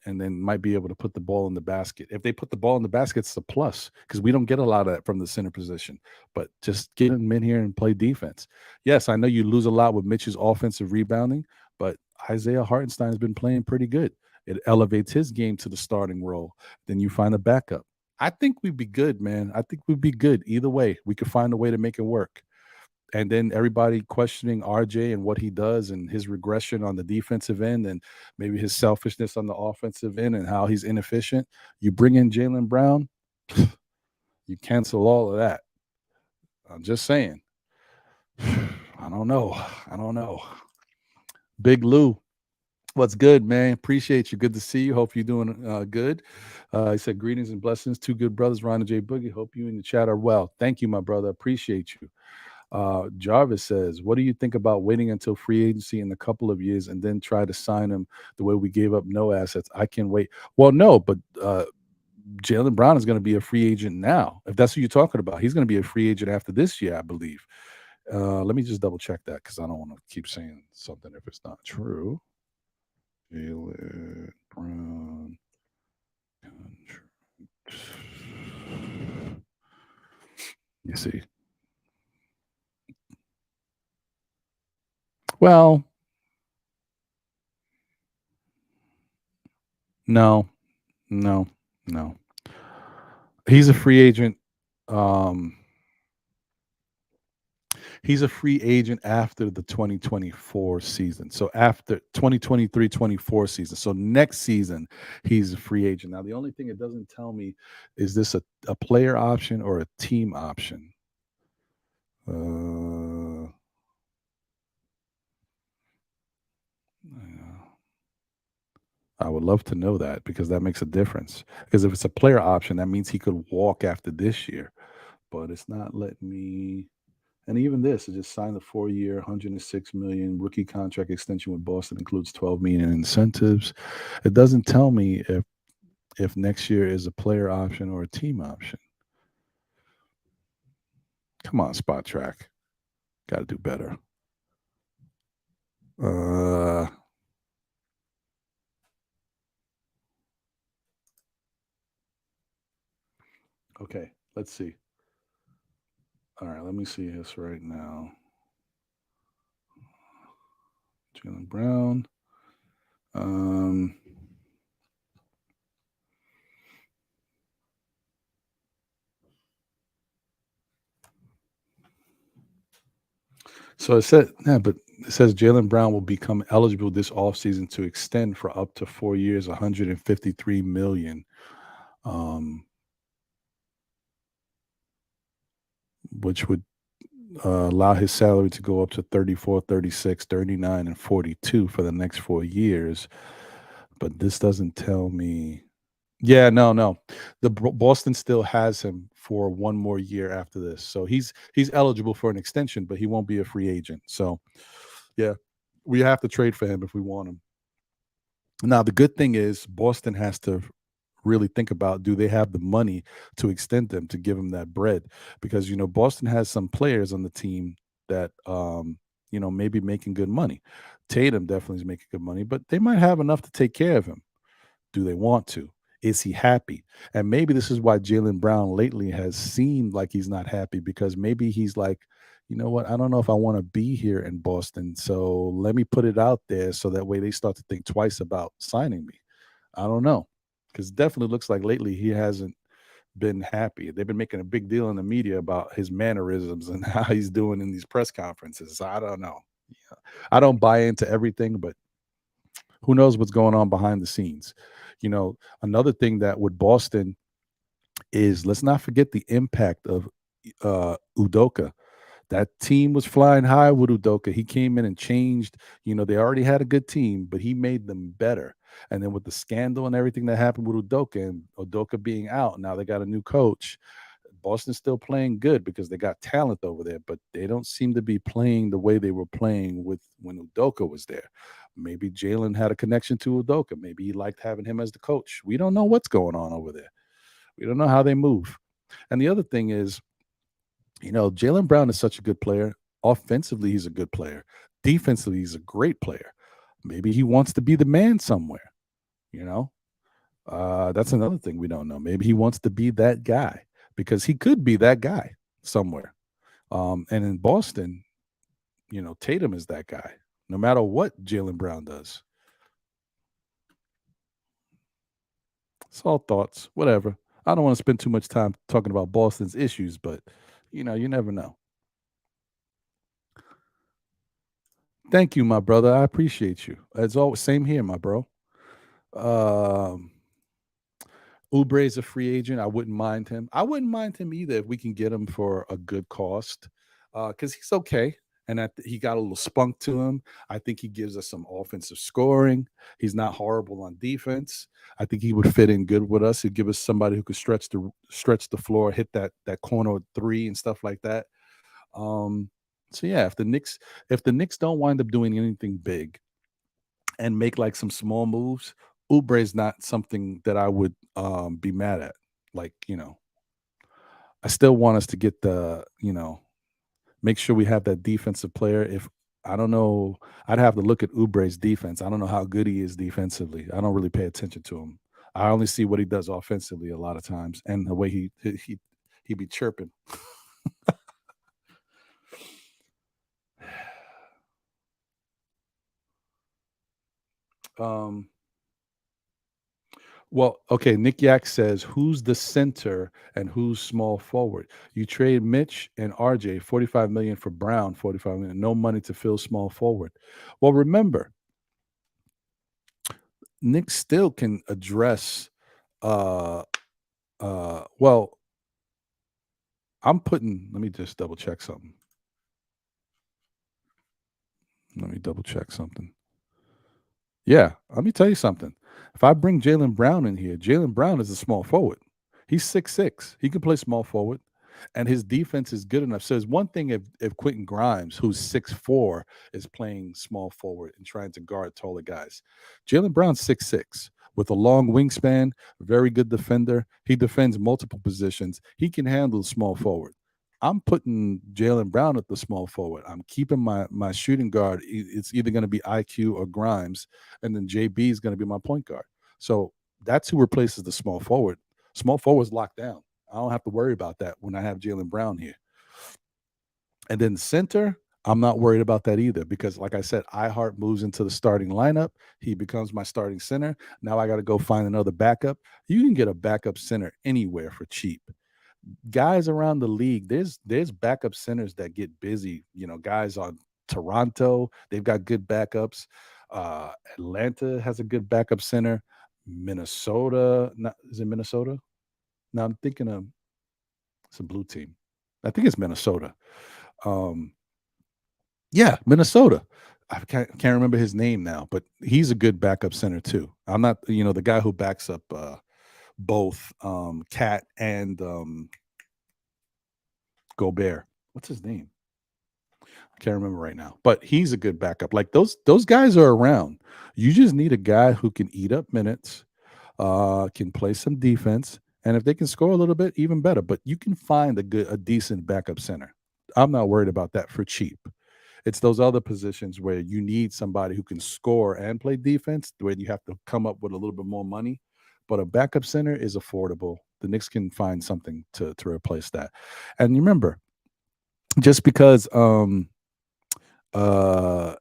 and then might be able to put the ball in the basket. If they put the ball in the basket, it's a plus because we don't get a lot of that from the center position. But just get them in here and play defense. Yes, I know you lose a lot with Mitch's offensive rebounding, but Isaiah Hartenstein's been playing pretty good. It elevates his game to the starting role. Then you find a backup. I think we'd be good, man. I think we'd be good either way. We could find a way to make it work. And then everybody questioning RJ and what he does and his regression on the defensive end and maybe his selfishness on the offensive end and how he's inefficient. You bring in Jalen Brown, you cancel all of that. I'm just saying. I don't know. Big Lou, what's good, man? Appreciate you. Good to see you. Hope you're doing good. He said, greetings and blessings. 2 good brothers, Ron and J Boogie. Hope you in the chat are well. Thank you, my brother. Appreciate you. Jarvis says, what do you think about waiting until free agency in a couple of years and then try to sign him the way we gave up no assets? I can wait. Well, no, but Jalen Brown is going to be a free agent now. If that's what you're talking about, he's going to be a free agent after this year, I believe. Let me just double check that because I don't want to keep saying something if it's not true. Jalen Brown contract. You see. Well, no. He's a free agent. He's a free agent after the 2024 season. So after 2023-24 season. So next season, he's a free agent. Now, the only thing it doesn't tell me is this a player option or a team option? I would love to know that because that makes a difference. Because if it's a player option, that means he could walk after this year. But it's not letting me. And even this, it just signed a 4-year, $106 million rookie contract extension with Boston, includes $12 million in incentives. It doesn't tell me if next year is a player option or a team option. Come on, Spot Track. Got to do better. Okay, let's see. All right, let me see this right now. Jalen Brown. So it said, yeah, but it says Jalen Brown will become eligible this offseason to extend for up to 4 years, 153 million, um, which would allow his salary to go up to 34, 36, 39, and 42 for the next 4 years. But this doesn't tell me. Yeah, no. Boston still has him for one more year after this. So he's eligible for an extension, but he won't be a free agent. So yeah, we have to trade for him if we want him. Now the good thing is Boston has to really think about, do they have the money to extend them, to give him that bread? Because Boston has some players on the team that maybe making good money. Tatum definitely is making good money, but they might have enough to take care of him. Do they want to? Is he happy? And maybe this is why Jalen Brown lately has seemed like he's not happy, because maybe he's like, you know what? I don't know if I want to be here in Boston. So let me put it out there so that way they start to think twice about signing me. I don't know. Because it definitely looks like lately he hasn't been happy. They've been making a big deal in the media about his mannerisms and how he's doing in these press conferences. So I don't know. Yeah. I don't buy into everything, but who knows what's going on behind the scenes. Another thing that with Boston is, let's not forget the impact of Udoka. That team was flying high with Udoka. He came in and changed. They already had a good team, but he made them better. And then with the scandal and everything that happened with Udoka and Udoka being out, now they got a new coach. Boston's still playing good because they got talent over there, but they don't seem to be playing the way they were playing with when Udoka was there. Maybe Jalen had a connection to Udoka. Maybe he liked having him as the coach. We don't know what's going on over there. We don't know how they move. And the other thing is, Jalen Brown is such a good player. Offensively, he's a good player. Defensively, he's a great player. Maybe he wants to be the man somewhere. That's another thing we don't know. Maybe he wants to be that guy, because he could be that guy somewhere. And in Boston, Tatum is that guy, no matter what Jalen Brown does. It's all thoughts, whatever. I don't want to spend too much time talking about Boston's issues, but you never know. Thank you, my brother. I appreciate you. As always, same here, my bro. Oubre is a free agent. I wouldn't mind him. I wouldn't mind him either if we can get him for a good cost, because he's okay. And he got a little spunk to him. I think he gives us some offensive scoring. He's not horrible on defense. I think he would fit in good with us. He'd give us somebody who could stretch the floor, hit that corner three and stuff like that. So yeah, if the Knicks don't wind up doing anything big and make like some small moves, Oubre is not something that I would be mad at. Like, I still want us to get make sure we have that defensive player. If I don't know, I'd have to look at Oubre's defense. I don't know how good he is defensively. I don't really pay attention to him. I only see what he does offensively a lot of times, and the way he be chirping. Well, okay, Nick Yak says, who's the center and who's small forward? You trade Mitch and RJ, 45 million for Brown, 45 million, no money to fill small forward. Well, remember, Nick still can address well, let me just double check something. Yeah, let me tell you something. If I bring Jalen Brown in here, Jalen Brown is a small forward. He's 6'6". He can play small forward, and his defense is good enough. So it's one thing if Quentin Grimes, who's 6'4", is playing small forward and trying to guard taller guys. Jalen Brown's 6'6", with a long wingspan, very good defender. He defends multiple positions. He can handle small forward. I'm putting Jalen Brown at the small forward. I'm keeping my shooting guard. It's either going to be IQ or Grimes, and then JB is going to be my point guard. So that's who replaces the small forward. Small forward's locked down. I don't have to worry about that when I have Jalen Brown here. And then center, I'm not worried about that either, because like I said, iHeart moves into the starting lineup. He becomes my starting center. Now I got to go find another backup. You can get a backup center anywhere for cheap. Guys around the league, there's backup centers that get busy, guys on Toronto, they've got good backups. Atlanta has a good backup center. Minnesota, is it Minnesota? No, I'm thinking of it's a blue team. I think it's Minnesota. Um, yeah, Minnesota. I can't remember his name now, but he's a good backup center too. I'm not, the guy who backs up both Cat and Gobert. What's his name? I can't remember right now, but he's a good backup. Like those guys are around. You just need a guy who can eat up minutes, can play some defense, and if they can score a little bit, even better. But you can find a decent backup center. I'm not worried about that for cheap. It's those other positions where you need somebody who can score and play defense, where you have to come up with a little bit more money. But a backup center is affordable. The Knicks can find something to replace that. And remember, just because Mitch and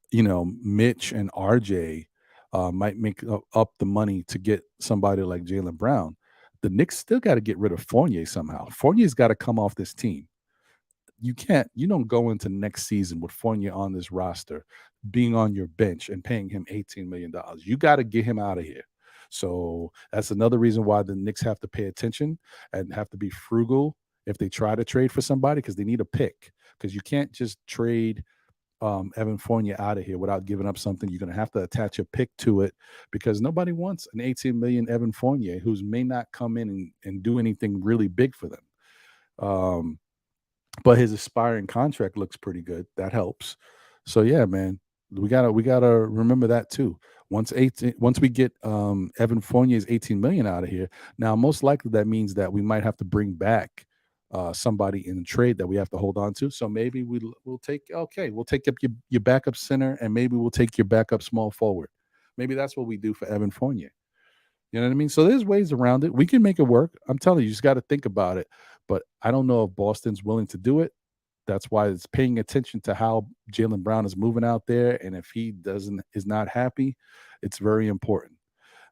RJ might make up the money to get somebody like Jalen Brown, the Knicks still got to get rid of Fournier somehow. Fournier's got to come off this team. You don't go into next season with Fournier on this roster, being on your bench and paying him $18 million. You got to get him out of here. So that's another reason why the Knicks have to pay attention and have to be frugal if they try to trade for somebody, because they need a pick. Because you can't just trade Evan Fournier out of here without giving up something. You're going to have to attach a pick to it, because nobody wants an 18 million Evan Fournier who's may not come in and do anything really big for them. But his expiring contract looks pretty good. That helps. So yeah, man, we gotta remember that too. Once we get Evan Fournier's 18 million out of here, now most likely that means that we might have to bring back somebody in the trade that we have to hold on to. So maybe we'll take up your backup center, and maybe we'll take your backup small forward. Maybe that's what we do for Evan Fournier. You know what I mean? So there's ways around it. We can make it work. I'm telling you just got to think about it. But I don't know if Boston's willing to do it. That's why it's paying attention to how Jalen Brown is moving out there. And if he is not happy, it's very important.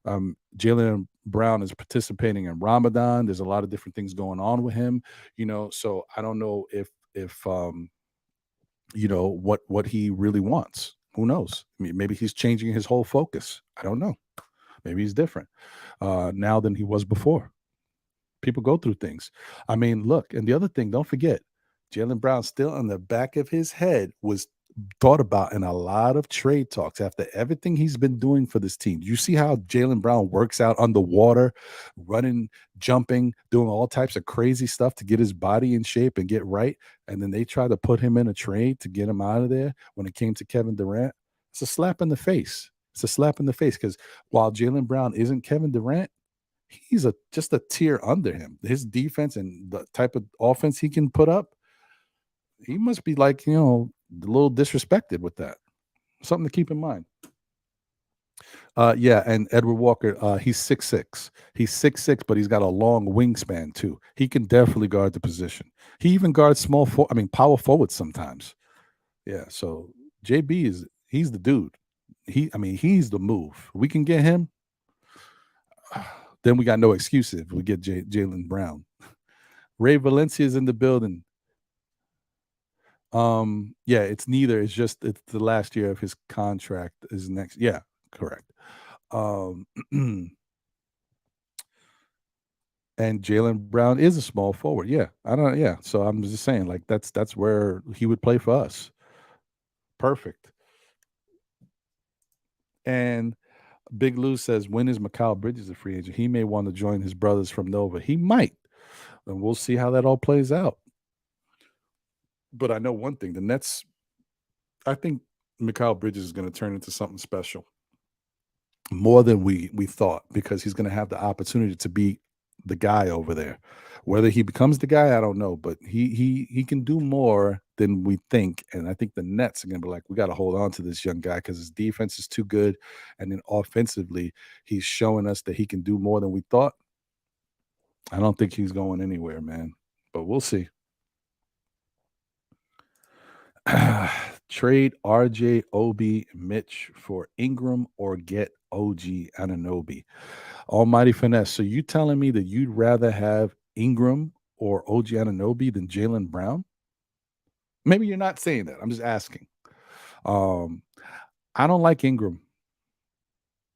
Jalen Brown is participating in Ramadan. There's a lot of different things going on with him, so I don't know if what he really wants. Who knows? I mean, maybe he's changing his whole focus. I don't know. Maybe he's different now than he was before. People go through things. I mean, look, and the other thing, don't forget, Jalen Brown still on the back of his head was thought about in a lot of trade talks after everything he's been doing for this team. You see how Jalen Brown works out underwater, running, jumping, doing all types of crazy stuff to get his body in shape and get right. And then they try to put him in a trade to get him out of there when it came to Kevin Durant. It's a slap in the face. It's a slap in the face, because while Jalen Brown isn't Kevin Durant, he's just a tier under him. His defense and the type of offense he can put up, he must be like, a little disrespected with that. Something to keep in mind. Yeah, and Edward Walker, he's 6'6". He's 6'6", but he's got a long wingspan too. He can definitely guard the position. He even guards power forward sometimes. Yeah, so JB he's the dude. He's the move. We can get him. Then we got no excuses if we get Jalen Brown. Ray Valencia is in the building. Yeah, it's neither. It's the last year of his contract is next. Yeah, correct. And Jalen Brown is a small forward. Yeah, yeah. So I'm just saying, like, that's where he would play for us. Perfect. And Big Lou says, when is Mikal Bridges a free agent? He may want to join his brothers from Nova. He might. And we'll see how that all plays out. But I know one thing, the Nets, I think Mikal Bridges is going to turn into something special. More than we thought, because he's going to have the opportunity to be the guy over there. Whether he becomes the guy, I don't know, but he can do more than we think. And I think the Nets are going to be like, we got to hold on to this young guy because his defense is too good. And then offensively, he's showing us that he can do more than we thought. I don't think he's going anywhere, man, but we'll see. Trade RJ, Obi, Mitch for Ingram, or get OG Anunoby. Almighty Finesse. So you telling me that you'd rather have Ingram or OG Anunoby than Jalen Brown? Maybe you're not saying that. I'm just asking. I don't like Ingram.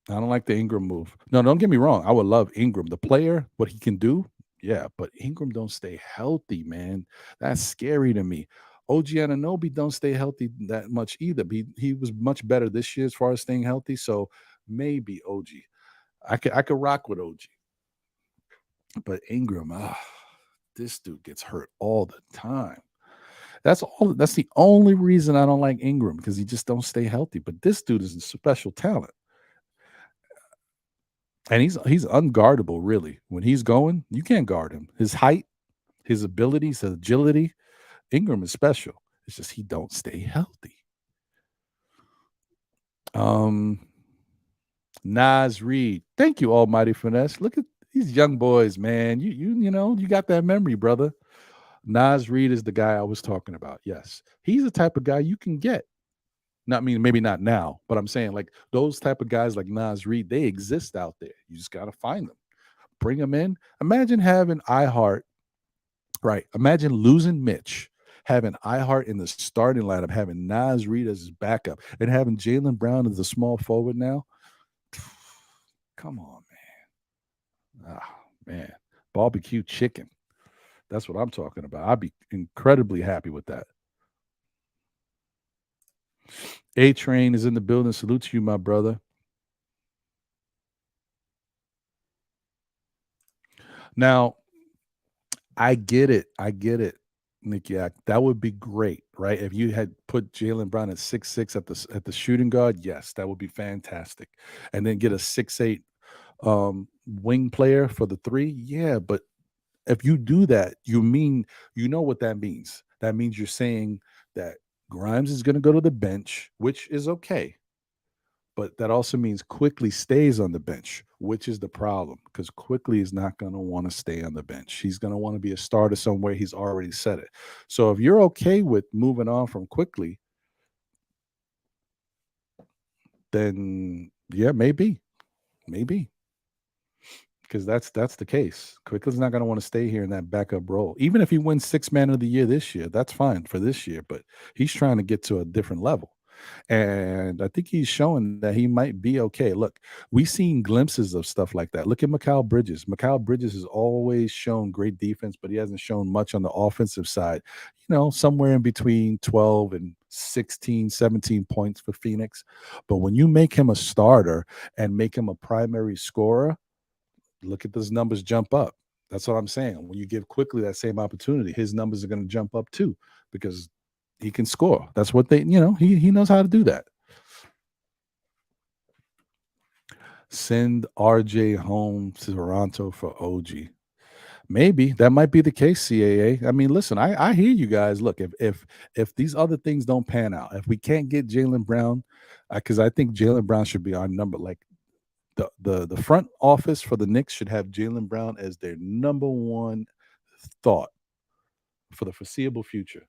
I don't like the Ingram move. No, don't get me wrong. I would love Ingram, the player, what he can do. Yeah, but Ingram don't stay healthy, man. That's scary to me. OG and Obi don't stay healthy that much either. He was much better this year as far as staying healthy. So maybe OG. I could rock with OG. But Ingram, this dude gets hurt all the time. That's the only reason I don't like Ingram, because he just don't stay healthy. But this dude is a special talent. And he's unguardable, really. When he's going, you can't guard him. His height, his abilities, his agility. Ingram is special. It's just he don't stay healthy. Nas Reed. Thank you, Almighty Finesse. Look at these young boys, man. You got that memory, brother. Nas Reed is the guy I was talking about. Yes. He's the type of guy you can get. Maybe not now, but I'm saying like those type of guys like Nas Reed, they exist out there. You just got to find them. Bring them in. Imagine having iHeart, right? Imagine losing Mitch, having iHeart in the starting lineup, having Nas Reed as his backup, and having Jalen Brown as a small forward now. Come on, man. Man. Barbecue chicken. That's what I'm talking about. I'd be incredibly happy with that. A-Train is in the building. Salute to you, my brother. Now, I get it, Nick Yak. That would be great, right? If you had put Jalen Brown at 6'6" at the shooting guard, yes, that would be fantastic. And then get a 6'8" wing player for the 3. Yeah, but if you do that, you know what that means. That means you're saying that Grimes is going to go to the bench, which is okay. But that also means Quickly stays on the bench, which is the problem, because Quickly is not going to want to stay on the bench. He's going to want to be a starter somewhere. He's already said it. So if you're okay with moving on from Quickly, then yeah, maybe. Because that's the case. Quickly's not going to want to stay here in that backup role. Even if he wins 6th man of the year this year, that's fine for this year. But he's trying to get to a different level. And I think he's showing that he might be okay. Look, we've seen glimpses of stuff like that. Look at Mikal Bridges. Mikal Bridges has always shown great defense, but he hasn't shown much on the offensive side. Somewhere in between 12 and 16, 17 points for Phoenix. But when you make him a starter and make him a primary scorer, look at those numbers jump up. That's what I'm saying. When you give Quickly that same opportunity, his numbers are going to jump up too, because he can score. That's what he knows how to do that. Send RJ home to Toronto for OG. Maybe that might be the case, CAA. I mean, listen, I hear you guys. Look, if these other things don't pan out, if we can't get Jalen Brown, because I think Jalen Brown should be our number, like the front office for the Knicks should have Jalen Brown as their number one thought for the foreseeable future.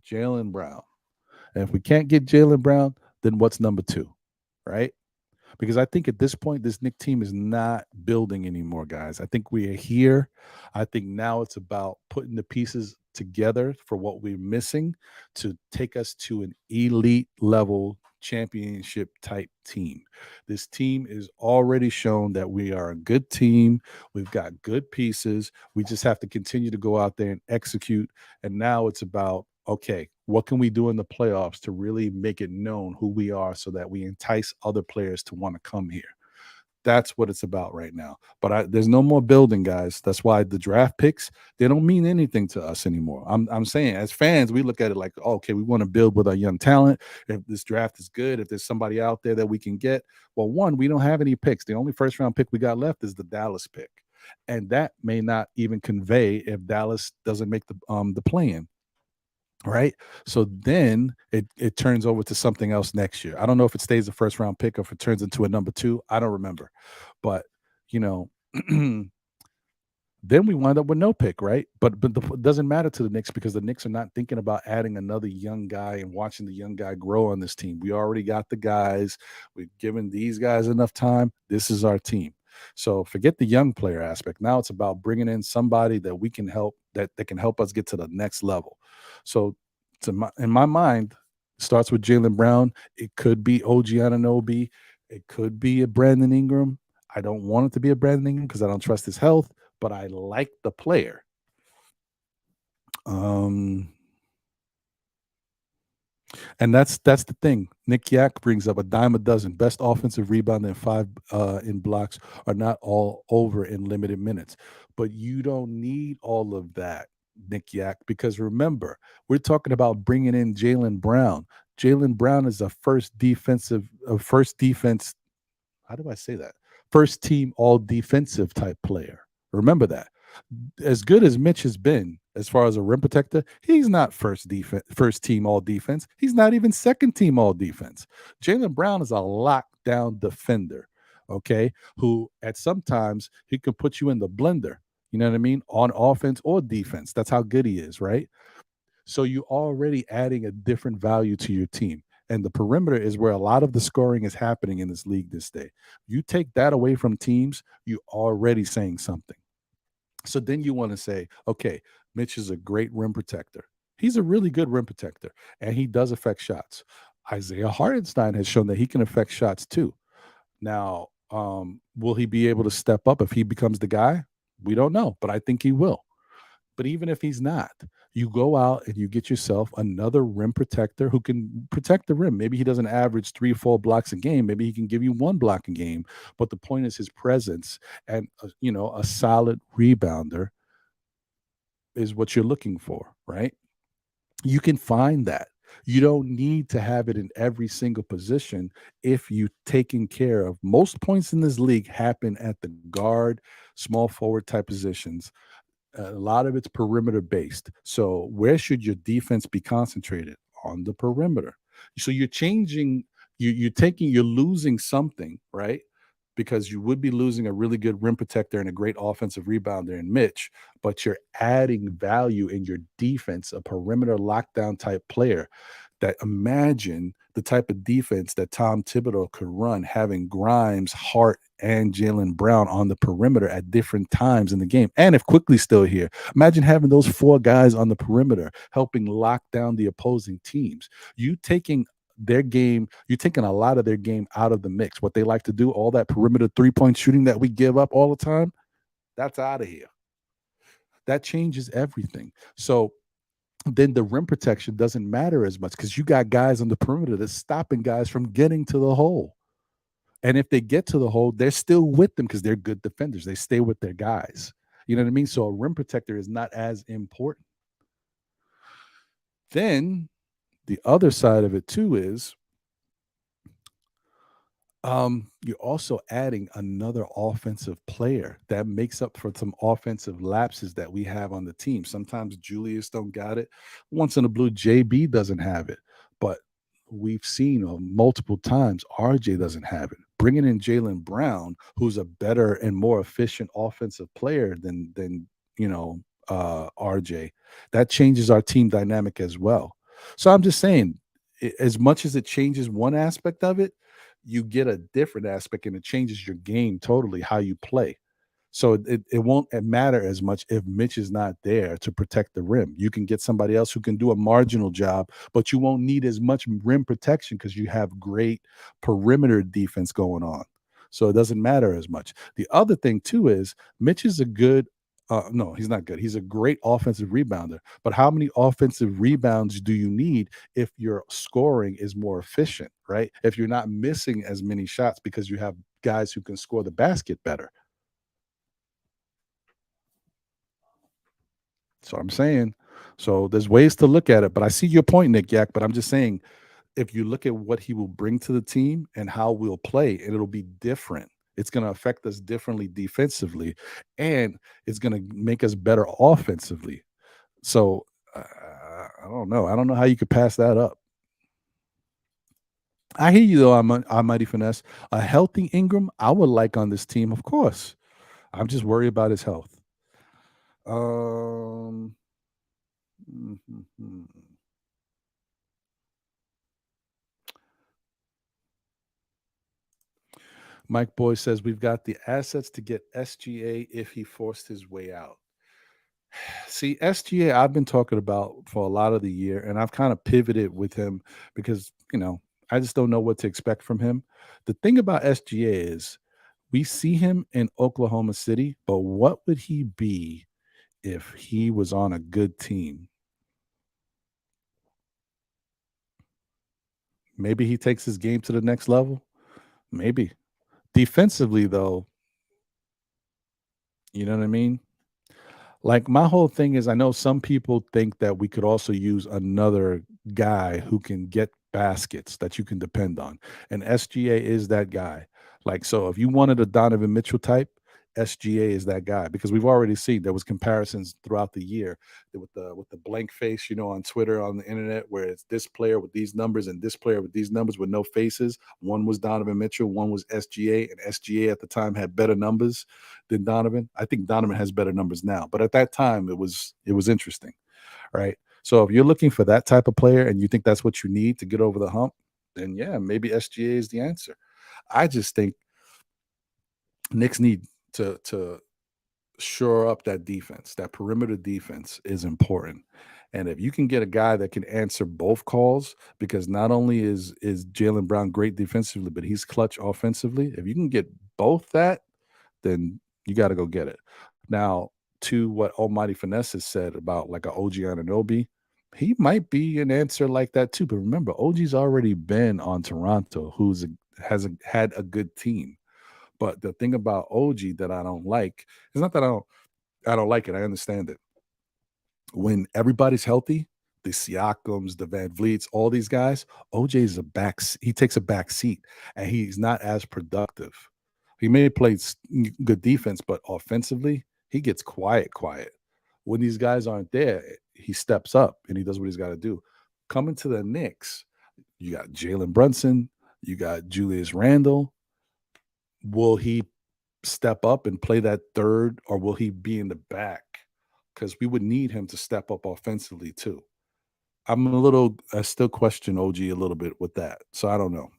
Jalen Brown. And if we can't get Jalen Brown, then what's number 2, right? Because I think at this point, this Knicks team is not building anymore, guys. I think we are here. I think now it's about putting the pieces together for what we're missing to take us to an elite level championship type team. This team is already shown that we are a good team. We've got good pieces. We just have to continue to go out there and execute. And now it's about, okay, what can we do in the playoffs to really make it known who we are so that we entice other players to want to come here? That's what it's about right now. But there's no more building, guys. That's why the draft picks, they don't mean anything to us anymore. I'm saying, as fans, we look at it like, oh, okay, we want to build with our young talent. If this draft is good, if there's somebody out there that we can get. Well, one, we don't have any picks. The only first-round pick we got left is the Dallas pick. And that may not even convey if Dallas doesn't make the play-in. Right. So then it turns over to something else next year. I don't know if it stays a first round pick or if it turns into a number 2. I don't remember. But, then we wind up with no pick. Right. But it doesn't matter to the Knicks, because the Knicks are not thinking about adding another young guy and watching the young guy grow on this team. We already got the guys. We've given these guys enough time. This is our team. So forget the young player aspect. Now it's about bringing in somebody that we can help, that can help us get to the next level. So in my mind, Starts with Jalen Brown. It could be OG and Obi. It could be a Brandon Ingram. I don't want it to be a Brandon Ingram because I don't trust his health, but I like the player. And that's the thing. Nick Yak brings up a dime a dozen. Best offensive rebound and 5 in blocks are not all over in limited minutes. But you don't need all of that, Nick Yak, because remember, we're talking about bringing in Jalen Brown. Jalen Brown is a first defense. How do I say that? First team all defensive type player. Remember that. As good as Mitch has been as far as a rim protector, he's not first team all defense. He's not even second team all defense. Jalen Brown is a lockdown defender, okay, who at sometimes he can put you in the blender, you know what I mean, on offense or defense. That's how good he is, right? So you're already adding a different value to your team. And the perimeter is where a lot of the scoring is happening in this league this day. You take that away from teams, you're already saying something. So then you want to say, okay, Mitch is a great rim protector. He's a really good rim protector, and he does affect shots. Isaiah Hartenstein has shown that he can affect shots too. Now, will he be able to step up if he becomes the guy? We don't know, but I think he will. But even if he's not, you go out and you get yourself another rim protector who can protect the rim. Maybe he doesn't average 3-4 blocks a game. Maybe he can give you 1 block a game. But the point is his presence and, a solid rebounder is what you're looking for, right? You can find that. You don't need to have it in every single position if you taking care of. Most points in this league happen at the guard, small forward type positions. A lot of it's perimeter based. So where should your defense be concentrated? On the perimeter. So you're changing, you're losing something, right? Because you would be losing a really good rim protector and a great offensive rebounder in Mitch, but you're adding value in your defense, a perimeter lockdown type player. That imagine the type of defense that Tom Thibodeau could run, having Grimes, Hart, and Jalen Brown on the perimeter at different times in the game. And if Quickly's still here, imagine having those 4 guys on the perimeter helping lock down the opposing teams. You taking their game, you're taking a lot of their game out of the mix. What they like to do, all that perimeter 3-point shooting that we give up all the time, that's out of here. That changes everything. So then the rim protection doesn't matter as much because you got guys on the perimeter that's stopping guys from getting to the hole. And if they get to the hole, they're still with them because they're good defenders. They stay with their guys. You know what I mean? So a rim protector is not as important. Then the other side of it too is you're also adding another offensive player that makes up for some offensive lapses that we have on the team. Sometimes Julius don't got it. Once in a blue, JB doesn't have it. But we've seen multiple times RJ doesn't have it. Bringing in Jalen Brown, who's a better and more efficient offensive player than RJ, that changes our team dynamic as well. So I'm just saying, as much as it changes one aspect of it, you get a different aspect and it changes your game totally, how you play. So it won't matter as much if Mitch is not there to protect the rim. You can get somebody else who can do a marginal job, but you won't need as much rim protection because you have great perimeter defense going on. So it doesn't matter as much. The other thing too is Mitch is a good no, he's not good. He's a great offensive rebounder. But how many offensive rebounds do you need if your scoring is more efficient, right? If you're not missing as many shots because you have guys who can score the basket better. So I'm saying, so there's ways to look at it. But I see your point, Nick Yak. But I'm just saying, if you look at what he will bring to the team and how we'll play, and it'll be different. It's going to affect us differently defensively, and it's going to make us better offensively. So I don't know. I don't know how you could pass that up. I hear you though, I Mighty Finesse. A healthy Ingram, I would like on this team, of course. I'm just worried about his health. Mhm. Mike Boy says we've got the assets to get SGA if he forced his way out. See, SGA, I've been talking about for a lot of the year, and I've kind of pivoted with him because, I just don't know what to expect from him. The thing about SGA is we see him in Oklahoma City, but what would he be if he was on a good team? Maybe he takes his game to the next level. Maybe. Defensively, though, you know what I mean? Like my whole thing is I know some people think that we could also use another guy who can get baskets that you can depend on. And SGA is that guy. Like so if you wanted a Donovan Mitchell type, SGA is that guy because we've already seen there was comparisons throughout the year with the blank face, on Twitter, on the internet, where it's this player with these numbers and this player with these numbers with no faces. One was Donovan Mitchell, one was SGA, and SGA at the time had better numbers than Donovan. I think Donovan has better numbers now, but at that time it was interesting, right? So if you're looking for that type of player and you think that's what you need to get over the hump, then yeah, maybe SGA is the answer. I just think Knicks need to shore up that defense. That perimeter defense is important. And if you can get a guy that can answer both calls, because not only is Jalen Brown great defensively, but he's clutch offensively. If you can get both that, then you got to go get it. Now, to what Almighty Finesse has said about like a OG and Obi, he might be an answer like that too. But remember, OG's already been on Toronto, had a good team. But the thing about OG that I don't like is not that I don't like it. I understand it. When everybody's healthy, the Siakams, the Van Vliets, all these guys, OJ is he takes a back seat and he's not as productive. He may play good defense, but offensively, he gets quiet. When these guys aren't there, he steps up and he does what he's got to do. Coming to the Knicks, you got Jalen Brunson, you got Julius Randle. Will he step up and play that third, or will he be in the back? Because we would need him to step up offensively too. I still question OG a little bit with that. So I don't know.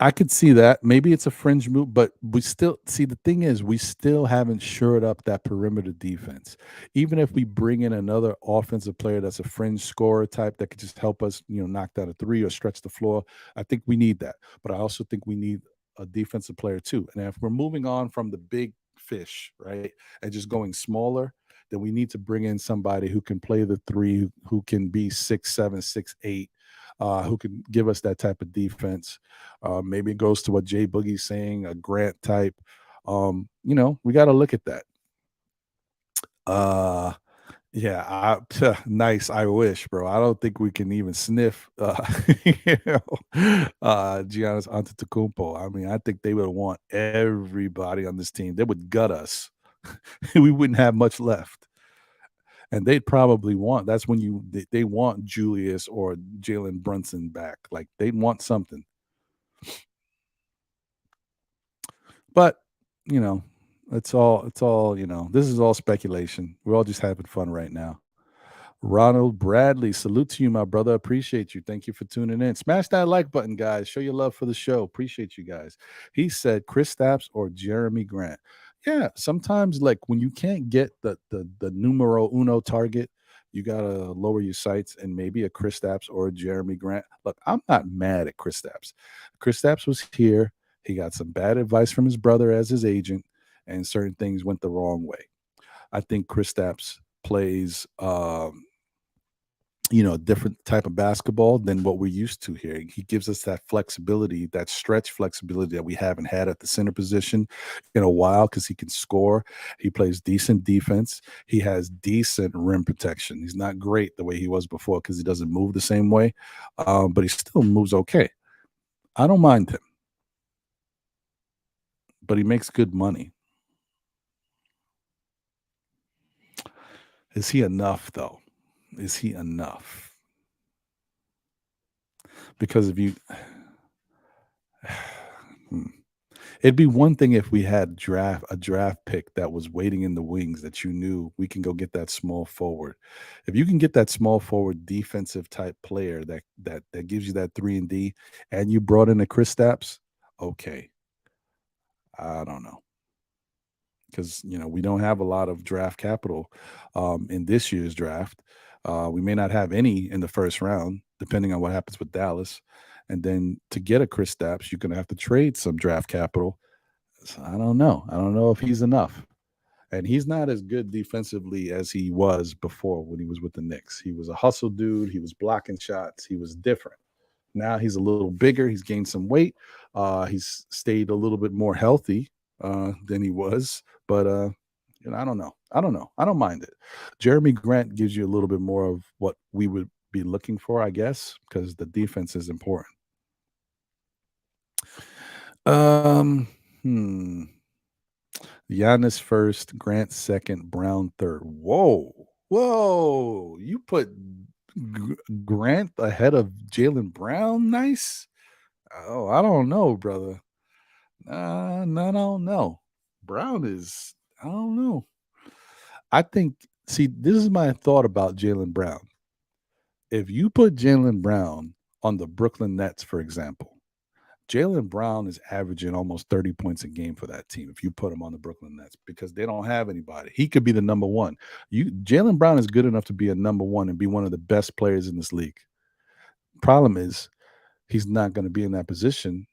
I could see that. Maybe it's a fringe move, but we still see the thing is we still haven't shored up that perimeter defense. Even if we bring in another offensive player that's a fringe scorer type that could just help us, knock down a three or stretch the floor, I think we need that. But I also think we need a defensive player too. And if we're moving on from the big fish, right, and just going smaller, then we need to bring in somebody who can play the three, who can be 6'7", 6'8", who can give us that type of defense. Maybe it goes to what Jay Boogie's saying, a Grant type. We got to look at that. Yeah, nice. I wish, bro. I don't think we can even sniff, Giannis Antetokounmpo. I mean, I think they would want everybody on this team. They would gut us. We wouldn't have much left. And they'd probably want, that's when they want Julius or Jalen Brunson back. Like they'd want something. But, it's all, this is all speculation. We're all just having fun right now. Ronald Bradley, salute to you, my brother. Appreciate you. Thank you for tuning in. Smash that like button, guys. Show your love for the show. Appreciate you guys. He said Kristaps or Jeremy Grant. Yeah, sometimes like when you can't get the numero uno target, you gotta lower your sights and maybe a Kristaps or a Jeremy Grant. Look, I'm not mad at Kristaps. Kristaps was here. He got some bad advice from his brother as his agent, and certain things went the wrong way. I think Kristaps plays a different type of basketball than what we're used to here. He gives us that flexibility, that stretch flexibility that we haven't had at the center position in a while because he can score. He plays decent defense. He has decent rim protection. He's not great the way he was before because he doesn't move the same way, but he still moves okay. I don't mind him, but he makes good money. Is he enough, though? Is he enough? Because if you, it'd be one thing if we had a draft pick that was waiting in the wings that you knew we can go get that small forward. If you can get that small forward defensive type player that gives you that 3-and-D, and you brought in a Kristaps, okay. I don't know. Because we don't have a lot of draft capital in this year's draft. We may not have any in the first round, depending on what happens with Dallas. And then to get a Kristaps, you're going to have to trade some draft capital. So I don't know. I don't know if he's enough. And he's not as good defensively as he was before when he was with the Knicks. He was a hustle dude. He was blocking shots. He was different. Now he's a little bigger. He's gained some weight. He's stayed a little bit more healthy than he was. But I don't know. I don't know. I don't mind it. Jeremy Grant gives you a little bit more of what we would be looking for, I guess, because the defense is important. Giannis first, Grant second, Brown third. Whoa. You put Grant ahead of Jalen Brown? Nice. Oh, I don't know, brother. I don't know. Brown is, I don't know. I think, see, this is my thought about Jalen Brown. If you put Jalen Brown on the Brooklyn Nets, for example, Jalen Brown is averaging almost 30 points a game for that team if you put him on the Brooklyn Nets because they don't have anybody. He could be the number one. Jalen Brown is good enough to be a number one and be one of the best players in this league. Problem is, he's not going to be in that position.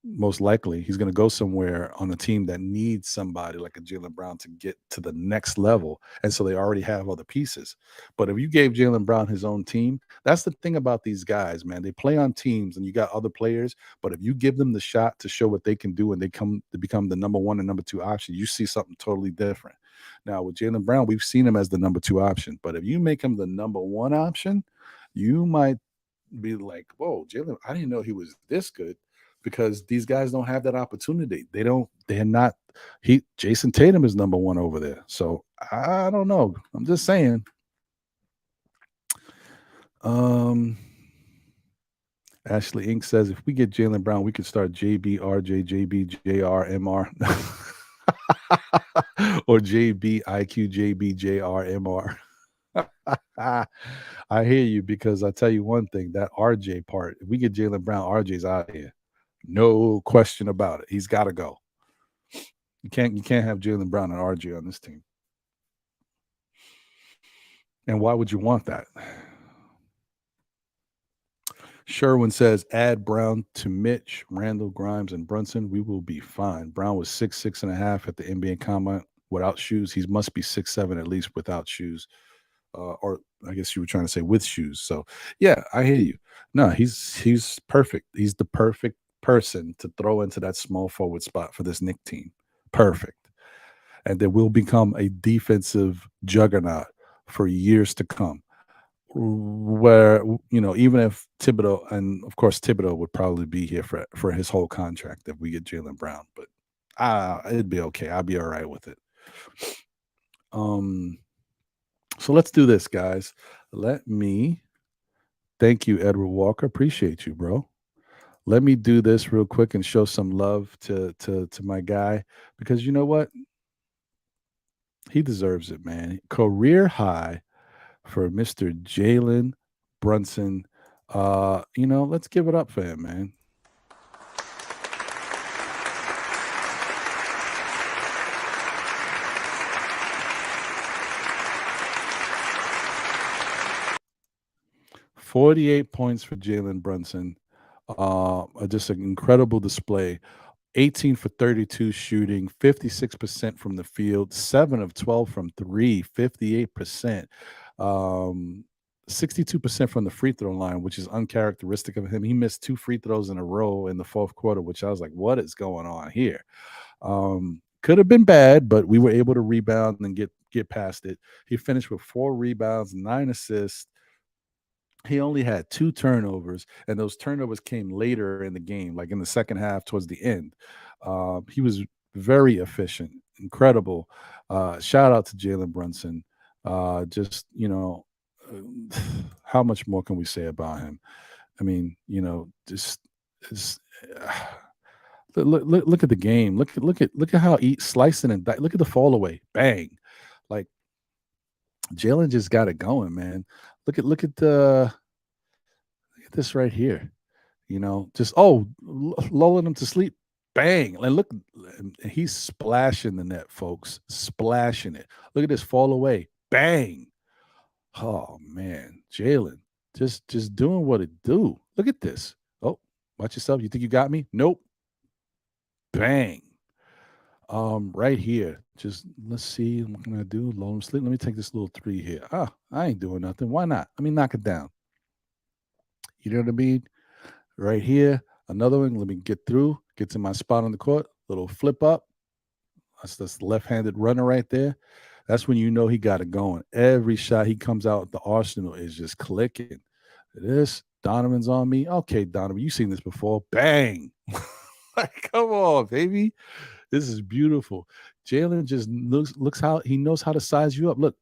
Most likely, he's going to go somewhere on a team that needs somebody like a Jalen Brown to get to the next level. And so they already have other pieces. But if you gave Jalen Brown his own team, that's the thing about these guys, man. They play on teams and you got other players. But if you give them the shot to show what they can do and they come to become the number one and number two option, you see something totally different. Now, with Jalen Brown, we've seen him as the number two option. But if you make him the number one option, you might be like, whoa, Jalen, I didn't know he was this good. Because these guys don't have that opportunity. Jason Tatum is number one over there. So I don't know. I'm just saying. Ashley Inc. says if we get Jalen Brown, we could start JB, RJ, JB, JR, MR. Or JB, IQ, JB, JR, MR. I hear you because I tell you one thing, that RJ part, if we get Jalen Brown, RJ's out of here. No question about it. He's got to go. You can't have Jalen Brown and RJ on this team. And why would you want that? Sherwin says, add Brown to Mitch, Randle, Grimes, and Brunson. We will be fine. Brown was 6'6.5" at the NBA Combine without shoes. He must be 6'7" at least without shoes. Or I guess you were trying to say with shoes. So, yeah, I hear you. No, he's perfect. He's the perfect person to throw into that small forward spot for this Knicks team. Perfect. And they will become a defensive juggernaut for years to come. Where, even if Thibodeau, and of course Thibodeau would probably be here for his whole contract if we get Jalen Brown, but it'd be okay. I'll be all right with it. So let's do this, guys. Let me thank you, Edward Walker. Appreciate you, bro. Let me do this real quick and show some love to my guy because you know what? He deserves it, man. Career high for Mr. Jalen Brunson. Let's give it up for him, man. $48 points for Jalen Brunson. Just an incredible display. 18 for 32 shooting, 56% from the field, 7 of 12 from 3, 58%. 62% from the free throw line, which is uncharacteristic of him. He missed 2 free throws in a row in the fourth quarter, which I was like, what is going on here? Could have been bad, but we were able to rebound and get past it. He finished with 4 rebounds, 9 assists. He only had 2 turnovers, and those turnovers came later in the game, like in the second half towards the end. He was very efficient, incredible. Shout out to Jalen Brunson. How much more can we say about him? I mean, look at the game. Look at how he slicing and look at the fall away, bang, like Jalen just got it going, man. Look at this right here. Just lulling him to sleep. Bang. And look, he's splashing the net, folks. Splashing it. Look at this fall away. Bang. Oh man, Jalen, just doing what it do. Look at this. Oh, watch yourself. You think you got me? Nope. Bang. Right here. Just let's see. What can I do? Low sleep. Let me take this little three here. I ain't doing nothing. Why not? Let me knock it down. You know what I mean? Right here. Another one. Let me get through. Get to my spot on the court. Little flip up. That's this left-handed runner right there. That's when you know he got it going. Every shot he comes out with the arsenal is just clicking. This Donovan's on me. Okay, Donovan, you've seen this before. Bang. Like, come on, baby. This is beautiful. Jalen just looks how he knows how to size you up. Look,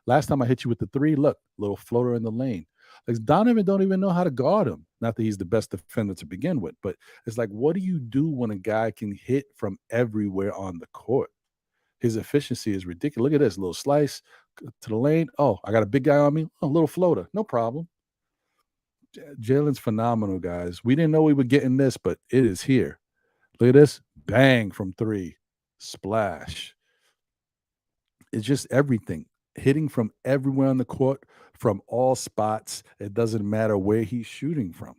last time I hit you with the three, look, little floater in the lane. Like Donovan don't even know how to guard him. Not that he's the best defender to begin with, but it's like, what do you do when a guy can hit from everywhere on the court? His efficiency is ridiculous. Look at this little slice to the lane. Oh, I got a big guy on me. Oh, little floater. No problem. Jalen's phenomenal, guys. We didn't know we were getting this, but it is here. Look at this. Bang from three. Splash. It's just everything. Hitting from everywhere on the court, from all spots. It doesn't matter where he's shooting from.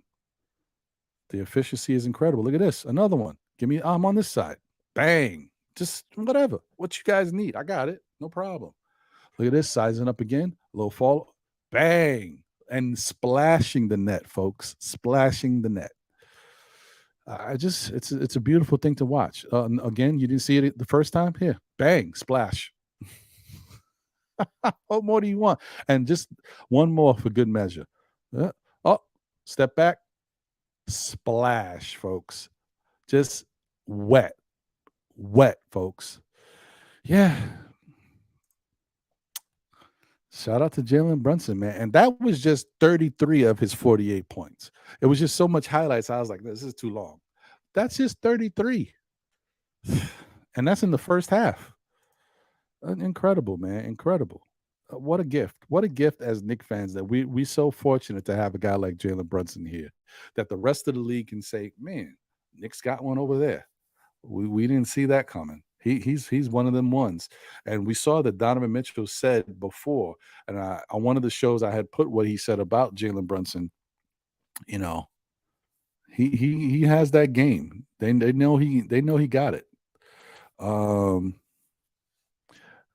The efficiency is incredible. Look at this. Another one. I'm on this side. Bang. Just whatever. What you guys need. I got it. No problem. Look at this. Sizing up again. Low fall. Bang. And splashing the net, folks. Splashing the net. It's a beautiful thing to watch. Again, you didn't see it the first time? Here. Bang. Splash. What more do you want? And just one more for good measure. Step back. Splash, folks. Just wet, folks. Yeah. Shout out to Jalen Brunson, man. And that was just 33 of his 48 points. It was just so much highlights. I was like, this is too long. That's just 33. And that's in the first half. Incredible, man. Incredible. What a gift. What a gift as Knicks fans that we so fortunate to have a guy like Jalen Brunson here, that the rest of the league can say, man, Knicks got one over there. We didn't see that coming. He's one of them ones. And we saw that Donovan Mitchell said before, and on one of the shows I had put what he said about Jalen Brunson. You know, he has that game. They know he got it.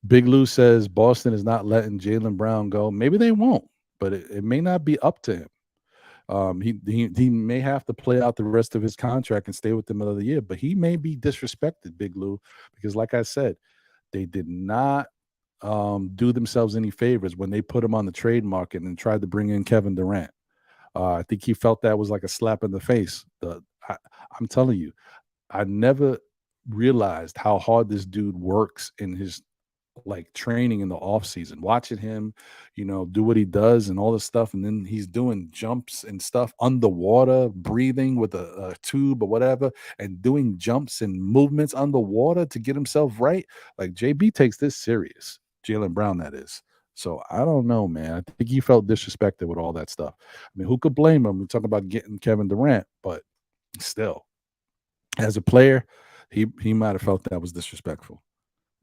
Big Lou says Boston is not letting Jalen Brown go. Maybe they won't, but it may not be up to him. He may have to play out the rest of his contract and stay with them another year, but he may be disrespected, Big Lou, because like I said, they did not do themselves any favors when they put him on the trade market and tried to bring in Kevin Durant. I think he felt that was like a slap in the face. I'm telling you, I never realized how hard this dude works in his like training in the off season, watching him, do what he does and all this stuff. And then he's doing jumps and stuff underwater, breathing with a tube or whatever, and doing jumps and movements underwater to get himself right. Like JB takes this serious. Jalen Brown, that is. So I don't know, man. I think he felt disrespected with all that stuff. I mean, who could blame him? We talk about getting Kevin Durant, but still, as a player, he might have felt that was disrespectful.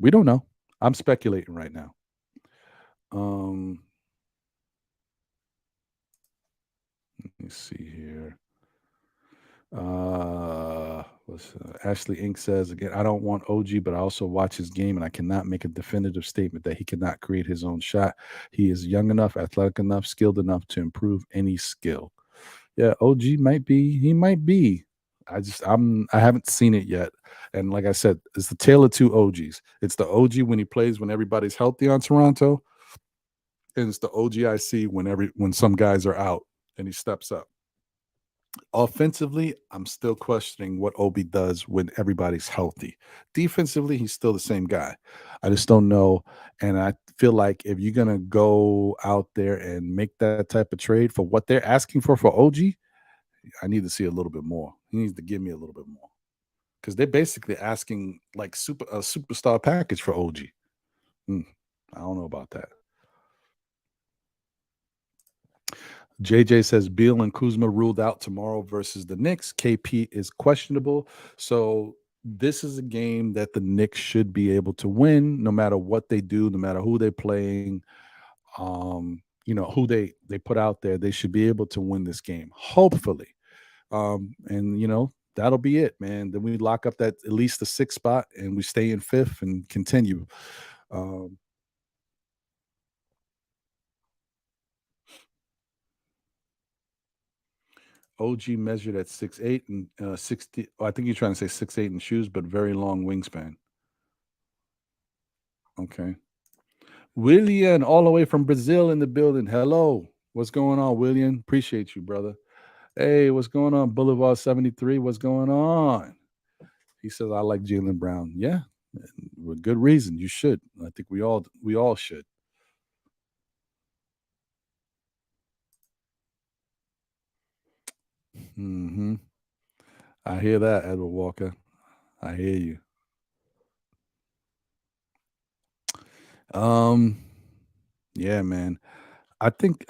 We don't know. I'm speculating right now. Let me see here. Ashley Inc. says again, I don't want OG, but I also watch his game, and I cannot make a definitive statement that he cannot create his own shot. He is young enough, athletic enough, skilled enough to improve any skill. Yeah, OG might be. He might be. I haven't seen it yet. And like I said, it's the tale of two OGs. It's the OG when he plays when everybody's healthy on Toronto, and it's the OG I see when some guys are out and he steps up. Offensively, I'm still questioning what Obi does when everybody's healthy. Defensively, he's still the same guy. I just don't know. And I feel like if you're going to go out there and make that type of trade for what they're asking for OG, I need to see a little bit more. He needs to give me a little bit more, because they're basically asking like a superstar package for OG. I don't know about that. JJ says Beal and Kuzma ruled out tomorrow versus the Knicks. KP is questionable. So this is a game that the Knicks should be able to win, no matter what they do, no matter who they're playing. Who they put out there, they should be able to win this game, hopefully. And that'll be it, man. Then we lock up that at least the 6th spot and we stay in 5th and continue. OG measured at 6'8" and 60. I think you're trying to say 6'8" in shoes, but very long wingspan. Okay. William, all the way from Brazil in the building. Hello. What's going on, William? Appreciate you, brother. Hey, what's going on? Boulevard 73. What's going on? He says, I like Jalen Brown. Yeah, with good reason. You should. I think we all should. Mm-hmm. I hear that, Edward Walker. I hear you. Yeah, man. I think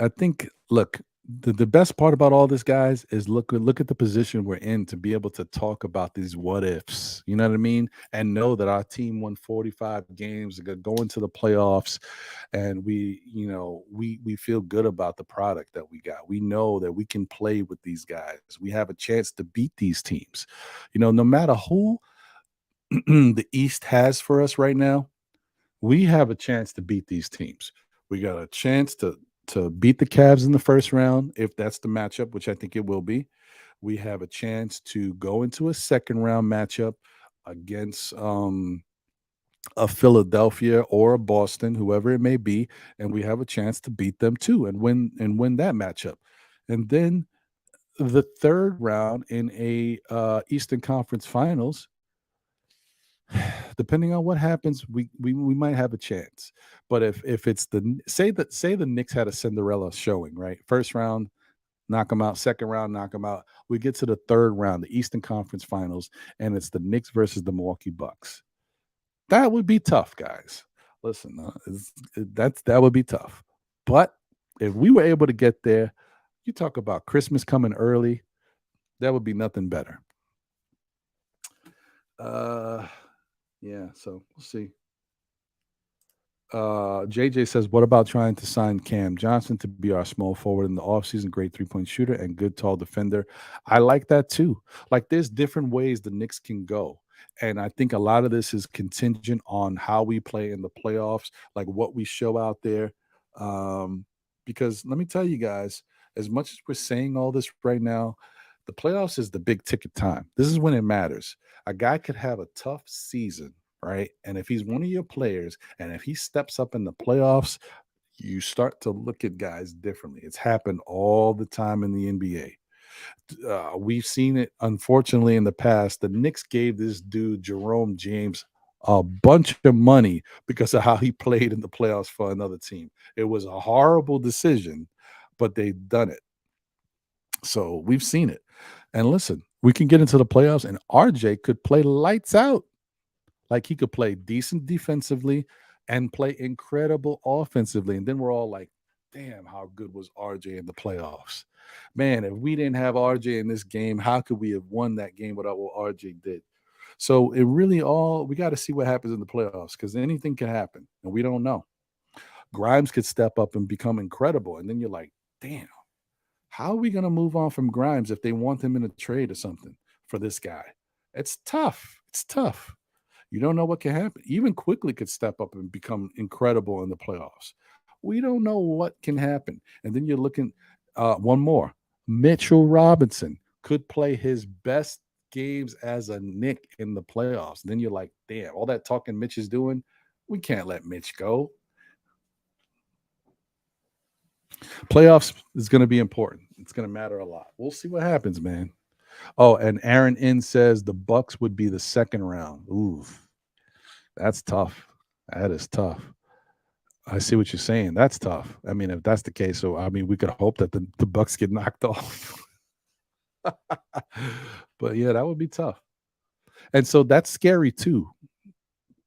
look, the best part about all this, guys, is look at the position we're in to be able to talk about these what ifs. You know what I mean? And know that our team won 45 games, go into the playoffs, and we feel good about the product that we got. We know that we can play with these guys. We have a chance to beat these teams. No matter who the East has for us right now, we have a chance to beat these teams. We got a chance to beat the Cavs in the first round, if that's the matchup, which I think it will be. We have a chance to go into a second round matchup against a Philadelphia or a Boston, whoever it may be, and we have a chance to beat them too and win that matchup. And then the third round in a Eastern Conference Finals, depending on what happens, we might have a chance. But if it's say the Knicks had a Cinderella showing, right? First round, knock them out. Second round, knock them out. We get to the third round, the Eastern Conference Finals, and it's the Knicks versus the Milwaukee Bucks. That would be tough, guys. Listen, that would be tough. But if we were able to get there, you talk about Christmas coming early, that would be nothing better. Yeah, so we'll see. JJ says, what about trying to sign Cam Johnson to be our small forward in the offseason? Great 3-point shooter and good tall defender. I like that too. Like, there's different ways the Knicks can go. And I think a lot of this is contingent on how we play in the playoffs, like what we show out there. Because let me tell you guys, as much as we're saying all this right now, the playoffs is the big ticket time. This is when it matters. A guy could have a tough season, right? And if he's one of your players, and if he steps up in the playoffs, you start to look at guys differently. It's happened all the time in the NBA. We've seen it, unfortunately, in the past. The Knicks gave this dude, Jerome James, a bunch of money because of how he played in the playoffs for another team. It was a horrible decision, but they've done it. So we've seen it. And listen, we can get into the playoffs, and RJ could play lights out. Like, he could play decent defensively and play incredible offensively. And then we're all like, damn, how good was RJ in the playoffs? Man, if we didn't have RJ in this game, how could we have won that game without what RJ did? So it really we got to see what happens in the playoffs, because anything can happen, and we don't know. Grimes could step up and become incredible. And then you're like, damn, how are we going to move on from Grimes if they want him in a trade or something for this guy? It's tough. It's tough. You don't know what can happen. Even Quickly could step up and become incredible in the playoffs. We don't know what can happen. And then you're looking, one more. Mitchell Robinson could play his best games as a Knick in the playoffs. Then you're like, damn, all that talking Mitch is doing, we can't let Mitch go. Playoffs is going to be important. It's going to matter a lot. We'll see what happens, man. Oh, and Aaron N says the Bucks would be the second round. Ooh, that's tough. That is tough. I see what you're saying. That's tough. I mean, if that's the case, so I mean, we could hope that the Bucks get knocked off. But yeah, that would be tough. And so that's scary too.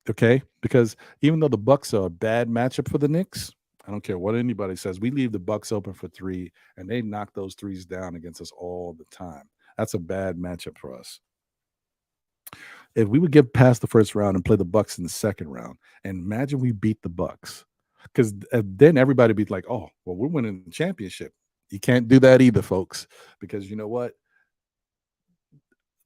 Okay, because even though the Bucks are a bad matchup for the Knicks, I don't care what anybody says, we leave the Bucks open for three, and they knock those threes down against us all the time. That's a bad matchup for us. If we would get past the first round and play the Bucks in the second round, and imagine we beat the Bucks, because then everybody be like, "Oh, well, we're winning the championship." You can't do that either, folks, because you know what?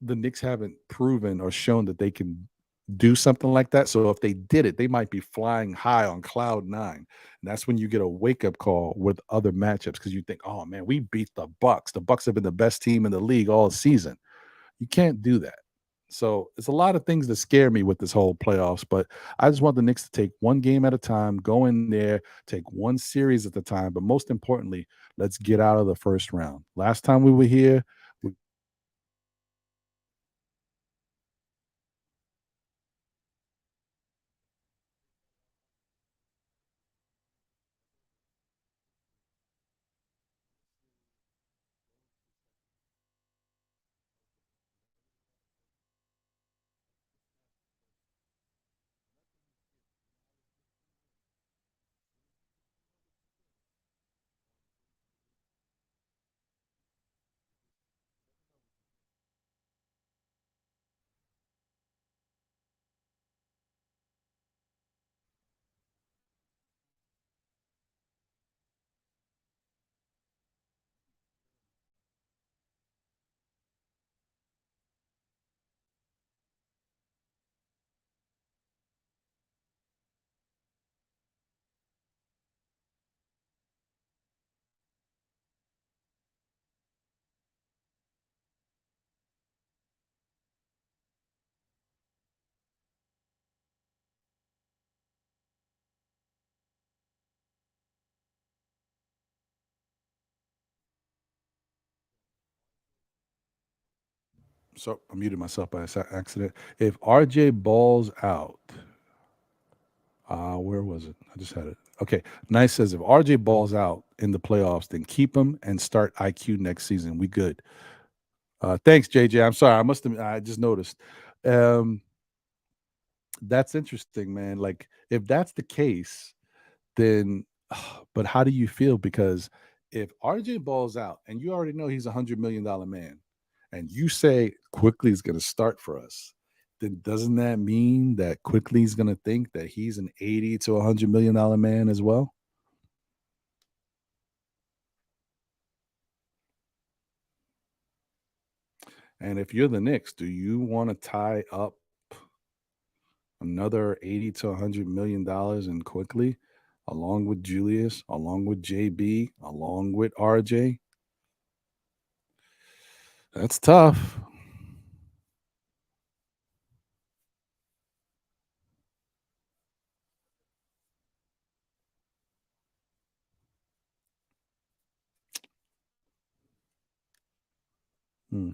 The Knicks haven't proven or shown that they can do something like that. So if they did it, they might be flying high on cloud nine. And that's when you get a wake up call with other matchups because you think, "Oh man, we beat the Bucks. The Bucks have been the best team in the league all season." You can't do that. So it's a lot of things that scare me with this whole playoffs, but I just want the Knicks to take one game at a time, go in there, take one series at a time. But most importantly, let's get out of the first round. Last time we were here, we so I muted myself by accident. If RJ balls out, where was it? I just had it. Okay. Nice says if RJ balls out in the playoffs, then keep him and start IQ next season. We good. Thanks, JJ. I'm sorry. I just noticed. Um, that's interesting, man. Like, if that's the case, then, but how do you feel? Because if RJ balls out and you already know he's $100 million man, and you say quickly is going to start for us, then doesn't that mean that quickly is going to think that he's an 80 to $100 million man as well? And if you're the Knicks, do you want to tie up another 80 to $100 million in quickly, along with Julius, along with JB, along with RJ? That's tough. Hmm.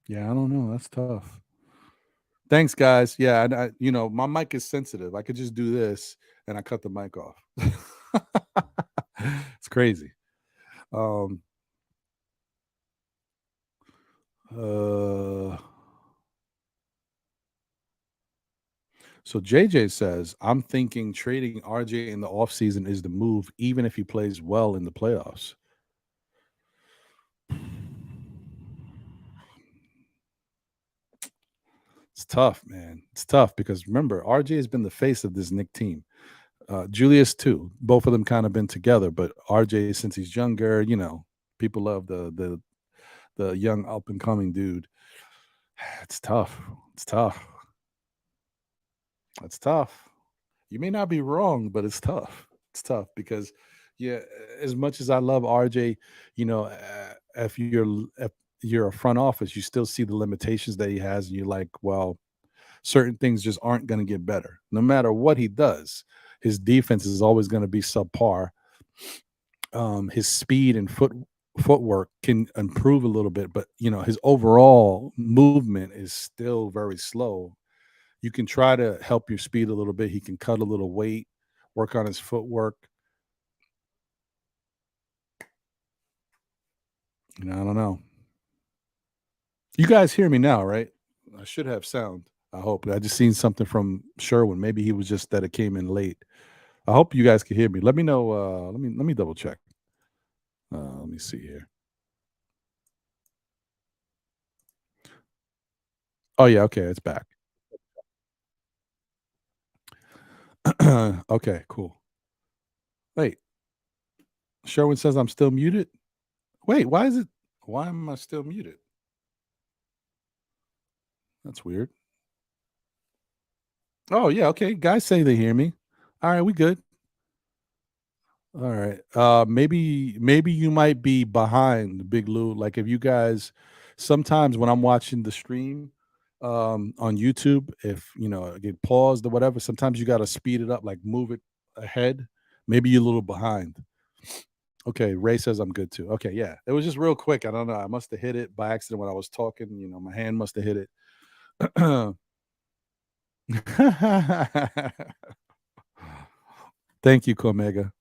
Yeah, I don't know. That's tough. Thanks, guys. Yeah, my mic is sensitive. I could just do this and I cut the mic off. It's crazy. Um, uh, so JJ says, I'm thinking trading RJ in the offseason is the move, even if he plays well in the playoffs. It's tough, man. It's tough because remember, RJ has been the face of this Knick team. Julius too. Both of them kind of been together, but RJ, since he's younger, people love the young up and coming dude. It's tough. It's tough. It's tough. You may not be wrong, but it's tough. It's tough because, yeah, as much as I love RJ, if you're a front office, you still see the limitations that he has, and you're like, well, certain things just aren't going to get better. No matter what he does, his defense is always going to be subpar. His speed and footwork can improve a little bit, but his overall movement is still very slow. You can try to help your speed a little bit. He can cut a little weight, work on his footwork. I don't know. You guys hear me now, right? I should have sound. I hope. I just seen something from Sherwin. Maybe he was just that it came in late. I hope you guys can hear me. Let me know. Let me double check. Let me see here. Oh yeah, okay, it's back. Okay, cool. Wait, Sherwin says I'm still muted. Wait, why is it? Why am I still muted? That's weird. Oh yeah, okay. Guys say they hear me. All right, we good. All right. Maybe you might be behind Big Lou. Like if you guys sometimes when I'm watching the stream on YouTube, if you know, it get paused or whatever, sometimes you gotta speed it up, like move it ahead. Maybe you're a little behind. Okay, Ray says I'm good too. Okay, yeah. It was just real quick. I don't know. I must have hit it by accident when I was talking. You know, my hand must have hit it. Thank you, Comega.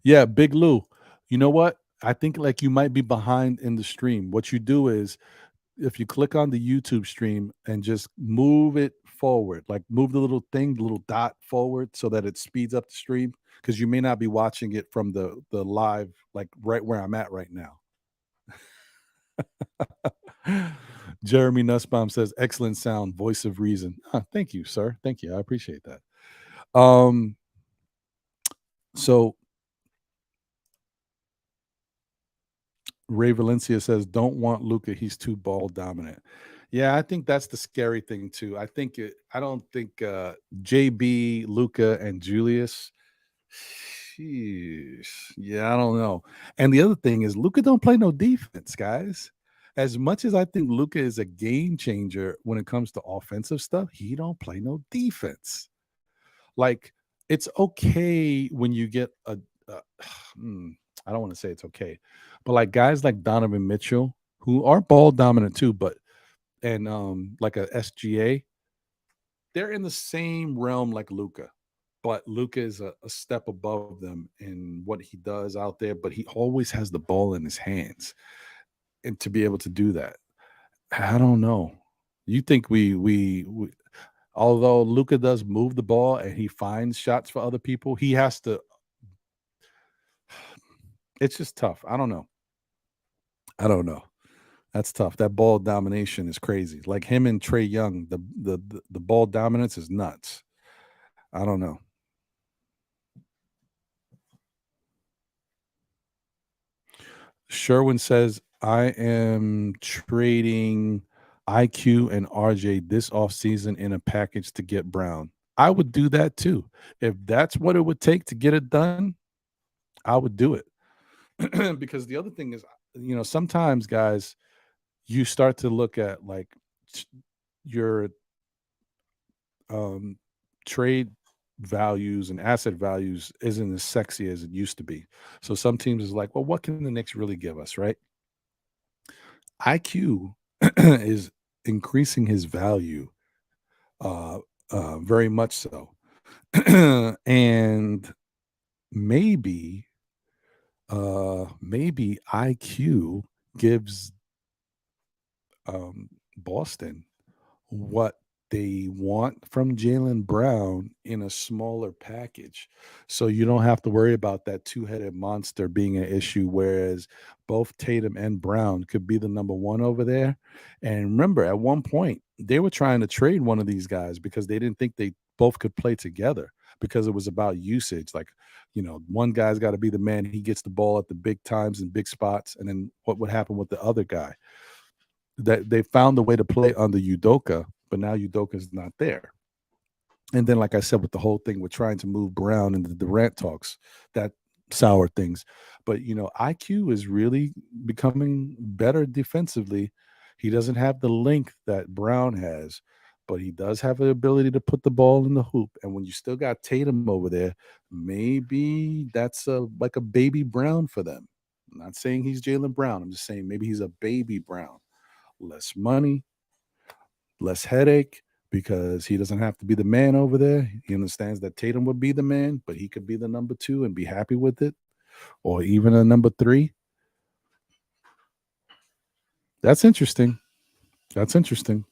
Yeah, Big Lou. You know what? I think like you might be behind in the stream. What you do is if you click on the YouTube stream and just move it forward, like move the little thing, the little dot forward so that it speeds up the stream because you may not be watching it from the live, like right where I'm at right now. Jeremy Nussbaum says, excellent sound, voice of reason. Thank you, sir. Thank you. I appreciate that. So Ray Valencia says, don't want Luca. He's too ball dominant. Yeah, I think that's the scary thing too. I don't think JB, Luca, and Julius. Sheesh. Yeah, I don't know. And the other thing is Luca don't play no defense, guys. As much as I think Luca is a game changer when it comes to offensive stuff, he don't play no defense. Like it's okay when you get a I don't want to say it's okay, but like guys like Donovan Mitchell who are ball dominant too, but and like a SGA, they're in the same realm like Luca, but Luca is a step above them in what he does out there. But he always has the ball in his hands, and to be able to do that, I don't know. You think we although Luca does move the ball and he finds shots for other people, he has to. It's just tough. I don't know. I don't know. That's tough. That ball domination is crazy. Like him and Trey Young, the ball dominance is nuts. I don't know. Sherwin says, I am trading IQ and RJ this offseason in a package to get Brown. I would do that too. If that's what it would take to get it done, I would do it. Because the other thing is, you know, sometimes guys, you start to look at like your um trade values and asset values isn't as sexy as it used to be. So some teams is like, well, what can the Knicks really give us, right? IQ is increasing his value uh very much so. And maybe maybe IQ gives Boston what they want from Jalen Brown in a smaller package. So you don't have to worry about that two-headed monster being an issue, whereas both Tatum and Brown could be the number one over there. And remember, at one point, they were trying to trade one of these guys because they didn't think they both could play together because it was about usage. Like, you know, one guy's got to be the man. He gets the ball at the big times and big spots. And then what would happen with the other guy? That they found a way to play under Udoka, but now Udoka's not there. And then, like I said, with the whole thing, we're trying to move Brown into the Durant talks, that sour things. But you know, IQ is really becoming better defensively. He doesn't have the length that Brown has, but he does have the ability to put the ball in the hoop. And when you still got Tatum over there, maybe that's like a baby Brown for them. I'm not saying he's Jalen Brown. I'm just saying maybe he's a baby Brown. Less money, less headache because he doesn't have to be the man over there. He understands that Tatum would be the man, but he could be the number two and be happy with it, or even a number three. That's interesting. That's interesting.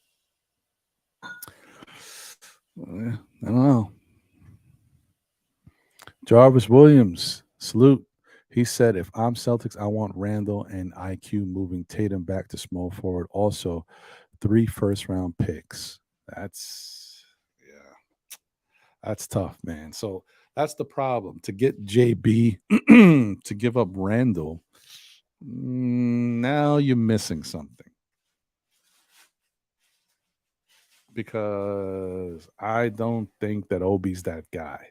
I don't know. Jarvis Williams, salute. He said, if I'm Celtics, I want Randall and IQ moving Tatum back to small forward. Also, 3 first-round picks. That's tough, man. So that's the problem. To get JB to give up Randle, now you're missing something. Because I don't think that Obi's that guy.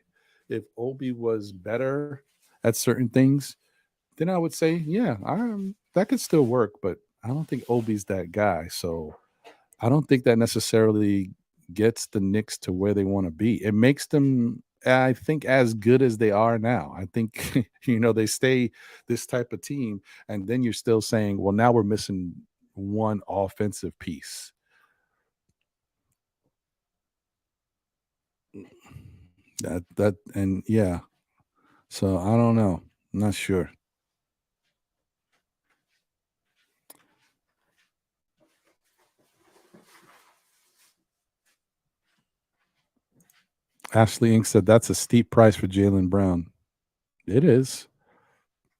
If Obi was better at certain things, then I would say, yeah, that could still work, but I don't think Obi's that guy. So I don't think that necessarily gets the Knicks to where they want to be. It makes them, I think, as good as they are now. I think, they stay this type of team, and then you're still saying, well, now we're missing one offensive piece. So I don't know. I'm not sure. Ashley Inc. said that's a steep price for Jalen Brown. It is.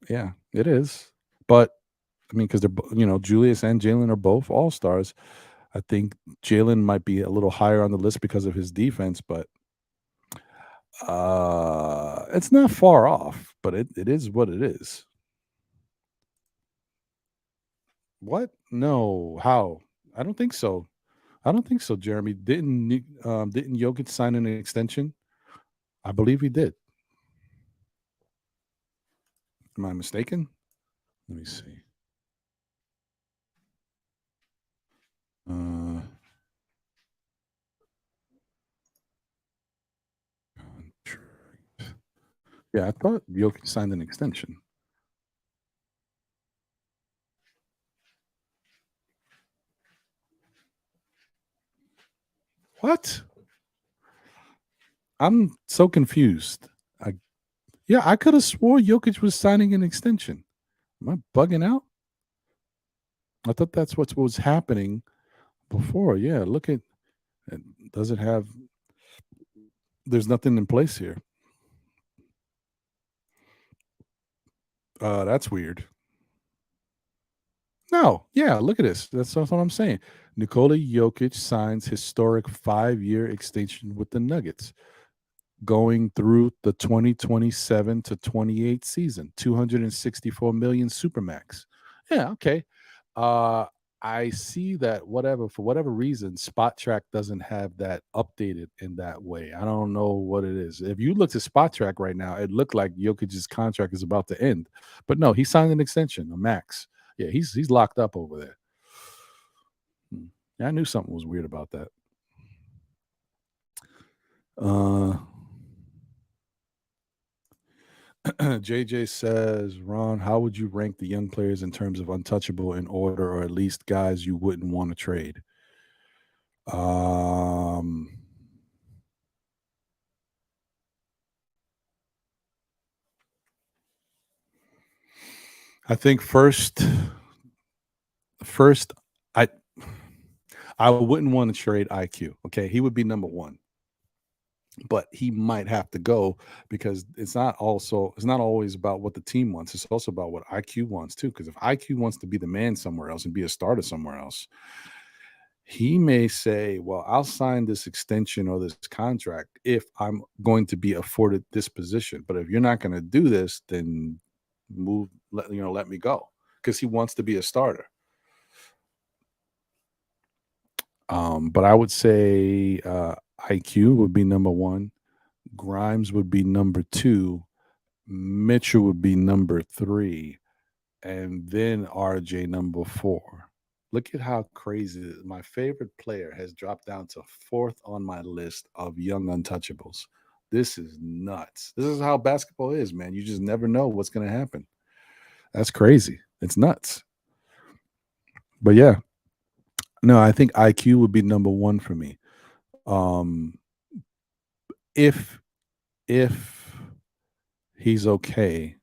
Yeah, it is. But I mean, because they're, Julius and Jalen are both all-stars. I think Jalen might be a little higher on the list because of his defense, but it's not far off, but it is what it is. What? No. How? I don't think so. Jeremy. Didn't Jokic sign an extension? I believe he did. Am I mistaken? Let me see. Yeah, I thought Jokic signed an extension. What? I'm so confused. I could have swore Jokic was signing an extension. Am I bugging out? I thought that's what was happening before. Yeah, look at it. Doesn't have. There's nothing in place here. That's weird. No, yeah, look at this. That's what I'm saying. Nikola Jokic signs historic 5-year extension with the Nuggets, going through the 2027 to 28 season, 264 million supermax. Yeah, okay. I see that for whatever reason, Spot Track doesn't have that updated in that way. I don't know what it is. If you looked at Spot Track right now, it looked like Jokic's contract is about to end. But no, he signed an extension, a max. Yeah, he's locked up over there. Yeah, I knew something was weird about that. JJ says, Ron, how would you rank the young players in terms of untouchable in order, or at least guys you wouldn't want to trade? I think first I wouldn't want to trade IQ. Okay, he would be number one. But he might have to go because it's not always about what the team wants. It's also about what IQ wants too. Because if IQ wants to be the man somewhere else and be a starter somewhere else, he may say, well, I'll sign this extension or this contract if I'm going to be afforded this position. But if you're not going to do this, then let me go, because he wants to be a starter. But I would say IQ would be number one. Grimes would be number two. Mitchell would be number three. And then RJ number four. Look at how crazy it is. My favorite player has dropped down to fourth on my list of young untouchables. This is nuts. This is how basketball is, man. You just never know what's going to happen. That's crazy. It's nuts. But yeah. No, I think IQ would be number one for me. If he's okay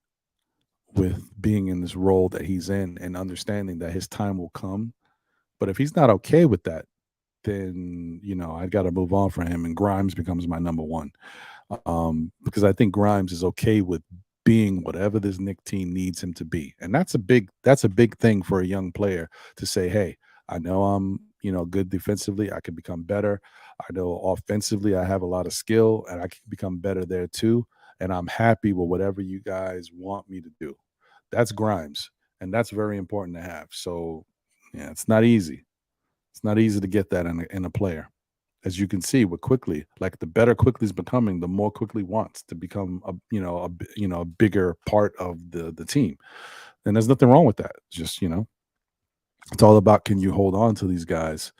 with being in this role that he's in and understanding that his time will come. But if he's not okay with that, then, I've got to move on from him, and Grimes becomes my number one. Because I think Grimes is okay with being whatever this Knicks team needs him to be. And that's a big thing for a young player to say, hey, I know I'm good defensively. I can become better. I know offensively I have a lot of skill, and I can become better there too. And I'm happy with whatever you guys want me to do. That's Grimes, and that's very important to have. So, yeah, it's not easy. It's not easy to get that in a player. As you can see with Quickly, like the better Quickly's becoming, the more Quickly wants to become a bigger part of the team. And there's nothing wrong with that. Just, it's all about, can you hold on to these guys,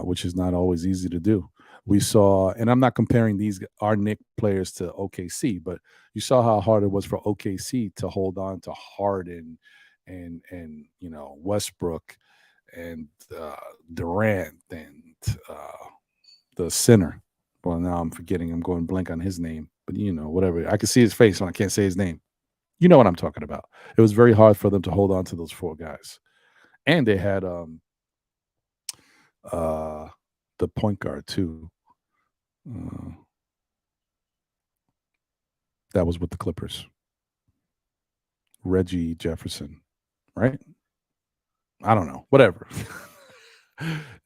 which is not always easy to do. We saw, and I'm not comparing our Knicks players to OKC, but you saw how hard it was for OKC to hold on to Harden and Westbrook and Durant and the center. Well, now I'm forgetting. I'm going blank on his name, but whatever. I can see his face when I can't say his name. You know what I'm talking about. It was very hard for them to hold on to those 4 guys, and they had the point guard too. That was with the Clippers. Reggie Jefferson, right? I don't know. Whatever.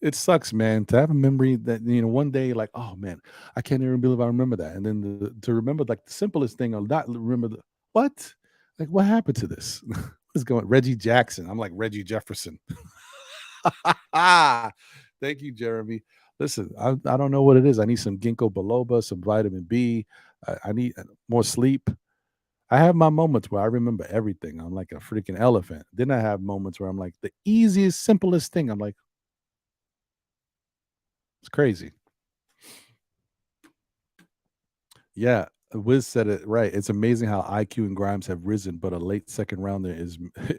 It sucks, man, to have a memory that one day, like, oh man, I can't even believe I remember that, and then to remember like the simplest thing, or not remember what, like, what happened to this? What's going? Reggie Jackson. I'm like Reggie Jefferson. Thank you, Jeremy. Listen, I don't know what it is. I need some ginkgo biloba, some vitamin B. I need more sleep. I have my moments where I remember everything. I'm like a freaking elephant. Then I have moments where I'm like the easiest, simplest thing. I'm like, it's crazy. Yeah, Wiz said it right. It's amazing how IQ and Grimes have risen, but a late second rounder is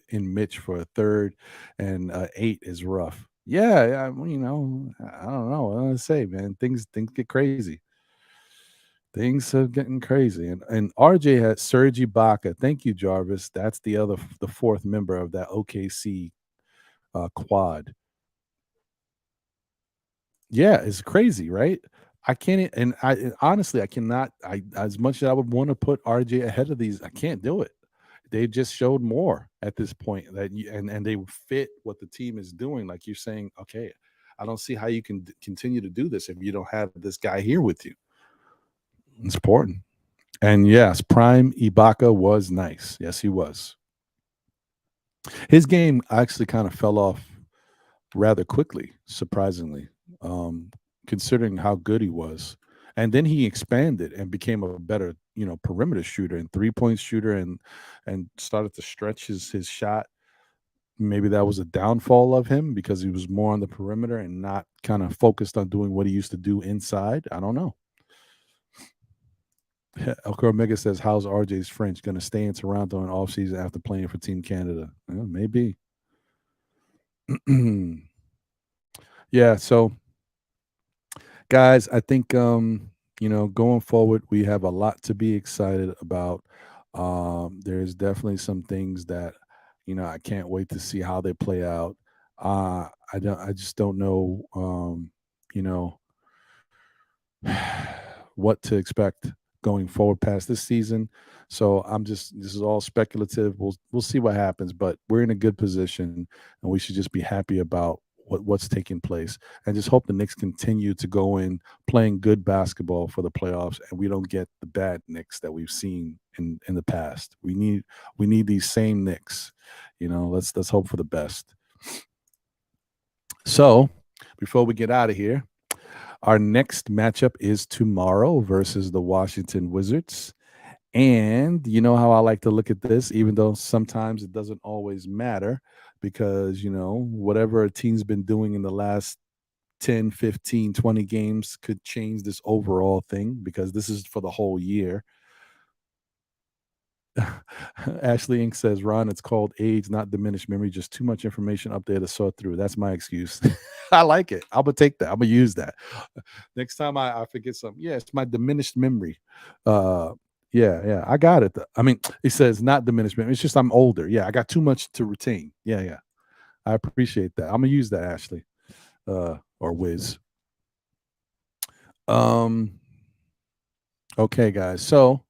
in Mitch for a third, and 8 is rough. Yeah, well, I don't know. What I say, man, things get crazy. Things are getting crazy, and RJ had Serge Ibaka. Thank you, Jarvis. That's the 4th member of that OKC quad. Yeah, it's crazy, right? I can't, and I honestly, I cannot. As much as I would want to put RJ ahead of these, I can't do it. They just showed more at this point and they fit what the team is doing. Like you're saying, okay, I don't see how you can continue to do this if you don't have this guy here with you. It's important. And yes, Prime Ibaka was nice. Yes, he was. His game actually kind of fell off rather quickly, surprisingly, considering how good he was. And then he expanded and became a better, perimeter shooter and 3-point shooter, and started to stretch his shot. Maybe that was a downfall of him because he was more on the perimeter and not kind of focused on doing what he used to do inside. I don't know. Elko Omega says, how's RJ's French going to stay in Toronto in offseason after playing for Team Canada? Well, maybe. Yeah, so guys, I think going forward, we have a lot to be excited about. There's definitely some things that I can't wait to see how they play out. I just don't know what to expect going forward past this season. So this is all speculative. We'll see what happens, but we're in a good position, and we should just be happy about what's taking place, and just hope the Knicks continue to go in playing good basketball for the playoffs, and we don't get the bad Knicks that we've seen in the past. We need these same Knicks. Let's hope for the best. So before we get out of here, our next matchup is tomorrow versus the Washington Wizards. And you know how I like to look at this, even though sometimes it doesn't always matter, because, whatever a team's been doing in the last 10, 15, 20 games could change this overall thing, because this is for the whole year. Ashley Inc. says, Ron, it's called age, not diminished memory. Just too much information up there to sort through. That's my excuse. I like it. I'm going to take that. I'm going to use that. Next time I forget something. Yeah, it's my diminished memory. Yeah, I got it. I mean, it says not diminished memory. It's just I'm older. Yeah, I got too much to retain. Yeah. I appreciate that. I'm going to use that, Ashley, or Wiz. Okay, guys. So,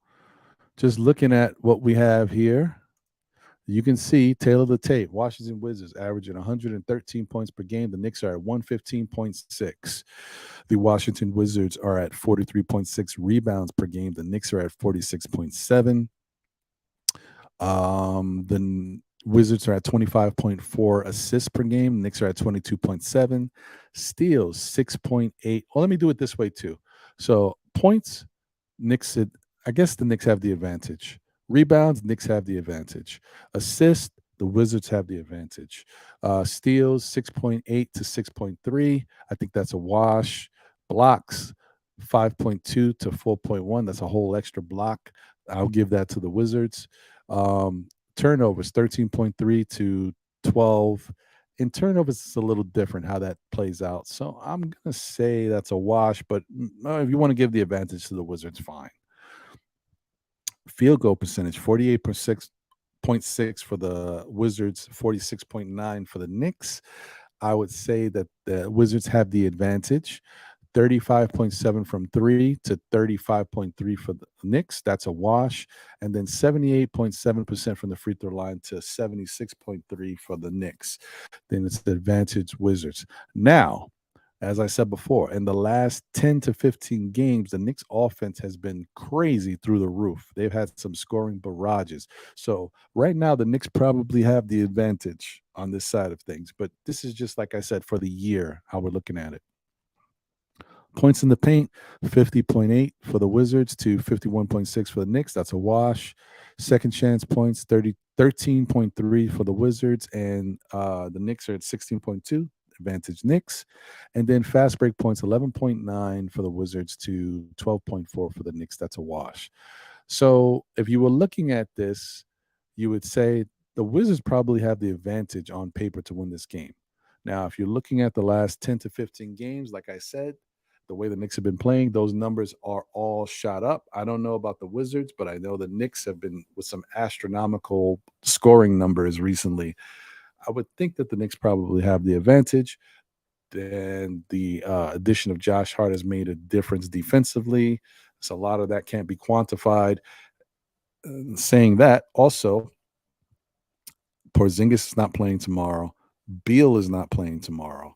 just looking at what we have here, You can see tail the tape. Washington Wizards averaging 113 points per game. The Knicks are at 115.6. The Washington Wizards are at 43.6 rebounds per game. The Knicks are at 46.7. The Wizards are at 25.4 assists per game. Knicks are at 22.7. Steals 6.8. Well, let me do it this way too. So points, Knicks. I guess the Knicks have the advantage. Rebounds, Knicks have the advantage. Assists, the Wizards have the advantage. Steals 6.8 to 6.3. I think that's a wash. Blocks 5.2 to 4.1. That's a whole extra block. I'll give that to the Wizards. Turnovers 13.3 to 12. In turnovers, it's a little different how that plays out. So I'm going to say that's a wash, but if you want to give the advantage to the Wizards, fine. Field goal percentage 48.6 for the Wizards, 46.9 for the Knicks. I would say that the Wizards have the advantage. 35.7 from 3 to 35.3 for the Knicks. That's a wash. And then 78.7% from the free throw line to 76.3 for the Knicks. Then it's the advantage Wizards. Now, as I said before, in the last 10 to 15 games, the Knicks offense has been crazy through the roof. They've had some scoring barrages. So right now, the Knicks probably have the advantage on this side of things. But this is just, like I said, for the year, how we're looking at it. Points in the paint, 50.8 for the Wizards to 51.6 for the Knicks. That's a wash. Second chance points, 13.3 for the Wizards, and the Knicks are at 16.2. Advantage Knicks. And then fast break points, 11.9 for the Wizards to 12.4 for the Knicks. That's a wash. So if you were looking at this, you would say the Wizards probably have the advantage on paper to win this game. Now, if you're looking at the last 10 to 15 games, like I said, the way the Knicks have been playing, those numbers are all shot up. I don't know about the Wizards, but I know the Knicks have been with some astronomical scoring numbers recently. I would think that the Knicks probably have the advantage. Then the addition of Josh Hart has made a difference defensively. So a lot of that can't be quantified. Saying that, also, Porzingis is not playing tomorrow. Beal is not playing tomorrow.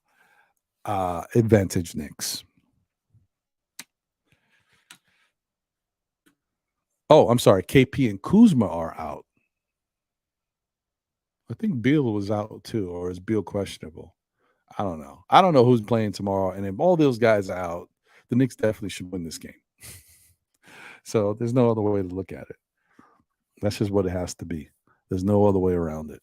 Advantage Knicks. Oh, I'm sorry. KP and Kuzma are out. I think Beal was out too, or is Beal questionable? I don't know. I don't know who's playing tomorrow. And if all those guys are out, the Knicks definitely should win this game. So there's no other way to look at it. That's just what it has to be. There's no other way around it.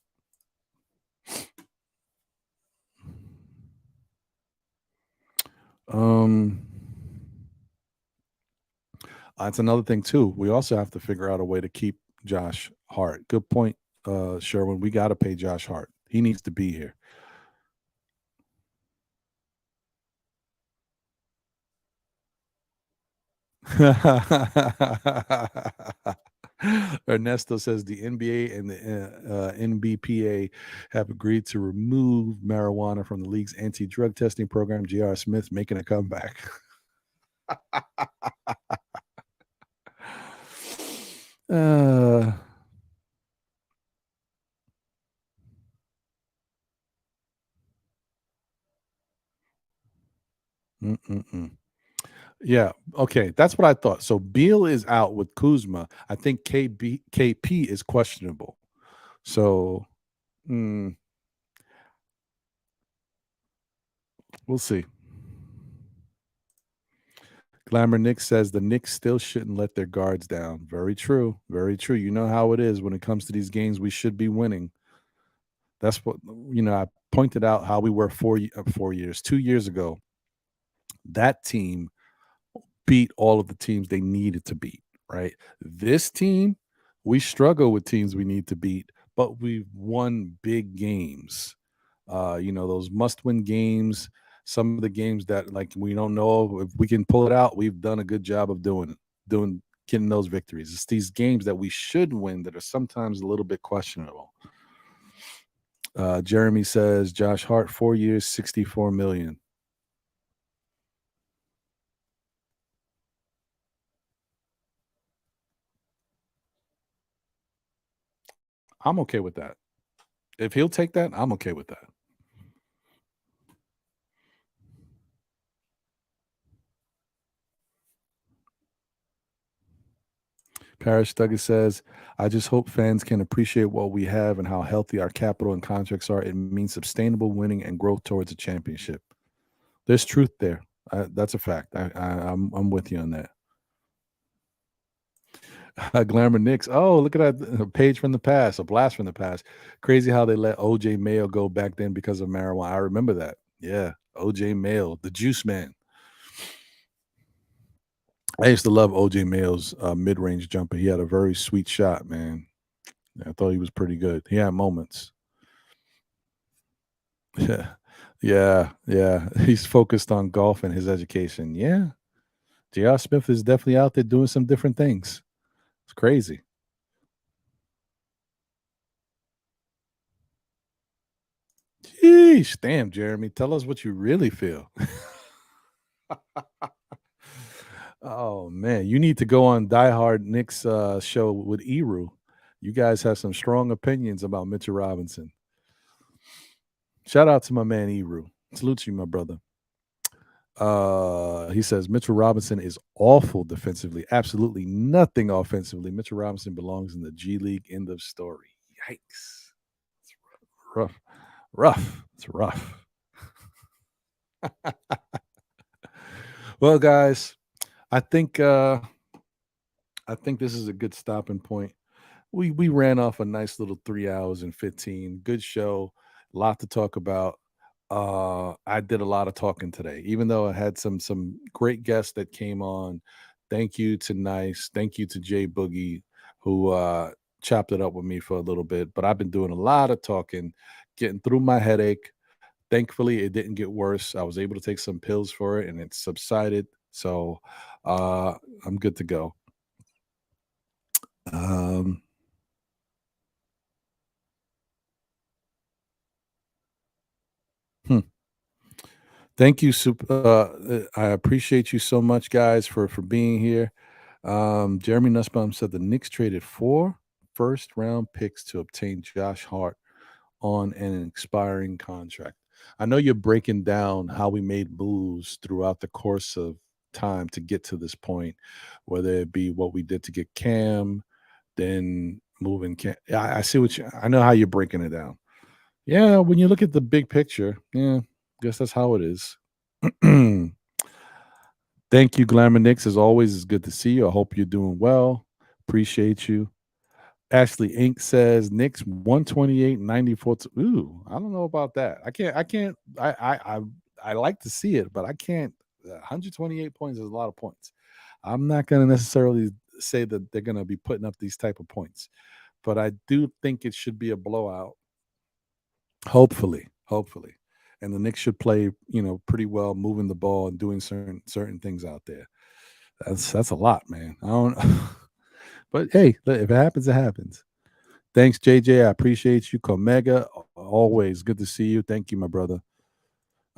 That's another thing too. We also have to figure out a way to keep Josh Hart. Good point, Sherwin. We got to pay Josh Hart. He needs to be here. Ernesto says the NBA and the NBPA have agreed to remove marijuana from the league's anti-drug testing program. J.R. Smith making a comeback. Yeah. Okay. That's what I thought. So Beal is out with Kuzma. I think KP is questionable. So we'll see. Glamour Nick says the Knicks still shouldn't let their guards down. Very true. Very true. You know how it is when it comes to these games. We should be winning. That's what, I pointed out how we were 2 years ago. That team beat all of the teams they needed to beat, right? This team, we struggle with teams we need to beat, but we've won big games. Those must-win games, some of the games that we don't know if we can pull it out, we've done a good job of getting those victories. It's these games that we should win that are sometimes a little bit questionable. Jeremy says Josh Hart, 4 years, $64 million. I'm okay with that. If he'll take that, I'm okay with that. Parrish Douglas says, I just hope fans can appreciate what we have and how healthy our capital and contracts are. It means sustainable winning and growth towards a championship. There's truth there. That's a fact. I'm with you on that. Glamour Knicks. Oh, look at that, a page from the past, a blast from the past. Crazy how they let OJ Mayo go back then because of marijuana. I remember that. Yeah, OJ Mayo, the juice man. I used to love OJ Mayo's mid-range jumper. He had a very sweet shot, man. I thought he was pretty good. He had moments. Yeah, yeah. He's focused on golf and his education. Yeah, J.R. Smith is definitely out there doing some different things. It's crazy. Yeesh, damn, Jeremy. Tell us what you really feel. Oh man, you need to go on Die Hard Knicks show with Eru. You guys have some strong opinions about Mitchell Robinson. Shout out to my man Eru. Salute you, my brother. He says Mitchell Robinson is awful defensively. Absolutely nothing offensively. Mitchell Robinson belongs in the G League. End of story. Yikes. It's rough. Rough. It's rough. Well, guys, I think this is a good stopping point. We ran off a nice little 3 hours and 15. Good show. A lot to talk about. I did a lot of talking today, even though I had some great guests that came on. Thank you to Nice. Thank you to Jay Boogie, who chopped it up with me for a little bit. But I've been doing a lot of talking, getting through my headache. Thankfully, it didn't get worse. I was able to take some pills for it, and it subsided. So I'm good to go. Thank you. I appreciate you so much, guys, for being here. Jeremy Nussbaum said the Knicks traded 4 first-round picks to obtain Josh Hart on an expiring contract. I know you're breaking down how we made moves throughout the course of time to get to this point, whether it be what we did to get Cam, then moving Cam. I see I know how you're breaking it down. Yeah, when you look at the big picture, yeah, guess that's how it is. Thank you, Glamour Knicks. As always, it's good to see you. I hope you're doing well. Appreciate you. Ashley Inc. says Knicks 128-94. Ooh, I don't know about that. I like to see it, but I can't. 128 points is a lot of points. I'm not going to necessarily say that they're going to be putting up these type of points, but I do think it should be a blowout. Hopefully. And the Knicks should play, pretty well, moving the ball and doing certain things out there. That's a lot, man. I don't but hey, if it happens, it happens. Thanks, JJ. I appreciate you. Comega, always good to see you. Thank you, my brother.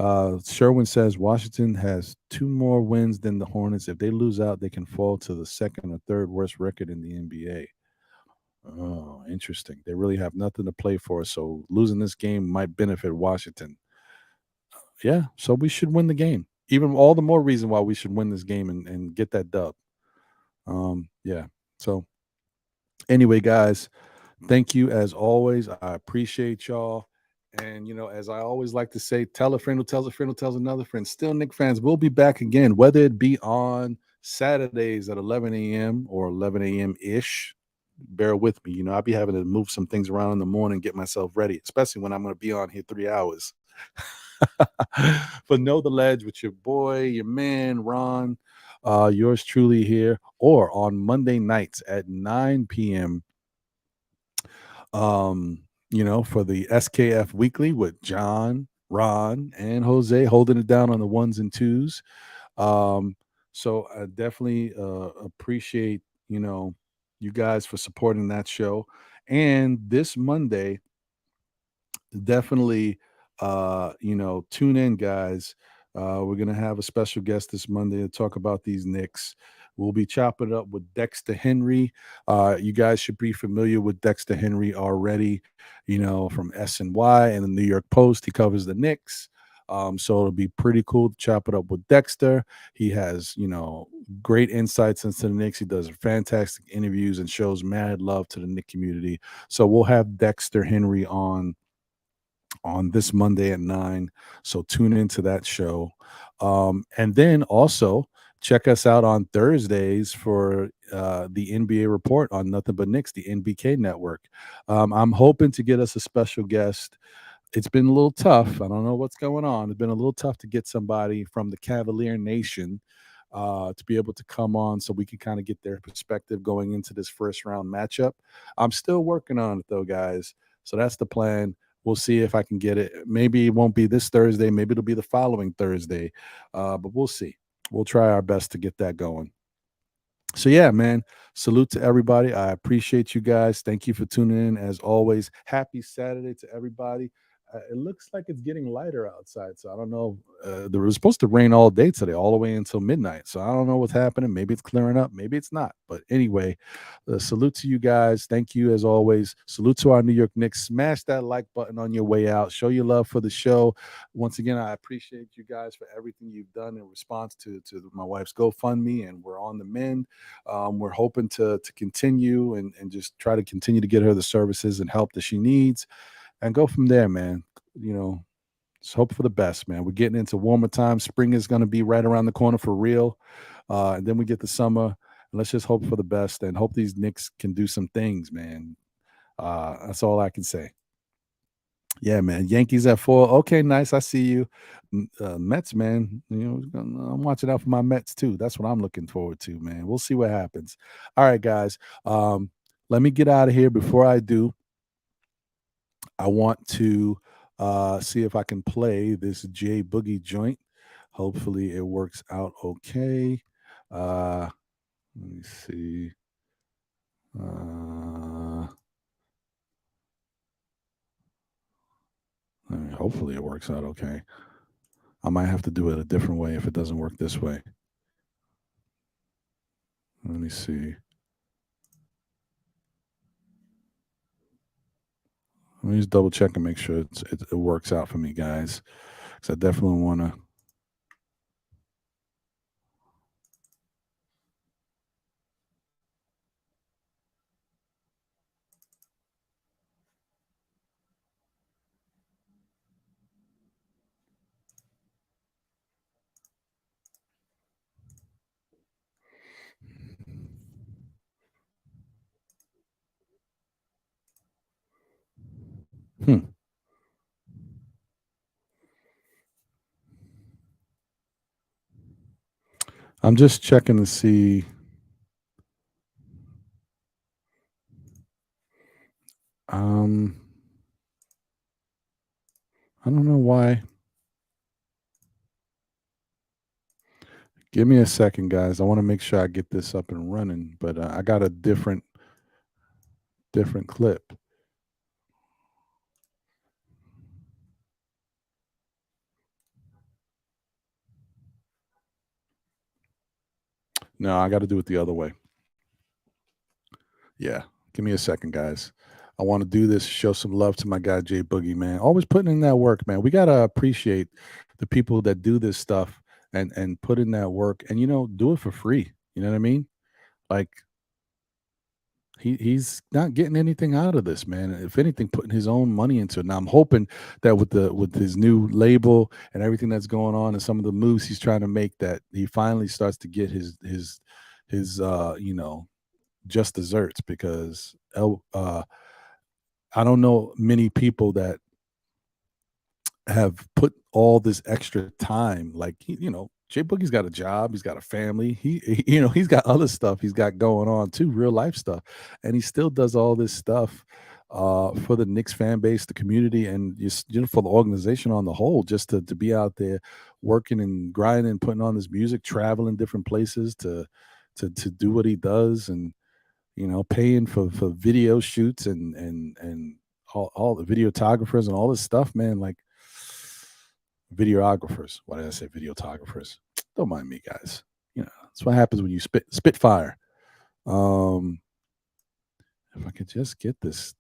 Sherwin says Washington has 2 more wins than the Hornets. If they lose out, they can fall to the second or third worst record in the NBA. Oh, interesting. They really have nothing to play for, so losing this game might benefit Washington. Yeah, so we should win the game. Even all the more reason why we should win this game and get that dub. Yeah. So anyway, guys, thank you as always. I appreciate y'all. And as I always like to say, tell a friend who tells a friend who tells another friend. Still, Knicks fans, we'll be back again, whether it be on Saturdays at 11 a.m. or 11 a.m. ish. Bear with me. I'll be having to move some things around in the morning, get myself ready, especially when I'm going to be on here 3 hours. But Know the Ledge with your boy, your man, Ron, yours truly here, or on Monday nights at 9 p.m. For the SKF Weekly with John, Ron, and Jose holding it down on the ones and twos. So I definitely appreciate, you guys for supporting that show. And this Monday, definitely, tune in, guys. We're going to have a special guest this Monday to talk about these Knicks. We'll be chopping it up with Dexter Henry. You guys should be familiar with Dexter Henry already, from SNY and the New York Post. He covers the Knicks. So it'll be pretty cool to chop it up with Dexter. He has, great insights into the Knicks. He does fantastic interviews and shows mad love to the Knicks community. So we'll have Dexter Henry on this Monday at 9. So tune into that show. And then also check us out on Thursdays for the NBA report on Nothing But Knicks, the NBK network. I'm hoping to get us a special guest. It's been a little tough. I don't know what's going on. It's been a little tough to get somebody from the Cavalier Nation to be able to come on so we can kind of get their perspective going into this first round matchup. I'm still working on it though, guys. So that's the plan. We'll see if I can get it. Maybe it won't be this Thursday. Maybe it'll be the following Thursday. But we'll see. We'll try our best to get that going. So yeah, man, salute to everybody. I appreciate you guys. Thank you for tuning in as always. Happy Saturday to everybody. It looks like it's getting lighter outside, so I don't know. It was supposed to rain all day today, all the way until midnight. So I don't know what's happening. Maybe it's clearing up. Maybe it's not. But anyway, salute to you guys. Thank you as always. Salute to our New York Knicks. Smash that like button on your way out. Show your love for the show. Once again, I appreciate you guys for everything you've done in response to my wife's GoFundMe, and we're on the mend. We're hoping to continue and just try to continue to get her the services and help that she needs. And go from there, man. Just hope for the best, man. We're getting into warmer times. Spring is going to be right around the corner for real. And then we get the summer. And let's just hope for the best and hope these Knicks can do some things, man. That's all I can say. Yeah, man. Yankees at 4. Okay, nice. I see you. Mets, man. I'm watching out for my Mets too. That's what I'm looking forward to, man. We'll see what happens. All right, guys. Let me get out of here. Before I do, I want to see if I can play this J Boogie joint. Hopefully it works out okay. Let me see. Hopefully it works out okay. I might have to do it a different way if it doesn't work this way. Let me see. Let me just double check and make sure it works out for me, guys. Because I definitely want to. I'm just checking to see. I don't know why. Give me a second, guys. I want to make sure I get this up and running, but I got a different clip. No, I got to do it the other way. Yeah, give me a second, guys. I want to do this, show some love to my guy, Jay Boogie, man. Always putting in that work, man. We got to appreciate the people that do this stuff and put in that work and, do it for free. You know what I mean? Like, he's not getting anything out of this, man. If anything, putting his own money into it. Now I'm hoping that with his new label and everything that's going on and some of the moves he's trying to make, that he finally starts to get his just desserts, because I don't know many people that have put all this extra time. Like, Jay Boogie's got a job, he's got a family, he's got other stuff he's got going on too, real life stuff, and he still does all this stuff for the Knicks fan base, the community, and just for the organization on the whole, just to be out there working and grinding and putting on this music, traveling different places to do what he does, and paying for video shoots and all the videographers and all this stuff, man. Like, videographers. Why did I say videographers? Don't mind me, guys. That's what happens when you spit fire. If I could just get this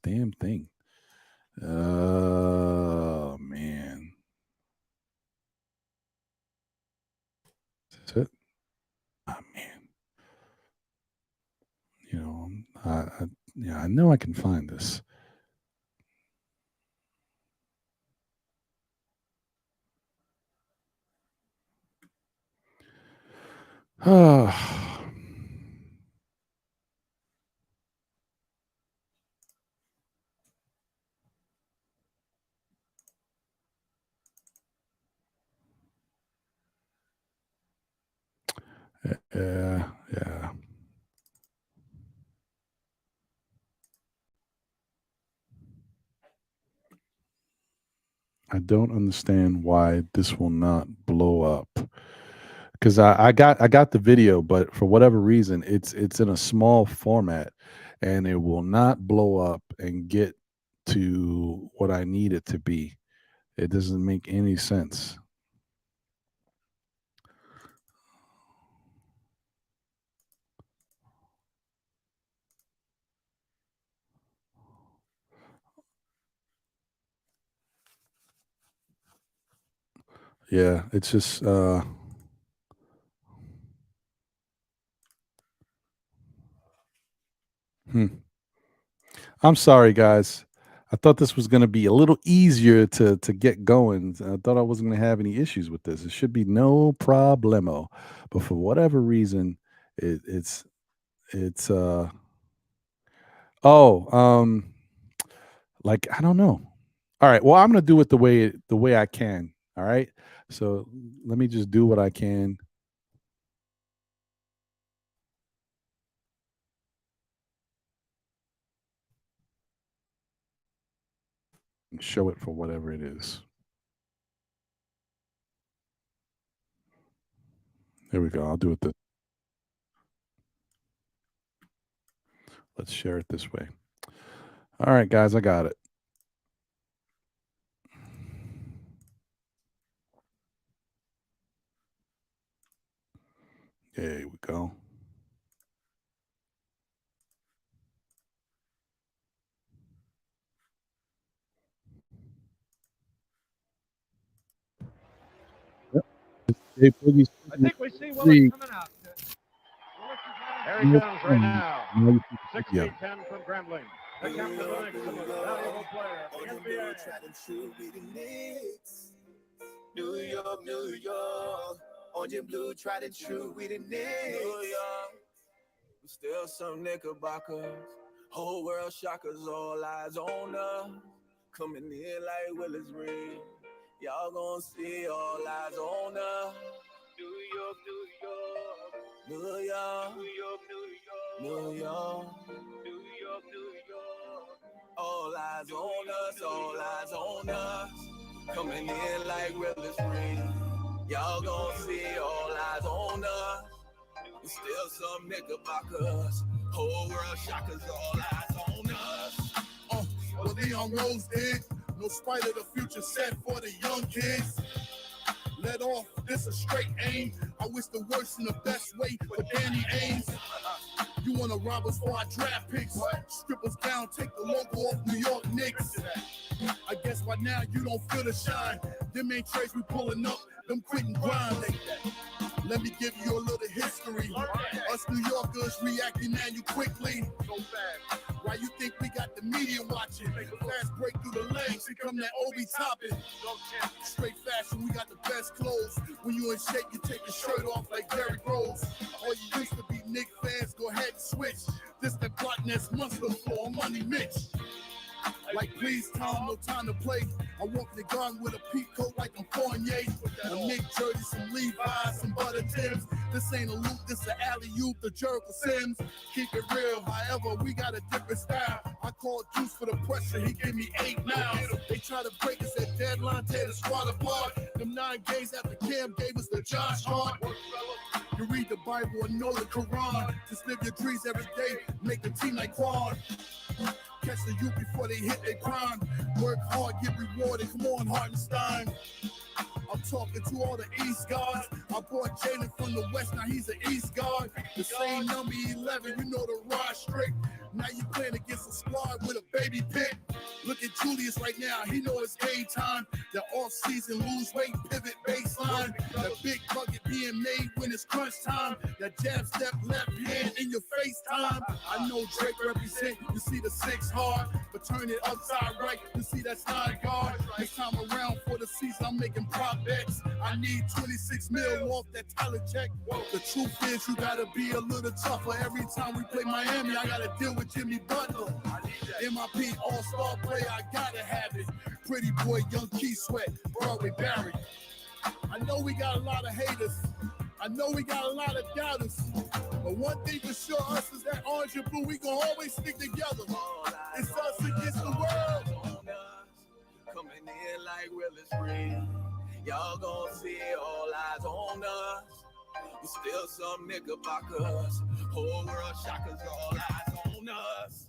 damn thing. Oh man. That's it. Oh man. You know, I know I can find this. Yeah. I don't understand why this will not blow up. Because I got the video, but for whatever reason, it's in a small format, and it will not blow up and get to what I need it to be. It doesn't make any sense. Yeah, it's just I'm sorry, guys. I thought this was going to be a little easier to get going. I thought I wasn't going to have any issues with this. It should be no problemo. But for whatever reason, it's like I don't know. All right. Well, I'm going to do it the way I can. All right. So let me just do what I can. And show it for whatever it is. There we go. I'll do it let's share it this way. All right, guys, I got it. There we go. Yep. Hey, Boogie, I think we see Willis coming out. There he comes right now. 6 feet 10 from Grambling. The captain of the Knicks, the most valuable player in the NBA. New York, New York. Orange and blue, tried and true, we the Knicks. New York. We still some Knickerbockers. Whole world shockers, all eyes on us. Coming in like Willis Reed. Y'all gonna see all eyes on us. New York, New York. New York, New York, New York. New York, New York, New York. All eyes on us, all eyes on us. Coming in like Willis Reed. Y'all gonna see all eyes on us. We still some Knickerbockers. Whole world shockers, all eyes on us. What Leon Rose did, no spite of the future set for the young kids. Let off, this a straight aim. I wish the worst and the best way for Danny Ainge. You wanna rob us for our draft picks? Strip us down, take the logo off New York Knicks. I guess by now you don't feel the shine. Them ain't trades we pulling up, them quitting grind. Let me give you a little history. Us New Yorkers reacting at you quickly. So fast. Why you think we got the media watching? Make a fast break through the legs. Here come that Obi Toppin. Straight fashion, we got the best clothes. When you in shape, you take your shirt off like Derrick Rose. All you used to be Knicks fans, go ahead and switch. This the Catanese muscle for Money Mitch. Like, please, Tom, no time to play. I walk the garden with a peak coat like I'm Fournier. A Nick jersey, some Levi's, some butter Timbs. This ain't a loop, this a alley-oop, the Jericho Sims. Keep it real, however, we got a different style. I called Juice for the pressure, he gave me 8 now. They try to break us at deadline, tear the squad apart. Them 9 games after Cam gave us the Josh Hart. You read the Bible and know the Quran. Just live your dreams every day, make a team like Quan. Catch the youth before they hit their prime. Work hard, get rewarded. Come on, Hartenstein. I'm talking to all the East guards. I brought Jalen from the West, now he's an East guard. The same number 11, you know the rod strict. Now you playing against a squad with a baby pick. Look at Julius right now, he know it's game time. The off-season lose weight pivot baseline. The big bucket being made when it's crunch time. That jab step left hand in your face time. I know Drake represent, you see the 6 hard, but turn it upside right, you see that's 9 guard. This time around for the season, I'm making prop bets. I need 26 mil off that Tyler check. The truth is you gotta be a little tougher. Every time we play Miami, I gotta deal with Jimmy Butler. MIP all-star player, I gotta have it. Pretty boy, young Key Sweat, Broadway Barry. I know we got a lot of haters. I know we got a lot of doubters. But one thing for sure, us is that orange and blue, we gonna always stick together. It's us against the world. Coming in like Willis Reed. Y'all gonna see all eyes on us. We still some Knickerbockers. Whole world shockers, all eyes on us.